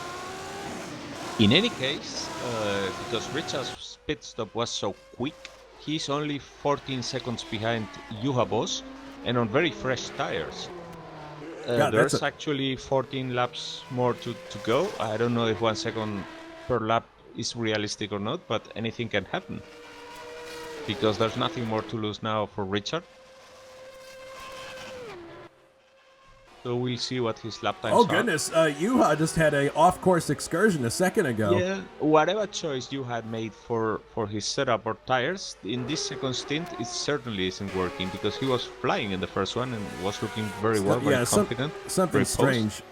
Speaker 2: In any case, because Richard's pit stop was so quick, he's only 14 seconds behind Juha Boss, and on very fresh tires. There's actually 14 laps more to go. I don't know if 1 second per lap is realistic or not, but anything can happen. Because there's nothing more to lose now for Richard. So we'll see what his lap times are.
Speaker 1: Oh goodness, Juha just had a off-course excursion a second ago.
Speaker 2: Yeah, whatever choice you had made for his setup or tires, in this second stint it certainly isn't working, because he was flying in the first one and was looking very well, very confident.
Speaker 1: Something strange.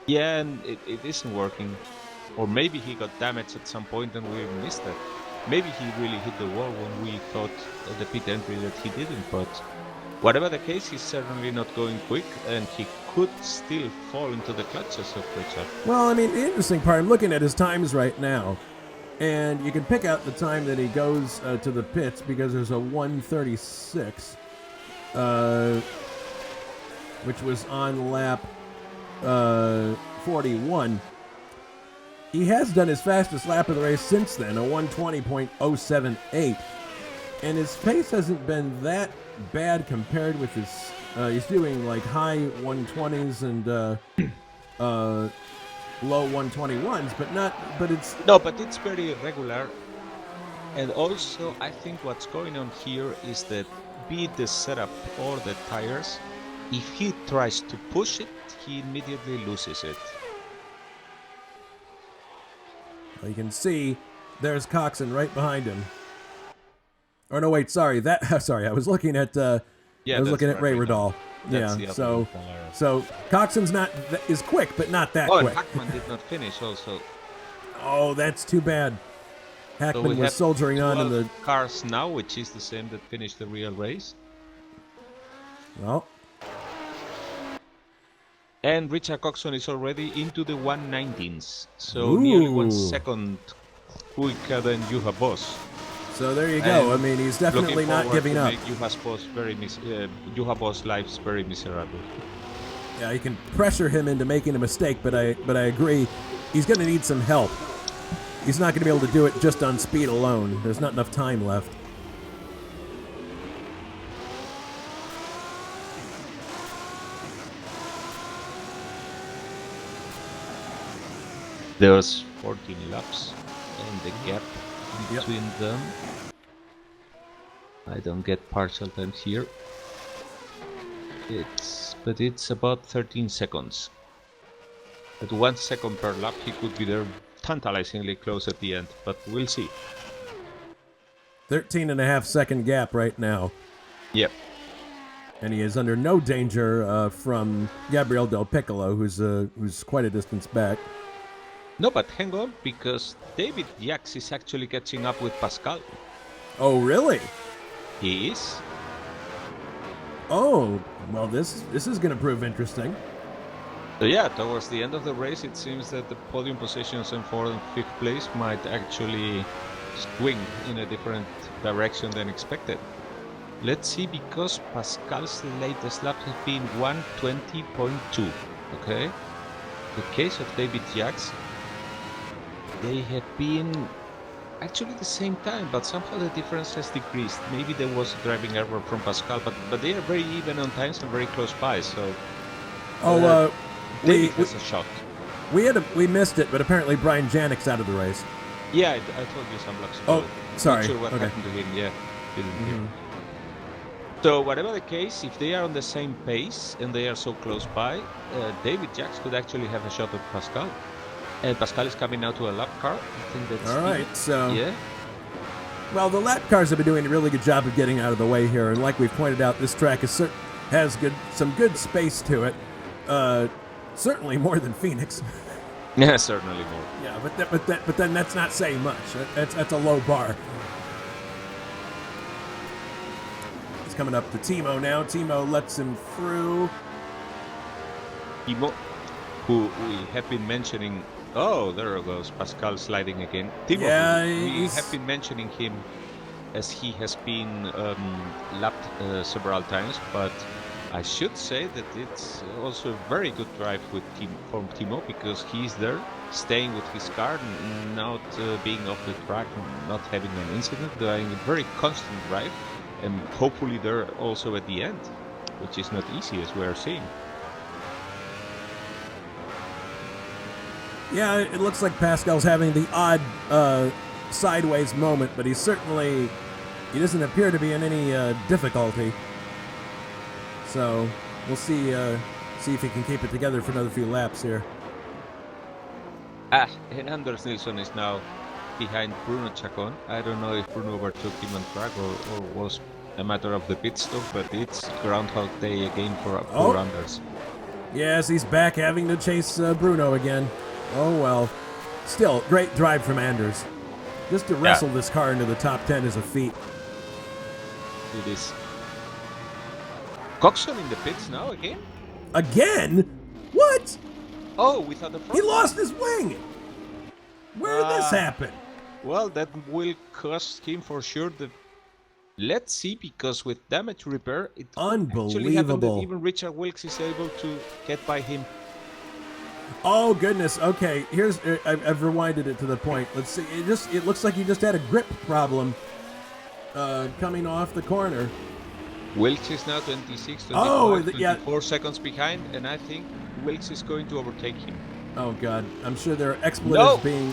Speaker 2: Yeah, and it isn't working. Or maybe he got damaged at some point and we missed it. Maybe he really hit the wall when we thought at the pit entry that he didn't, but whatever the case, he's certainly not going quick, and he could still fall into the clutches of Richard.
Speaker 1: Well, I mean, the interesting part, I'm looking at his times right now, and you can pick out the time that he goes to the pits, because there's a 1:36, which was on lap 41. He has done his fastest lap of the race since then, a 1:20.078, and his pace hasn't been that bad compared with his he's doing like high 120s and low 121s, but it's
Speaker 2: very irregular. And also I think what's going on here is that, be it the setup or the tires, if he tries to push it, he immediately loses it.
Speaker 1: Well, you can see there's Coxon right behind him. Or no, wait, sorry. I was looking at Ray Riddall. Yeah, so Coxon's is quick, but not that quick.
Speaker 2: And Hackman did not finish also.
Speaker 1: Oh, that's too bad. Hackman was soldiering on in the
Speaker 2: cars now, which is the same that finished the real race.
Speaker 1: Well,
Speaker 2: and Richard Coxon is already into the 119s, so nearly 1 second quicker than Juha Boss.
Speaker 1: So there you go. I mean, he's definitely not giving up.
Speaker 2: Juha Boss life's very miserable.
Speaker 1: Yeah, you can pressure him into making a mistake, but I agree. He's going to need some help. He's not going to be able to do it just on speed alone. There's not enough time left.
Speaker 2: There's 14 laps, and the gap between them, I don't get partial times here. It's about 13 seconds. At 1 second per lap, he could be there tantalizingly close at the end, but we'll see.
Speaker 1: 13.5 second gap right now.
Speaker 2: Yep.
Speaker 1: And he is under no danger from Gabriel Del Piccolo, who's quite a distance back.
Speaker 2: No, but hang on, because David Yax is actually catching up with Pascal.
Speaker 1: Oh, really?
Speaker 2: He is.
Speaker 1: Oh, well, this is going to prove interesting.
Speaker 2: So yeah, towards the end of the race, it seems that the podium positions in 4th and 5th place might actually swing in a different direction than expected. Let's see, because Pascal's latest lap has been 1:20.2. Okay, the case of David Jacks, they have been actually the same time, but somehow the difference has decreased. Maybe there was a driving error from Pascal, but they are very even on times and very close by. So David has a shot.
Speaker 1: We missed it, but apparently Brian Janik's out of the race.
Speaker 2: Yeah, I told you some laps ago.
Speaker 1: Oh, sorry.
Speaker 2: Not sure what happened to him. Yeah, didn't hear. So whatever the case, if they are on the same pace and they are so close by, David Jacks could actually have a shot at Pascal. And Pascal is coming now to a lap car. I think that's
Speaker 1: all right. So
Speaker 2: yeah.
Speaker 1: Well, the lap cars have been doing a really good job of getting out of the way here, and like we've pointed out, this track has some good space to it. Certainly more than Phoenix.
Speaker 2: Yeah, certainly more.
Speaker 1: Yeah, but then that's not saying much. That's a low bar. He's coming up to Timo now. Timo lets him through.
Speaker 2: Timo, who we have been mentioning. Oh, there goes Pascal sliding again. Timo,
Speaker 1: yeah,
Speaker 2: we have been mentioning him as he has been lapped several times, but I should say that it's also a very good drive from Timo, because he's there, staying with his car, not being off the track, not having an incident, doing a very constant drive, and hopefully they're also at the end, which is not easy, as we are seeing.
Speaker 1: Yeah, it looks like Pascal's having the odd sideways moment, but he doesn't appear to be in any difficulty. So we'll see if he can keep it together for another few laps here.
Speaker 2: And Anders Nilsson is now behind Bruno Chacon. I don't know if Bruno overtook him on track or was a matter of the pit stop, but it's Groundhog Day again for Anders.
Speaker 1: Yes, he's back having to chase Bruno again. Oh well. Still, great drive from Anders. Just to wrestle this car into the top 10 is a feat.
Speaker 2: It is. Coxon in the pits now again?
Speaker 1: Again? What?
Speaker 2: Oh, without the front.
Speaker 1: He lost his wing. Where did this happen?
Speaker 2: Well, that will cost him for sure. Let's see, because with damage repair, it actually happened that even Richard Wilkes is able to get by him.
Speaker 1: Oh goodness. Okay, I've rewinded it to the point. Let's see. It looks like he just had a grip problem coming off the corner.
Speaker 2: Wilkes is now 26, 24 seconds behind, and I think Wilkes is going to overtake him.
Speaker 1: Oh God, I'm sure there are expletives being...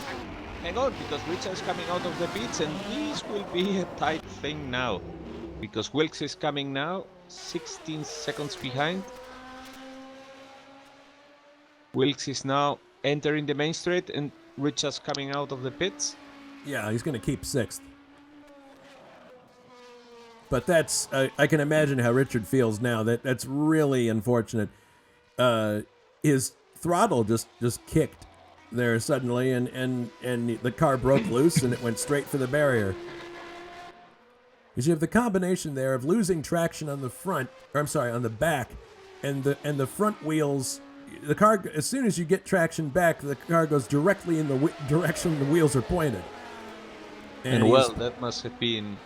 Speaker 2: Hang on, because Richard is coming out of the pits, and this will be a tight thing now. Because Wilkes is coming now, 16 seconds behind. Wilkes is now entering the main straight, and Richard's coming out of the pits.
Speaker 1: Yeah, he's going to keep 6th. But that's, I can imagine how Richard feels now. That's really unfortunate. His throttle just kicked there suddenly, and the car broke loose, and it went straight for the barrier. Because you have the combination there of losing traction on the front, or I'm sorry, on the back, and the front wheels. The car, as soon as you get traction back, the car goes directly in the direction the wheels are pointed.
Speaker 2: And well, that must have been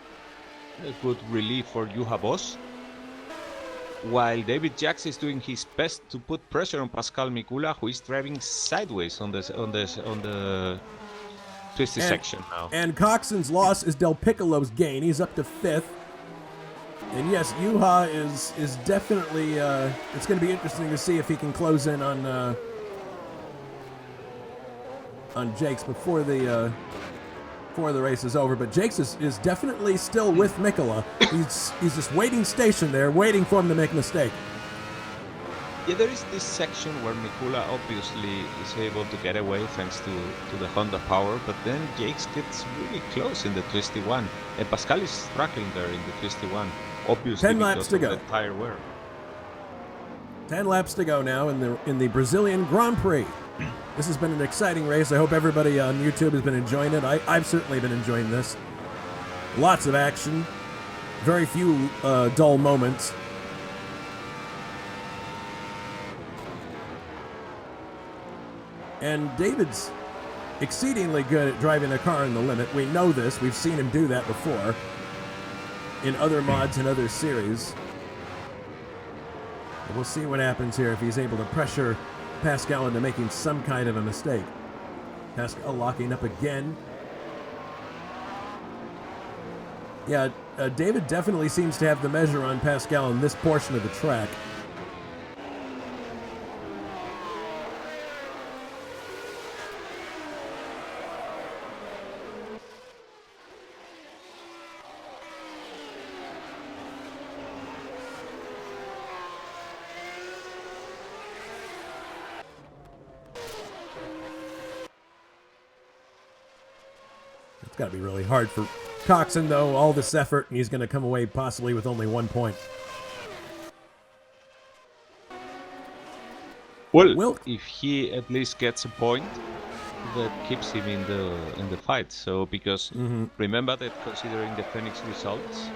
Speaker 2: a good relief for Juha Boss. While David Jacks is doing his best to put pressure on Pascal Mikula, who is driving sideways on the twisty section now.
Speaker 1: And Coxon's loss is Del Piccolo's gain. He's up to 5th. And yes, Juha is definitely. It's going to be interesting to see if he can close in on Jakes before the race is over. But Jakes is definitely still with Mikula. He's just waiting station there, waiting for him to make a mistake.
Speaker 2: Yeah, there is this section where Mikula obviously is able to get away thanks to the Honda power, but then Jakes gets really close in the twisty one, and Pascal is struggling there in the twisty one. Obviously,
Speaker 1: 10 laps to go.
Speaker 2: The tire wear.
Speaker 1: 10 laps to go now in the Brazilian Grand Prix. This has been an exciting race. I hope everybody on YouTube has been enjoying it. I've certainly been enjoying this. Lots of action. Very few dull moments. And David's exceedingly good at driving a car in the limit. We know this. We've seen him do that before in other mods and other series. But we'll see what happens here if he's able to pressure Pascal into making some kind of a mistake. Pascal locking up again. Yeah, David definitely seems to have the measure on Pascal in this portion of the track. It's got to be really hard for Coxon, though. All this effort, and he's going to come away possibly with only 1 point.
Speaker 2: Well, if he at least gets a point, that keeps him in the fight. So because remember that considering the Phoenix results,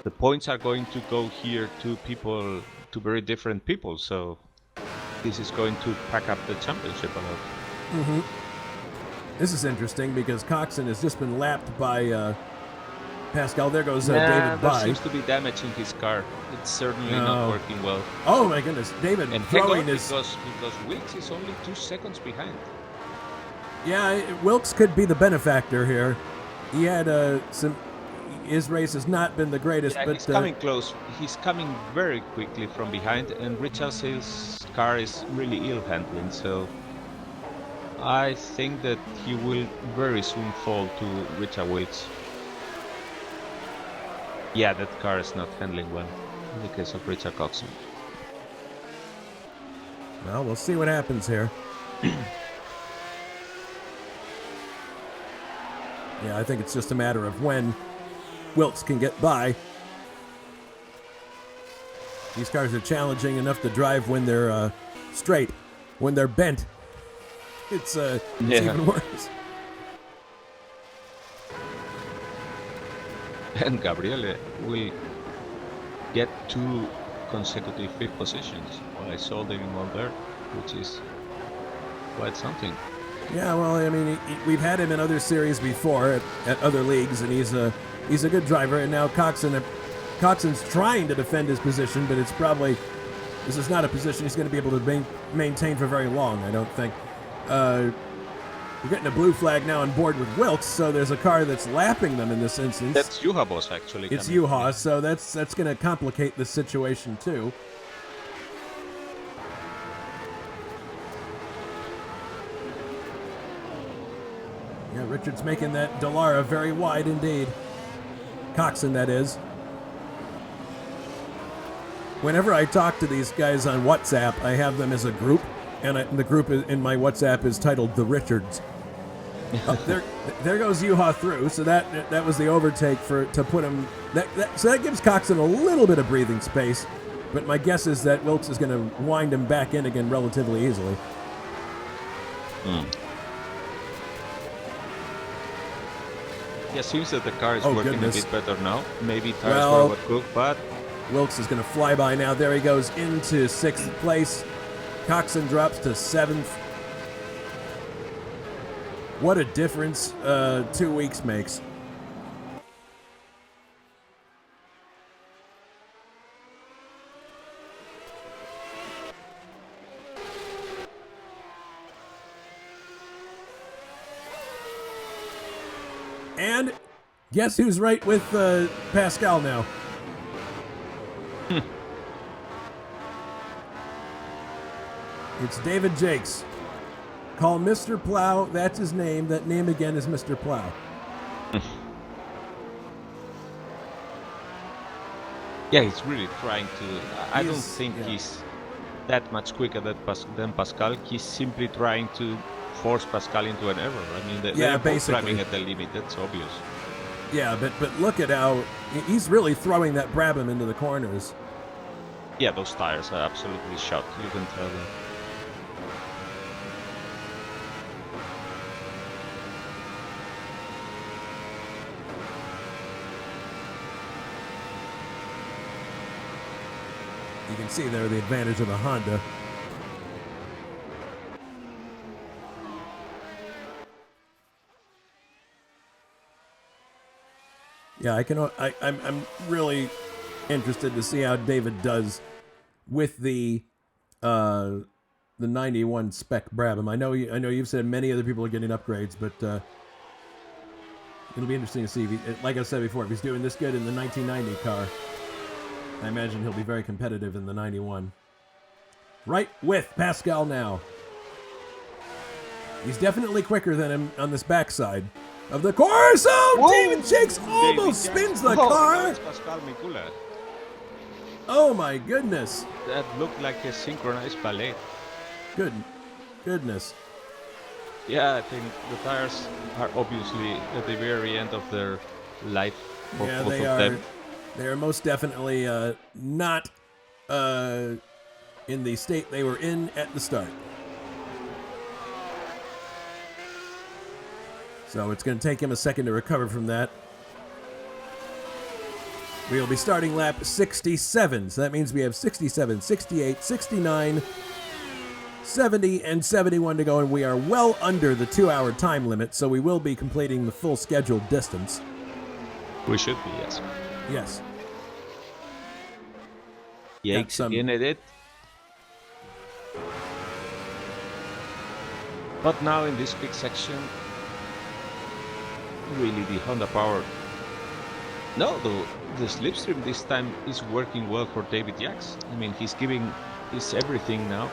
Speaker 2: the points are going to go here to very different people. So this is going to pack up the championship a lot.
Speaker 1: This is interesting because Coxon has just been lapped by Pascal. There goes David
Speaker 2: There
Speaker 1: by.
Speaker 2: seems to be damage in his car. It's certainly not working well.
Speaker 1: Oh my goodness, David
Speaker 2: And
Speaker 1: throwing
Speaker 2: because Wilkes is only 2 seconds behind.
Speaker 1: Yeah, Wilkes could be the benefactor here. He had his race has not been the greatest,
Speaker 2: Yeah,
Speaker 1: but
Speaker 2: he's coming close. He's coming very quickly from behind, and Richard Sale's car is really ill handling. So I think that he will very soon fall to Richard Wilkes. Yeah, that car is not handling well in the case of Richard Coxon.
Speaker 1: well, we'll see what happens here. Yeah, I think it's just a matter of when Wilkes can get by. These cars are challenging enough to drive when they're straight. When they're bent, it's even worse.
Speaker 2: And Gabriele will get 2 consecutive 5th positions. Well, I saw them in Alberto, which is quite something.
Speaker 1: Yeah, well, I mean, we've had him in other series before at other leagues, and he's a good driver. And now Coxon's trying to defend his position, but this is not a position he's going to be able to maintain for very long, I don't think. We're getting a blue flag now on board with Wilkes, so there's a car that's lapping them in this instance.
Speaker 2: That's Juha boss, actually.
Speaker 1: It's Juha, so that's going to complicate the situation too. Yeah, Richard's making that Dallara very wide indeed. Coxon, that is. Whenever I talk to these guys on WhatsApp, I have them as a group, and the group in my WhatsApp is titled The Richards. There goes Juha through, so that was the overtake to put him. So that gives Coxon a little bit of breathing space, but my guess is that Wilkes is going to wind him back in again relatively easily.
Speaker 2: Yeah, seems that the car is working a bit better now. Maybe tires were what cooked, but
Speaker 1: Wilkes is going to fly by now. There he goes into 6th place. Coxon drops to 7th. What a difference 2 weeks makes. And guess who's right with Pascal now? It's David Jakes. Call Mr. Plow. That's his name. That name again is Mr. Plow.
Speaker 2: Yeah, he's really trying to. I don't think he's that much quicker than Pascal. He's simply trying to force Pascal into an error. I mean, they're both driving at the limit. That's obvious.
Speaker 1: Yeah, but look at how he's really throwing that Brabham into the corners.
Speaker 2: Yeah, those tires are absolutely shot. You can tell them.
Speaker 1: You can see there the advantage of the Honda. Yeah, I'm really interested to see how David does with the 91 spec Brabham. I know you've said many other people are getting upgrades, but it'll be interesting to see if he, like I said before, if he's doing this good in the 1990 car. I imagine he'll be very competitive in the 91. Right with Pascal now. He's definitely quicker than him on this backside of the course. Oh,
Speaker 2: Whoa!
Speaker 1: David Jakes almost spins the car.
Speaker 2: It's Pascal Mikula.
Speaker 1: Oh my goodness.
Speaker 2: That looked like a synchronized ballet.
Speaker 1: Goodness.
Speaker 2: Yeah, I think the tires are obviously at the very end of their life for
Speaker 1: Yeah,
Speaker 2: both
Speaker 1: they
Speaker 2: of
Speaker 1: are.
Speaker 2: them.
Speaker 1: They are most definitely not in the state they were in at the start. So it's going to take him a second to recover from that. We'll be starting lap 67. So that means we have 67, 68, 69, 70, and 71 to go. And we are well under the 2-hour time limit. So we will be completing the full scheduled distance.
Speaker 2: We should be, yes.
Speaker 1: Yes.
Speaker 2: Yikes again at it. But now in this big section, really the Honda Power. No, the slipstream this time is working well for David Jacks. I mean, he's giving his everything now.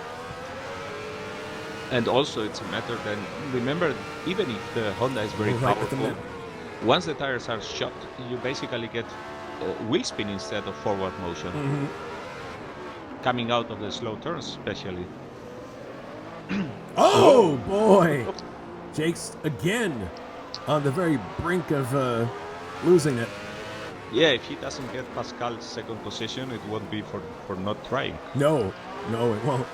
Speaker 2: And also it's a matter then, remember, even if the Honda is very powerful, once the tires are shot, you basically get wheel spin instead of forward motion.
Speaker 1: Mm-hmm.
Speaker 2: Coming out of the slow turns, especially.
Speaker 1: Oh, boy! Jake's again on the very brink of losing it.
Speaker 2: Yeah, if he doesn't get Pascal's second position, it won't be for not trying.
Speaker 1: No, it won't.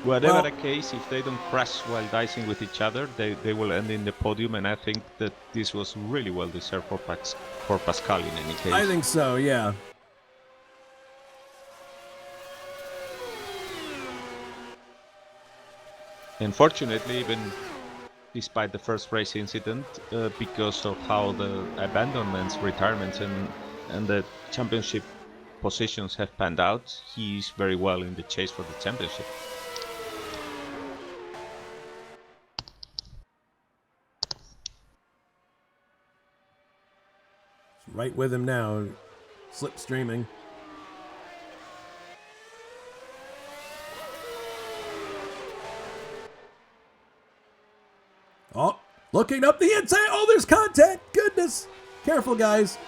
Speaker 2: Whatever the case, if they don't crash while dicing with each other, they will end in the podium, and I think that this was really well deserved for Pascal in any case.
Speaker 1: I think so, yeah.
Speaker 2: Unfortunately, even despite the first race incident, because of how the abandonments, retirements, and the championship positions have panned out, he's very well in the chase for the championship.
Speaker 1: Right with him now, slipstreaming. Oh, looking up the inside. Oh, there's contact. Goodness. Careful, guys.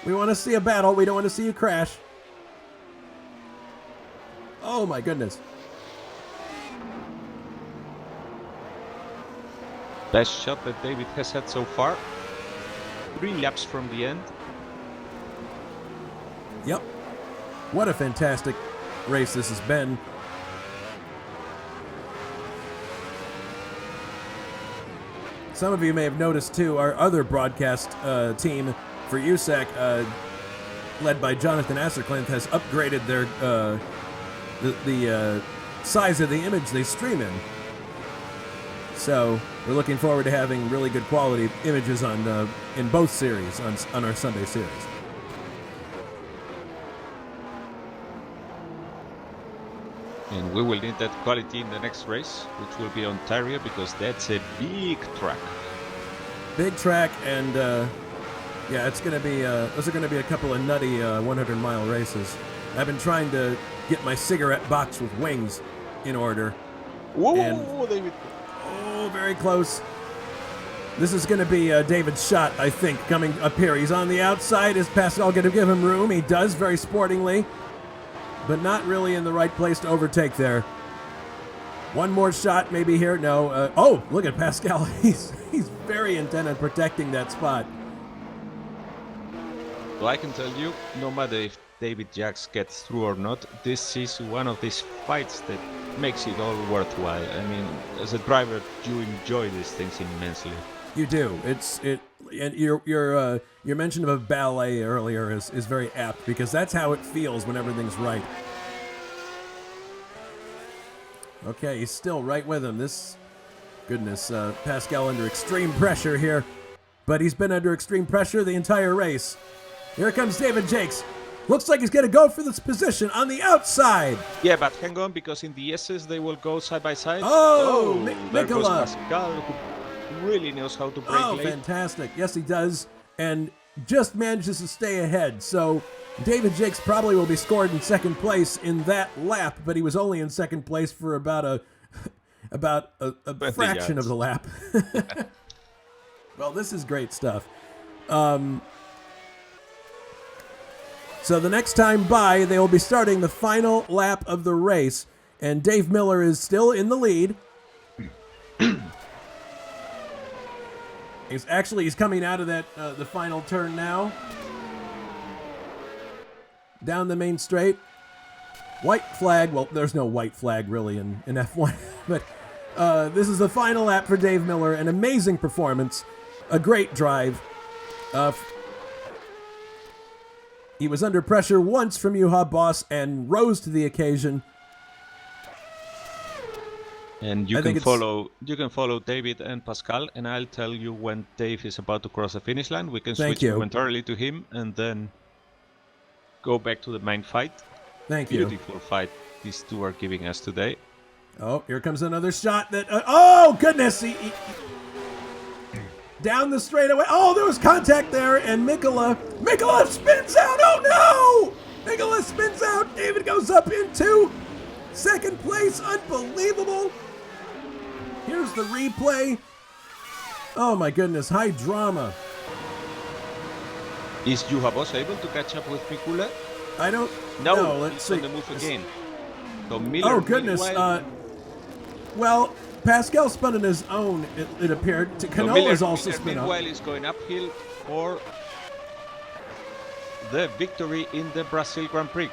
Speaker 1: We want to see a battle. We don't want to see a crash. Oh, my goodness.
Speaker 2: Best shot that David has had so far. 3 laps from the end.
Speaker 1: Yep. What a fantastic race this has been. Some of you may have noticed, too, our other broadcast team for USAC, led by Jonathan Asserclinth, has upgraded their the size of the image they stream in. So we're looking forward to having really good quality images on in both series, on our Sunday series.
Speaker 2: And we will need that quality in the next race, which will be Ontario, because that's a big track.
Speaker 1: Big track, and yeah, it's going to be those are going to be a couple of nutty 100-mile races. I've been trying to get my cigarette box with wings in order.
Speaker 2: Whoa, David!
Speaker 1: Oh, very close. This is going to be David's shot, I think, coming up here. He's on the outside. Is Pascal going to give him room? He does, very sportingly, but not really in the right place to overtake there. One more shot maybe here. No. Oh, look at Pascal. He's very intent on protecting that spot.
Speaker 2: Well, I can tell you, no matter if David Jacks gets through or not, this is one of these fights that makes it all worthwhile. I mean, as a driver, you enjoy these things immensely.
Speaker 1: You do. And your mention of a ballet earlier is very apt, because that's how it feels when everything's right. Okay, he's still right with him. Goodness, Pascal under extreme pressure here. But he's been under extreme pressure the entire race. Here comes David Jakes. Looks like he's going to go for this position on the outside.
Speaker 2: Yeah, but hang on, because in the S's they will go side by side.
Speaker 1: There
Speaker 2: goes
Speaker 1: Mikola.
Speaker 2: Pascal, who really knows how to brake late.
Speaker 1: Fantastic. Yes, he does. And just manages to stay ahead. So David Jakes probably will be scored in second place in that lap, but he was only in second place for about a fraction of the lap. Well, this is great stuff. So the next time by, they will be starting the final lap of the race, and Dave Miller is still in the lead. He's coming out of that the final turn now. Down the main straight. White flag. Well, there's no white flag really in F1, but this is the final lap for Dave Miller. An amazing performance. A great drive. He was under pressure once from Juha Boss and rose to the occasion.
Speaker 2: And you can follow David and Pascal, and I'll tell you when Dave is about to cross the finish line. We can switch momentarily to him and then go back to the main fight.
Speaker 1: Thank you.
Speaker 2: Beautiful fight these two are giving us today.
Speaker 1: Oh, here comes another shot that... oh, goodness! He down the straightaway. Oh, there was contact there, and Mikola spins out. Oh, no! Mikola spins out. David goes up into second place. Unbelievable. Here's the replay. Oh, my goodness. High drama.
Speaker 2: Is Juha Boss able to catch up with Mikola?
Speaker 1: I don't
Speaker 2: know.
Speaker 1: No, let's
Speaker 2: he's
Speaker 1: see.
Speaker 2: on the move again. So Miller,
Speaker 1: oh, goodness. Well, Pascal spun on his own, it appeared. Canola is also spun up.
Speaker 2: Meanwhile, is going uphill for the victory in the Brazil Grand Prix.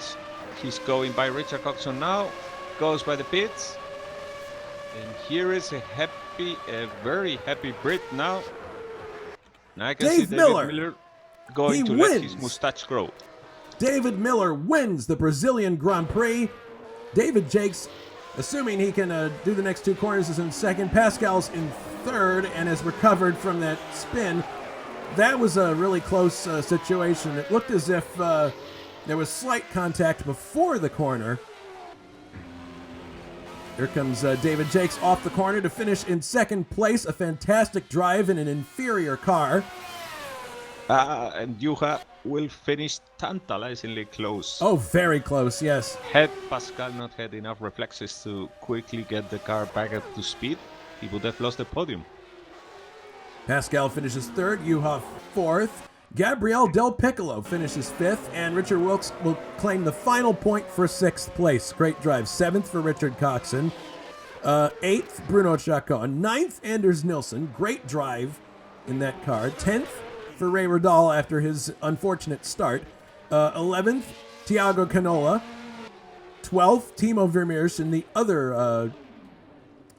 Speaker 2: He's going by Richard Coxon now, goes by the pits. And here is a very happy Brit now. Now I can see David Miller going to let his mustache grow.
Speaker 1: David Miller wins the Brazilian Grand Prix. David Jakes, assuming he can do the next two corners, is in second. Pascal's in third and has recovered from that spin. That was a really close situation. It looked as if there was slight contact before the corner. Here comes David Jakes off the corner to finish in second place. A fantastic drive in an inferior car.
Speaker 2: And Juha will finish tantalizingly close.
Speaker 1: Oh, very close, yes.
Speaker 2: Had Pascal not had enough reflexes to quickly get the car back up to speed, he would have lost the podium.
Speaker 1: Pascal finishes third, Juha fourth. Gabriel Del Piccolo finishes fifth, and Richard Wilkes will claim the final point for sixth place. Great drive. Seventh for Richard Coxon. Eighth, Bruno Chacon. Ninth, Anders Nilsson. Great drive in that car. 10th for Ray Rodal after his unfortunate start. 11th, Thiago Canola. 12th, Timo Vermeers in the other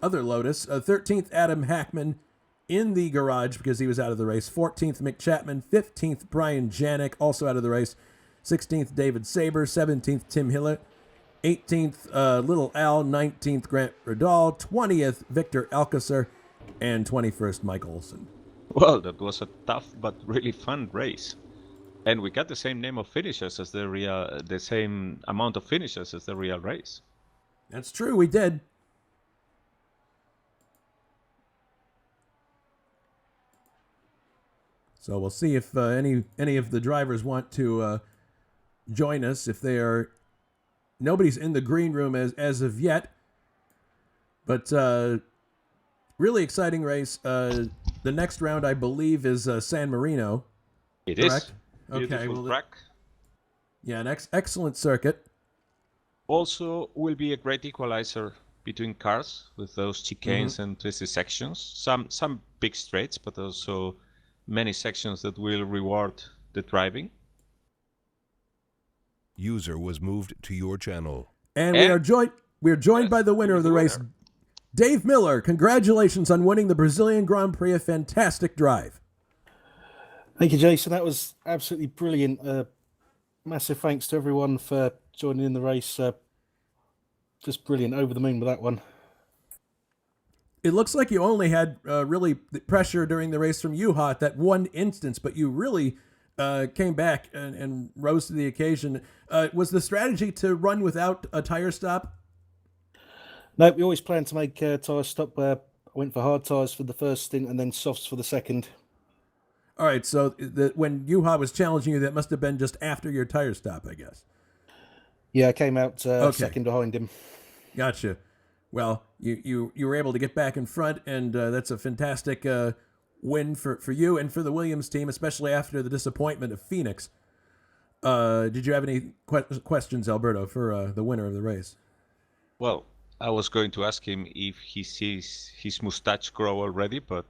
Speaker 1: Lotus. 13th, Adam Hackman in the garage because he was out of the race. 14th, Mick Chapman. 15th, Brian Janik, also out of the race. 16th, David Saber. 17th, Tim Hillett. 18th, Little Al. 19th, Grant Rodal. 20th, Victor Alcacer. And 21st, Mike Olson.
Speaker 2: Well, that was a tough but really fun race. And we got the same name of finishers as the same amount of finishers as the real race.
Speaker 1: That's true, we did. So we'll see if any of the drivers want to join us. If they are, nobody's in the green room as of yet. But really exciting race. The next round, I believe, is San Marino.
Speaker 2: It
Speaker 1: correct?
Speaker 2: Is. Beautiful track.
Speaker 1: Yeah, an excellent circuit.
Speaker 2: Also will be a great equalizer between cars with those chicanes and twisty sections. Some big straights, but also many sections that will reward the driving.
Speaker 10: User was moved to your channel.
Speaker 1: And we are joined by the winner of the race, Dave Miller. Congratulations on winning the Brazilian Grand Prix. A fantastic drive.
Speaker 11: Thank you, Jason. That was absolutely brilliant. Massive thanks to everyone for joining in the race. Just brilliant. Over the moon with that one.
Speaker 1: It looks like you only had really pressure during the race from Juha at that one instance, but you really came back and rose to the occasion. Was the strategy to run without a tire stop?
Speaker 11: No, we always planned to make a tyre stop. I went for hard tyres for the first stint and then softs for the second.
Speaker 1: All right, so when Juha was challenging you, that must have been just after your tire stop, I guess.
Speaker 11: Yeah, I came out second behind him.
Speaker 1: Gotcha. Well, you were able to get back in front, and that's a fantastic win for you and for the Williams team, especially after the disappointment of Phoenix. Did you have any questions, Alberto, for the winner of the race?
Speaker 2: Well, I was going to ask him if he sees his mustache grow already, but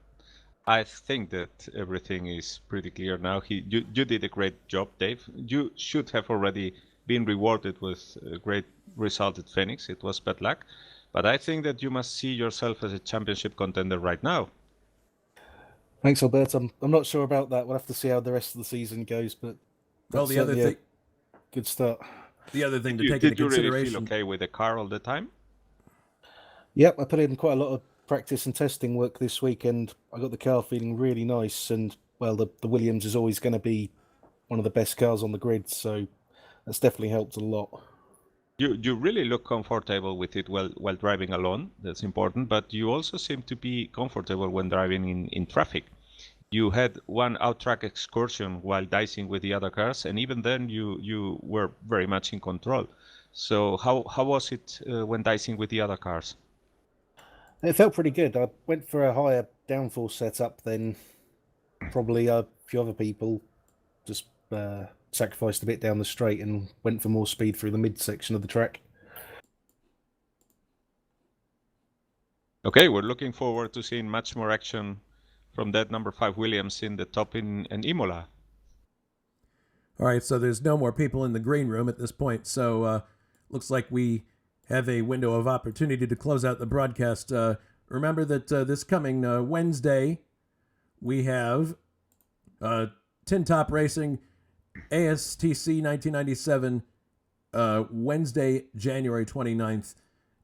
Speaker 2: I think that everything is pretty clear now. You did a great job, Dave. You should have already been rewarded with a great result at Phoenix. It was bad luck. But I think that you must see yourself as a championship contender right now.
Speaker 11: Thanks, Alberto. I'm not sure about that. We'll have to see how the rest of the season goes, but
Speaker 1: well, the other thing,
Speaker 11: good start.
Speaker 1: The other thing to take into consideration.
Speaker 2: Did you really feel okay with the car all the time?
Speaker 11: Yep, I put in quite a lot of practice and testing work this weekend. I got the car feeling really nice, and well, the Williams is always going to be one of the best cars on the grid, so that's definitely helped a lot.
Speaker 2: You really look comfortable with it while driving alone. That's important, but you also seem to be comfortable when driving in traffic. You had one out-track excursion while dicing with the other cars, and even then you were very much in control. So how was it when dicing with the other cars?
Speaker 11: It felt pretty good. I went for a higher downforce setup than probably a few other people. Just sacrificed a bit down the straight and went for more speed through the midsection of the track.
Speaker 2: Okay, we're looking forward to seeing much more action from that number 5 Williams in the top in Imola.
Speaker 1: All right, so there's no more people in the green room at this point, so looks like we have a window of opportunity to close out the broadcast. Remember that this coming Wednesday, we have Tin Top Racing ASTC 1997, Wednesday, January 29th,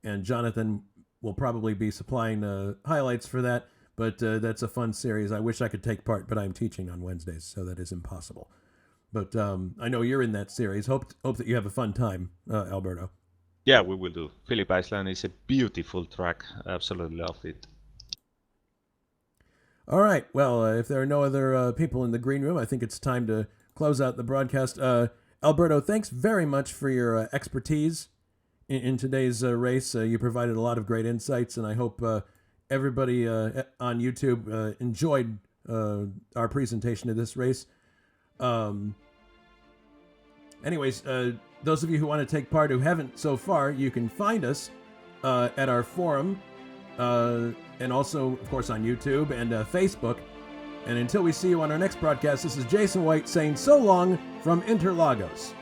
Speaker 1: and Jonathan will probably be supplying highlights for that, but that's a fun series. I wish I could take part, but I'm teaching on Wednesdays, so that is impossible. But I know you're in that series. Hope that you have a fun time, Alberto.
Speaker 2: Yeah, we will do. Phillip Island is a beautiful track. I absolutely love it.
Speaker 1: All right. Well, if there are no other people in the green room, I think it's time to close out the broadcast. Alberto, thanks very much for your expertise in today's race. You provided a lot of great insights, and I hope everybody on YouTube enjoyed our presentation of this race. Anyways, those of you who want to take part who haven't so far, you can find us at our forum and also, of course, on YouTube and Facebook. And until we see you on our next broadcast, this is Jason White saying so long from Interlagos.